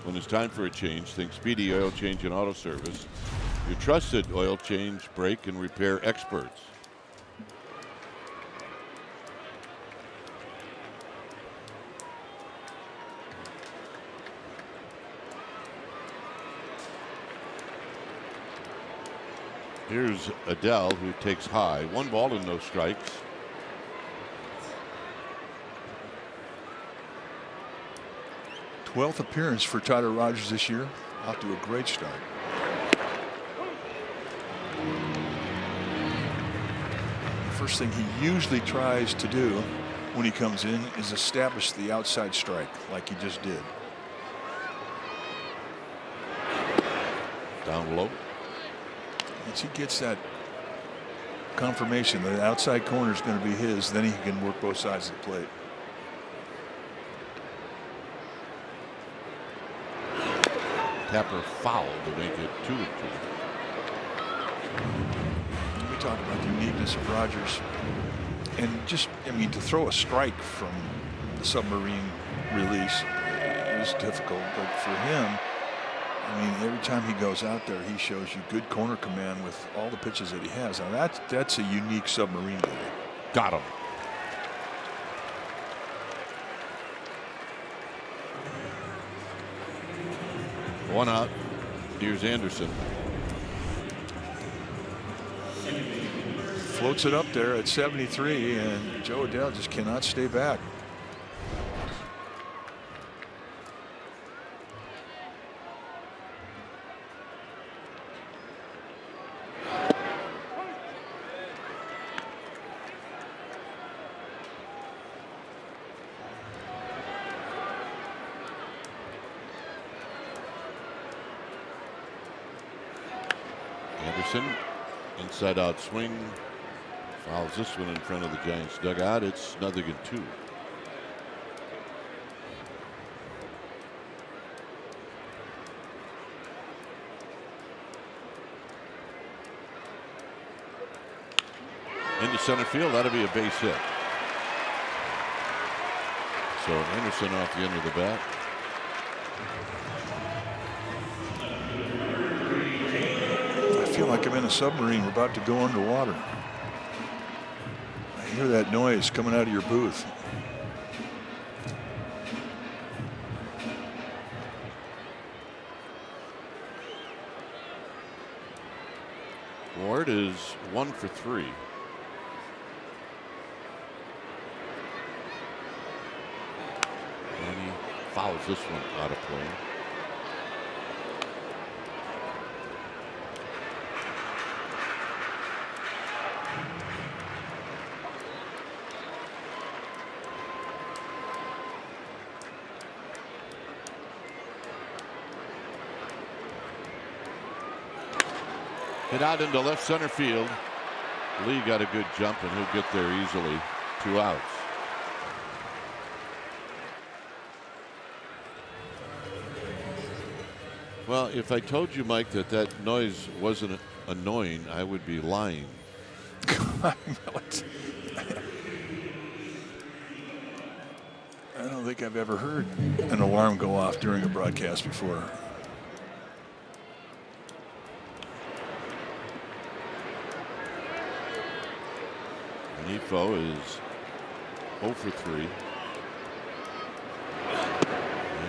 When it's time for a change, think Speedy Oil Change and Auto Service. Your trusted oil change, brake, and repair experts. Here's Adele, who takes high. 1 ball and no strikes. Twelfth appearance for Tyler Rogers this year. Off to a great start. First thing he usually tries to do when he comes in is establish the outside strike like he just did. Down low. Once he gets that confirmation that the outside corner is going to be his, then he can work both sides of the plate. Tapper fouled to make it 2-2. We talked about the uniqueness of Rogers, and just, I mean, to throw a strike from the submarine release is difficult, but for him, I mean, every time he goes out there, he shows you good corner command with all the pitches that he has. Now that's a unique submarine guy. Got him. One out. Here's Anderson. Floats it up there at 73, and Jo Adell just cannot stay back. Anderson, inside out swing. Fouls this one in front of the Giants dugout. It's 0-2. Into center field. That'll be a base hit. So Anderson off the end of the bat. I feel like I'm in a submarine. We're about to go underwater. I hear that noise coming out of your booth. Ward is 1 for 3. And he fouls this one out of play. Hit out into left center field. Lee got a good jump, and he'll get there easily. 2 outs. Well, if I told you, Mike, that that noise wasn't annoying, I would be lying. I don't think I've ever heard an alarm go off during a broadcast before. Nifo is 0 for 3.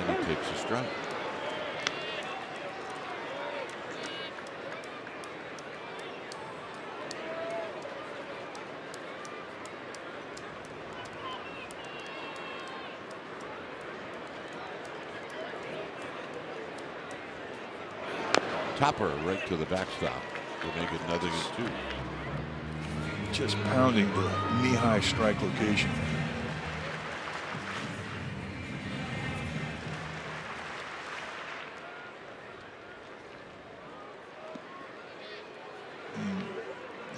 And he takes a strike. Topper right to the backstop to make it 0-2. Just pounding the knee-high strike location.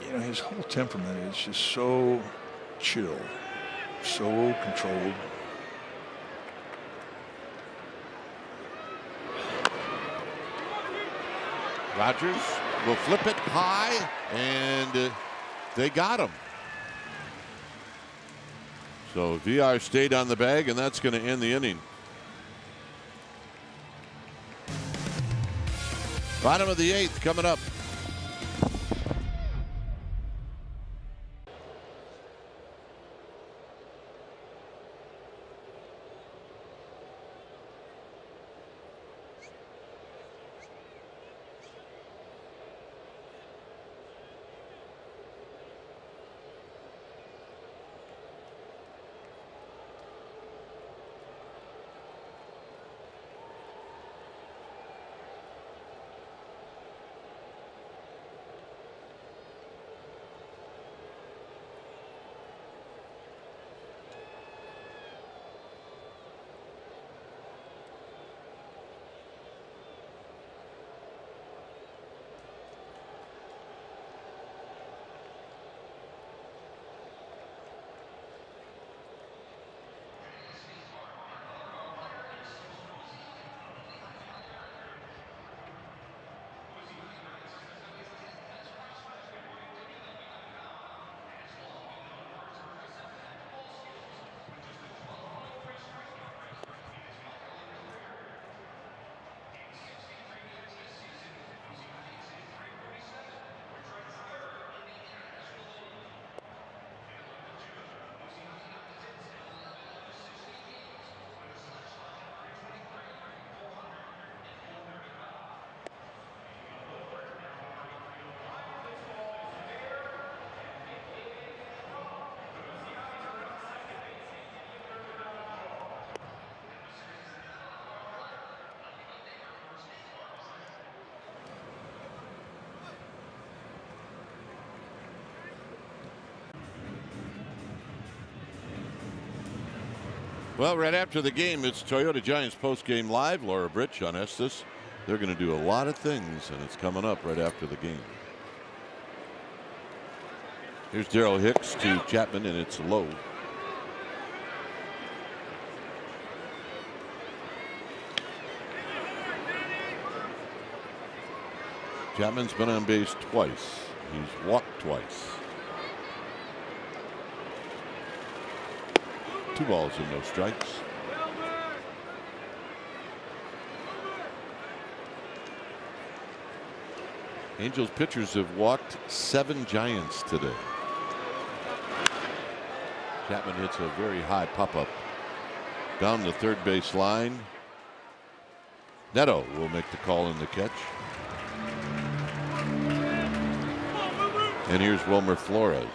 You know, his whole temperament is just so chill, so controlled. Rogers will flip it high, and they got him. So VR stayed on the bag, and that's going to end the inning. Bottom of the 8th coming up. Well, right after the game, it's Toyota Giants post-game live. Laura Britch on Estes. They're going to do a lot of things, and it's coming up right after the game. Here's Darrell Hicks to Chapman, and it's low. Chapman's been on base twice. He's walked twice. 2 balls and no strikes. Angels pitchers have walked 7 Giants today. Chapman hits a very high pop-up down the third base line. Neto will make the call in the catch. And here's Wilmer Flores.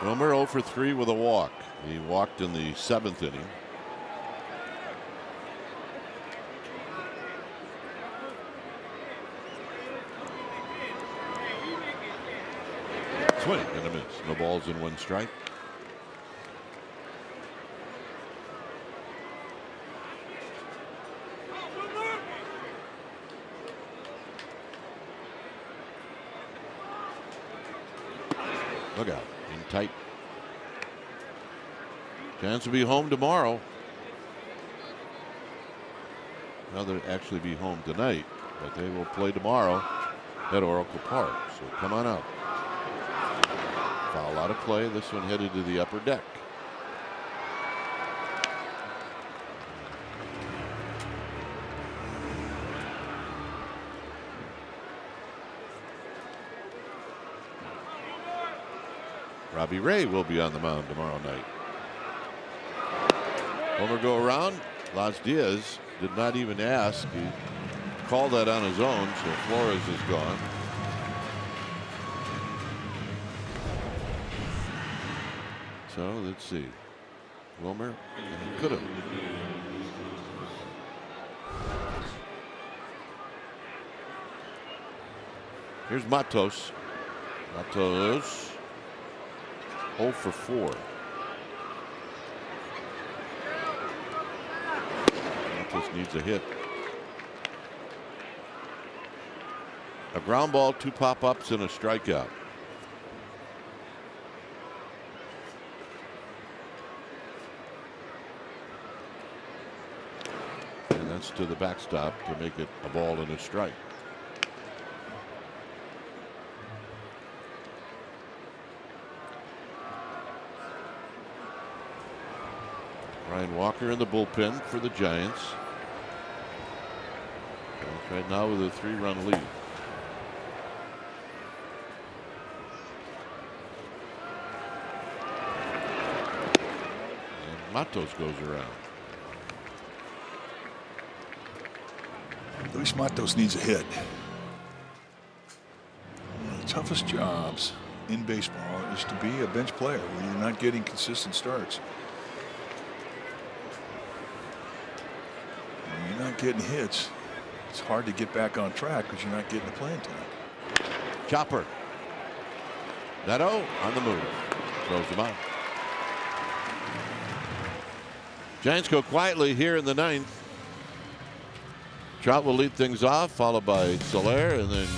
Wilmer 0 for 3 with a walk. He walked in the 7th inning. Swing and a miss. No balls and 1 strike. Look out. In tight. Giants will be home tomorrow. Well, they'll actually be home tonight, but they will play tomorrow at Oracle Park. So come on out. Foul out of play. This one headed to the upper deck. Robbie Ray will be on the mound tomorrow night. Homer go around. Las Diaz did not even ask. He called that on his own, so Flores is gone. So let's see. Wilmer could have. Here's Matos. Matos 0 for 4. Matos needs a hit. A ground ball, 2 pop-ups, and a strikeout. And that's to the backstop to make it a ball and a strike. Ryan Walker in the bullpen for the Giants. Right now with a 3-run lead. And Matos goes around. Luis Matos needs a hit. One of the toughest jobs in baseball is to be a bench player when you're not getting consistent starts. When you're not getting hits, it's hard to get back on track because you're not getting the playing time. Chopper. Neto on the move. Throws him out. Giants go quietly here in the 9th. Trout will lead things off, followed by Soler, and then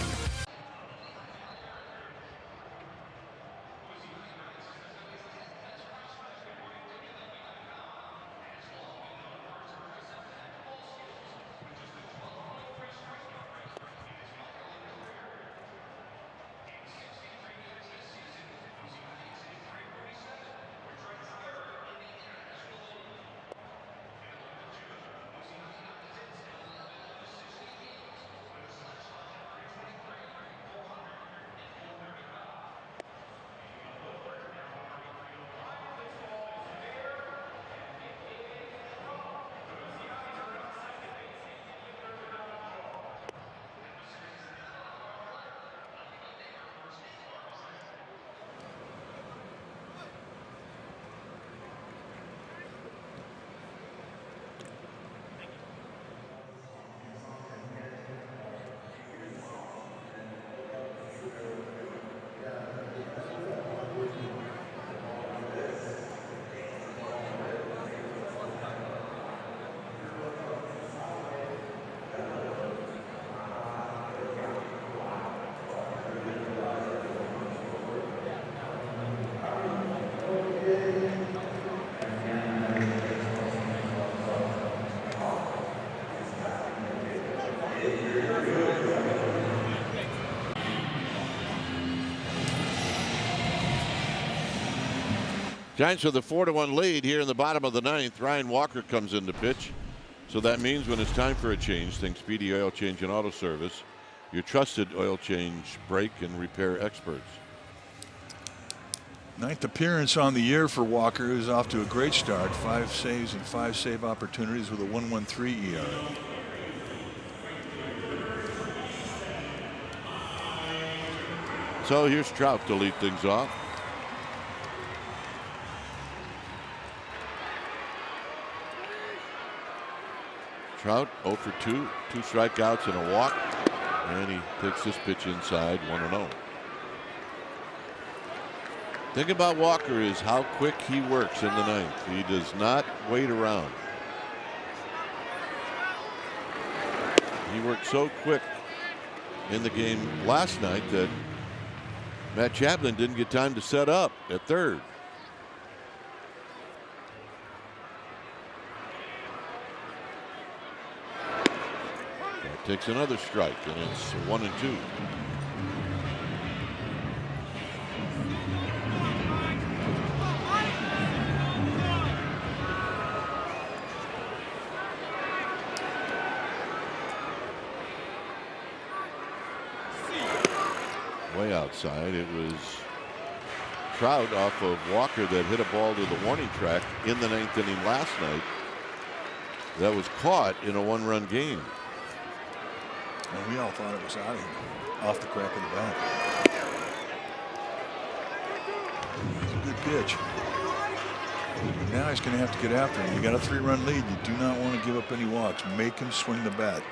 Giants with a 4-1 lead here in the bottom of the ninth. Ryan Walker comes in to pitch. So that means when it's time for a change, think Speedy Oil Change and Auto Service, your trusted oil change, brake, and repair experts. 9th appearance on the year for Walker, who's off to a great start. 5 saves and 5 save opportunities with a 1.13 ERA. So here's Trout to lead things off. Trout 0 for 2, 2 strikeouts and a walk, and he takes this pitch inside, 1-0. Thing about Walker is how quick he works in the ninth. He does not wait around. He worked so quick in the game last night that Matt Chapman didn't get time to set up at third. That takes another strike, and it's 1-2. Way outside. It was Trout off of Walker that hit a ball to the warning track in the ninth inning last night. That was caught in a 1-run game. And we all thought it was out of here, off the crack of the bat. It's a good pitch. And now he's going to have to get after him. You got a 3-run lead. You do not want to give up any walks. Make him swing the bat.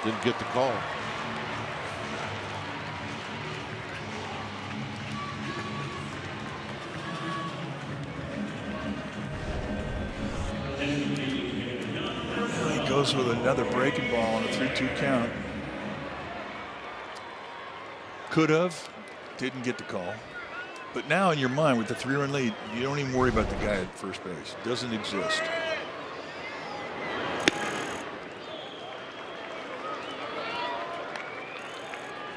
Didn't get the call. He goes with another breaking ball on a 3-2 count. Could have, didn't get the call. But now in your mind with the 3-run lead, you don't even worry about the guy at first base. Doesn't exist.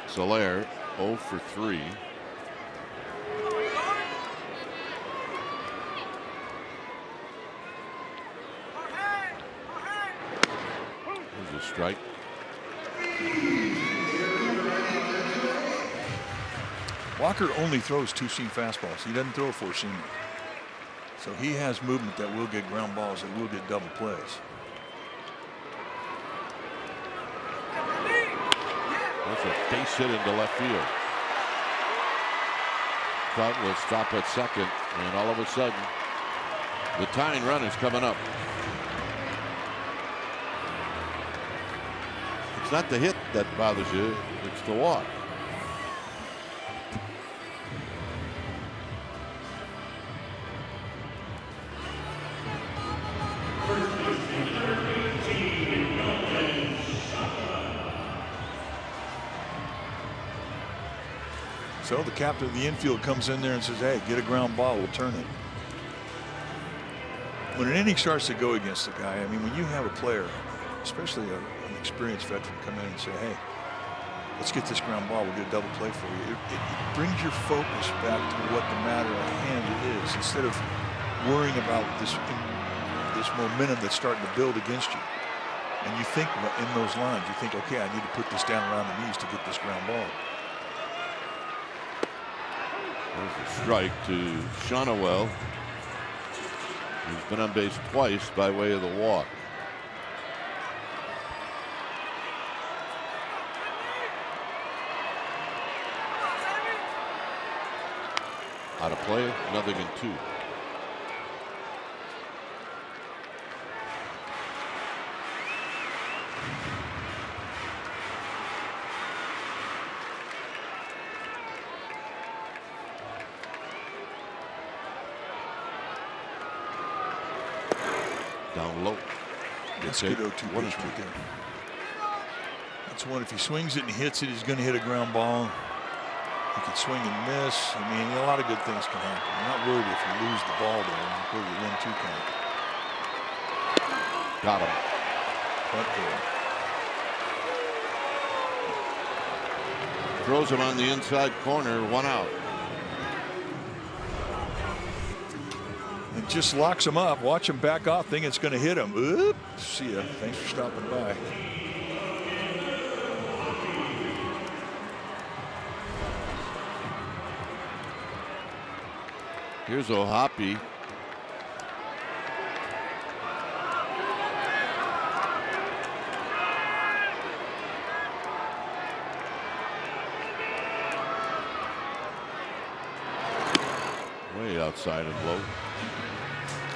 Soler 0 for 3. There's a strike. Walker only throws 2-seam fastballs. He doesn't throw a 4-seamer. So he has movement that will get ground balls, that will get double plays. That's a base hit into left field. Trout will stop at second, and all of a sudden, the tying run is coming up. It's not the hit that bothers you, it's the walk. So the captain of the infield comes in there and says, hey, get a ground ball, we'll turn it. When an inning starts to go against a guy, I mean, when you have a player, especially an experienced veteran, come in and say, hey, let's get this ground ball, we'll get a double play for you. It brings your focus back to what the matter at hand is, instead of worrying about this momentum that's starting to build against you. And you think in those lines, you think, okay, I need to put this down around the knees to get this ground ball. There's a strike to Shonowell. He's been on base twice by way of the walk. Out of play, 0-2. Down low. That's a good 0-2 pitch right there. That's one, if he swings it and hits it, he's going to hit a ground ball. He can swing and miss. I mean, a lot of good things can happen. I'm not worried if you lose the ball there and go to the 1-2 count. Got him. But Throws him on the inside corner, 1 out. And just locks him up. Watch him back off, thinking it's going to hit him. Oop. See ya. Thanks for stopping by. Here's O'Hoppe. Way outside and low.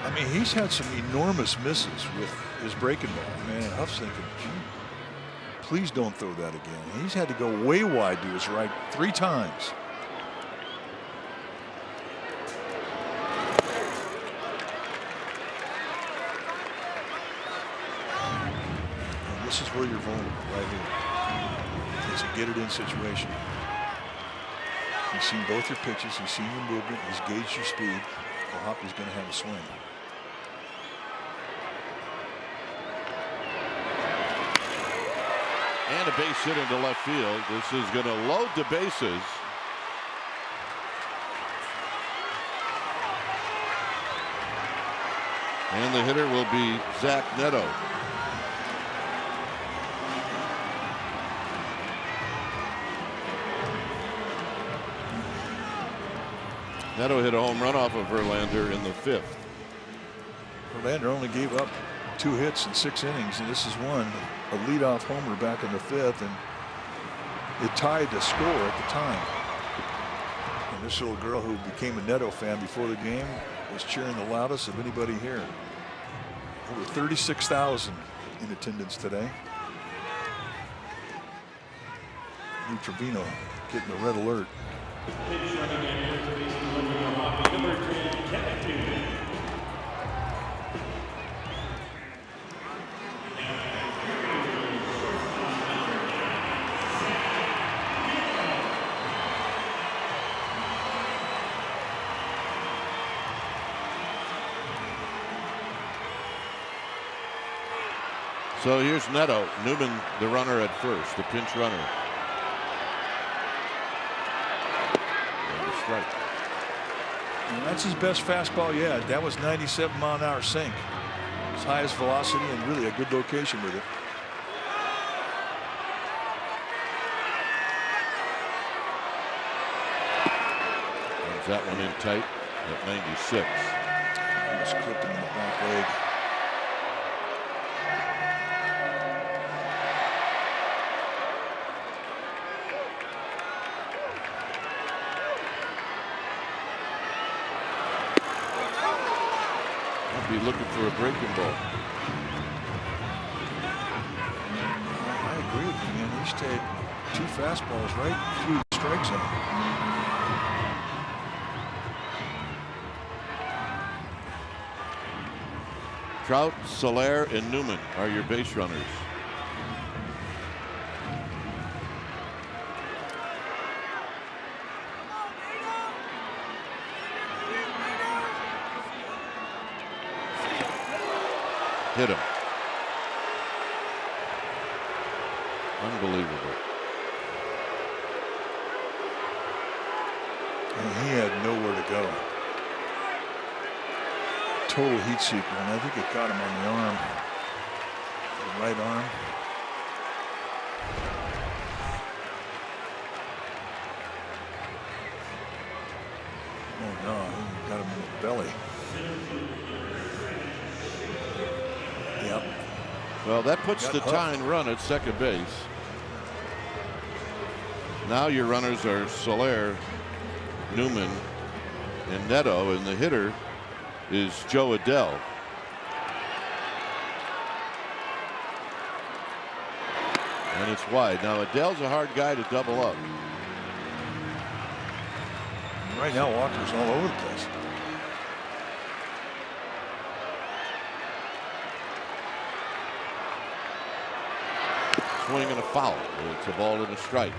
I mean, he's had some enormous misses with his breaking ball. Man, Huff's thinking, gee, please don't throw that again. He's had to go way wide to his right 3 times. And this is where you're vulnerable, right here. It's a get-it-in situation. He's seen both your pitches. He's seen your movement. He's gauged your speed. O'Hoppe's going to have a swing. And a base hit into left field. This is going to load the bases. And the hitter will be Zach Neto. Neto hit a home run off of Verlander in the 5th. Verlander only gave up 2 hits in 6 innings, and this is one. A leadoff homer back in the 5th, and it tied the score at the time. And this little girl who became a Neto fan before the game was cheering the loudest of anybody here. Over 36,000 in attendance today. Lou Trevino getting a red alert. So here's Neto. Newman, the runner at first, the pinch runner. And a strike. And that's his best fastball yet. That was 97-mile-an-hour sink. His highest velocity and really a good location with it. Runs that one in tight at 96. Just clipped him in the back leg. Be looking for a breaking ball. I agree with you, man. He stayed 2 fastballs right through the strike zone. Trout, Soler, and Newman are your base runners. Hit him. Unbelievable. And he had nowhere to go. Total heat seeker, and I think it got him on the arm. The right arm. Oh no, he got him in the belly. Yep. Well, that puts the tying run at second base. Now your runners are Soler, Newman, and Neto, and the hitter is Joe Adell. And it's wide. Now Adell's a hard guy to double up. Right now, Walker's all over the place. Swing and a foul. It's a ball and a strike.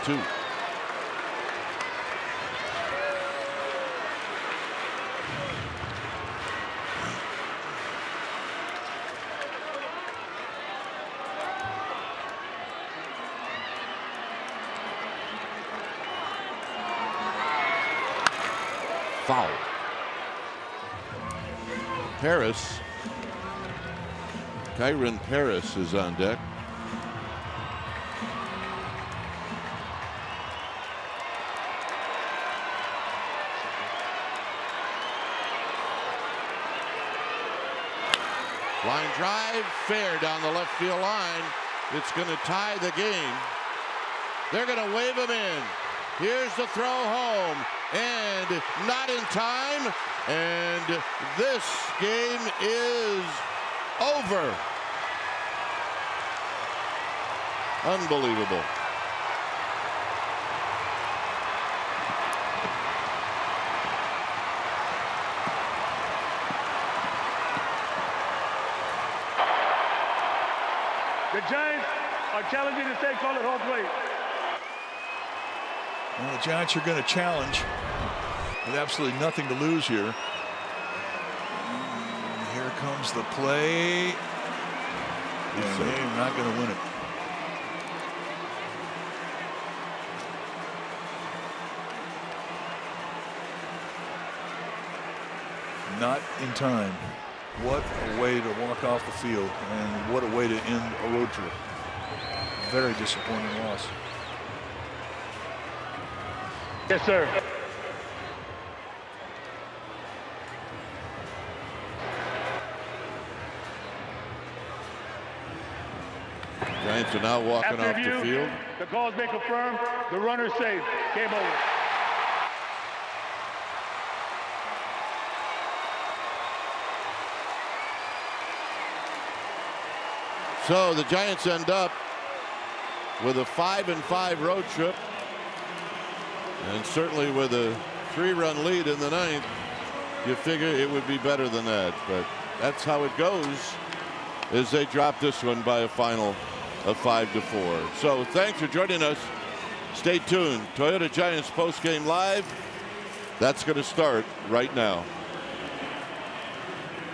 2. Foul. Paris. Kyron Paris is on deck. Line drive, fair down the left field line. It's going to tie the game. They're going to wave him in. Here's the throw home, and not in time. And this game is over. Unbelievable. The Giants are challenging the state call it home plate. Well, the Giants are going to challenge with absolutely nothing to lose here. And here comes the play. And they're not going to win it. Not in time. What a way to walk off the field, and what a way to end a road trip. Very disappointing loss. Yes, sir. Giants are now walking After off the review, field. the calls may confirm the runner safe. Game over. So the Giants end up with a 5-5 road trip, and certainly with a 3-run lead in the 9th, you figure it would be better than that. But that's how it goes, as they drop this one by a final of 5-4. So thanks for joining us. Stay tuned. Toyota Giants postgame live. That's going to start right now.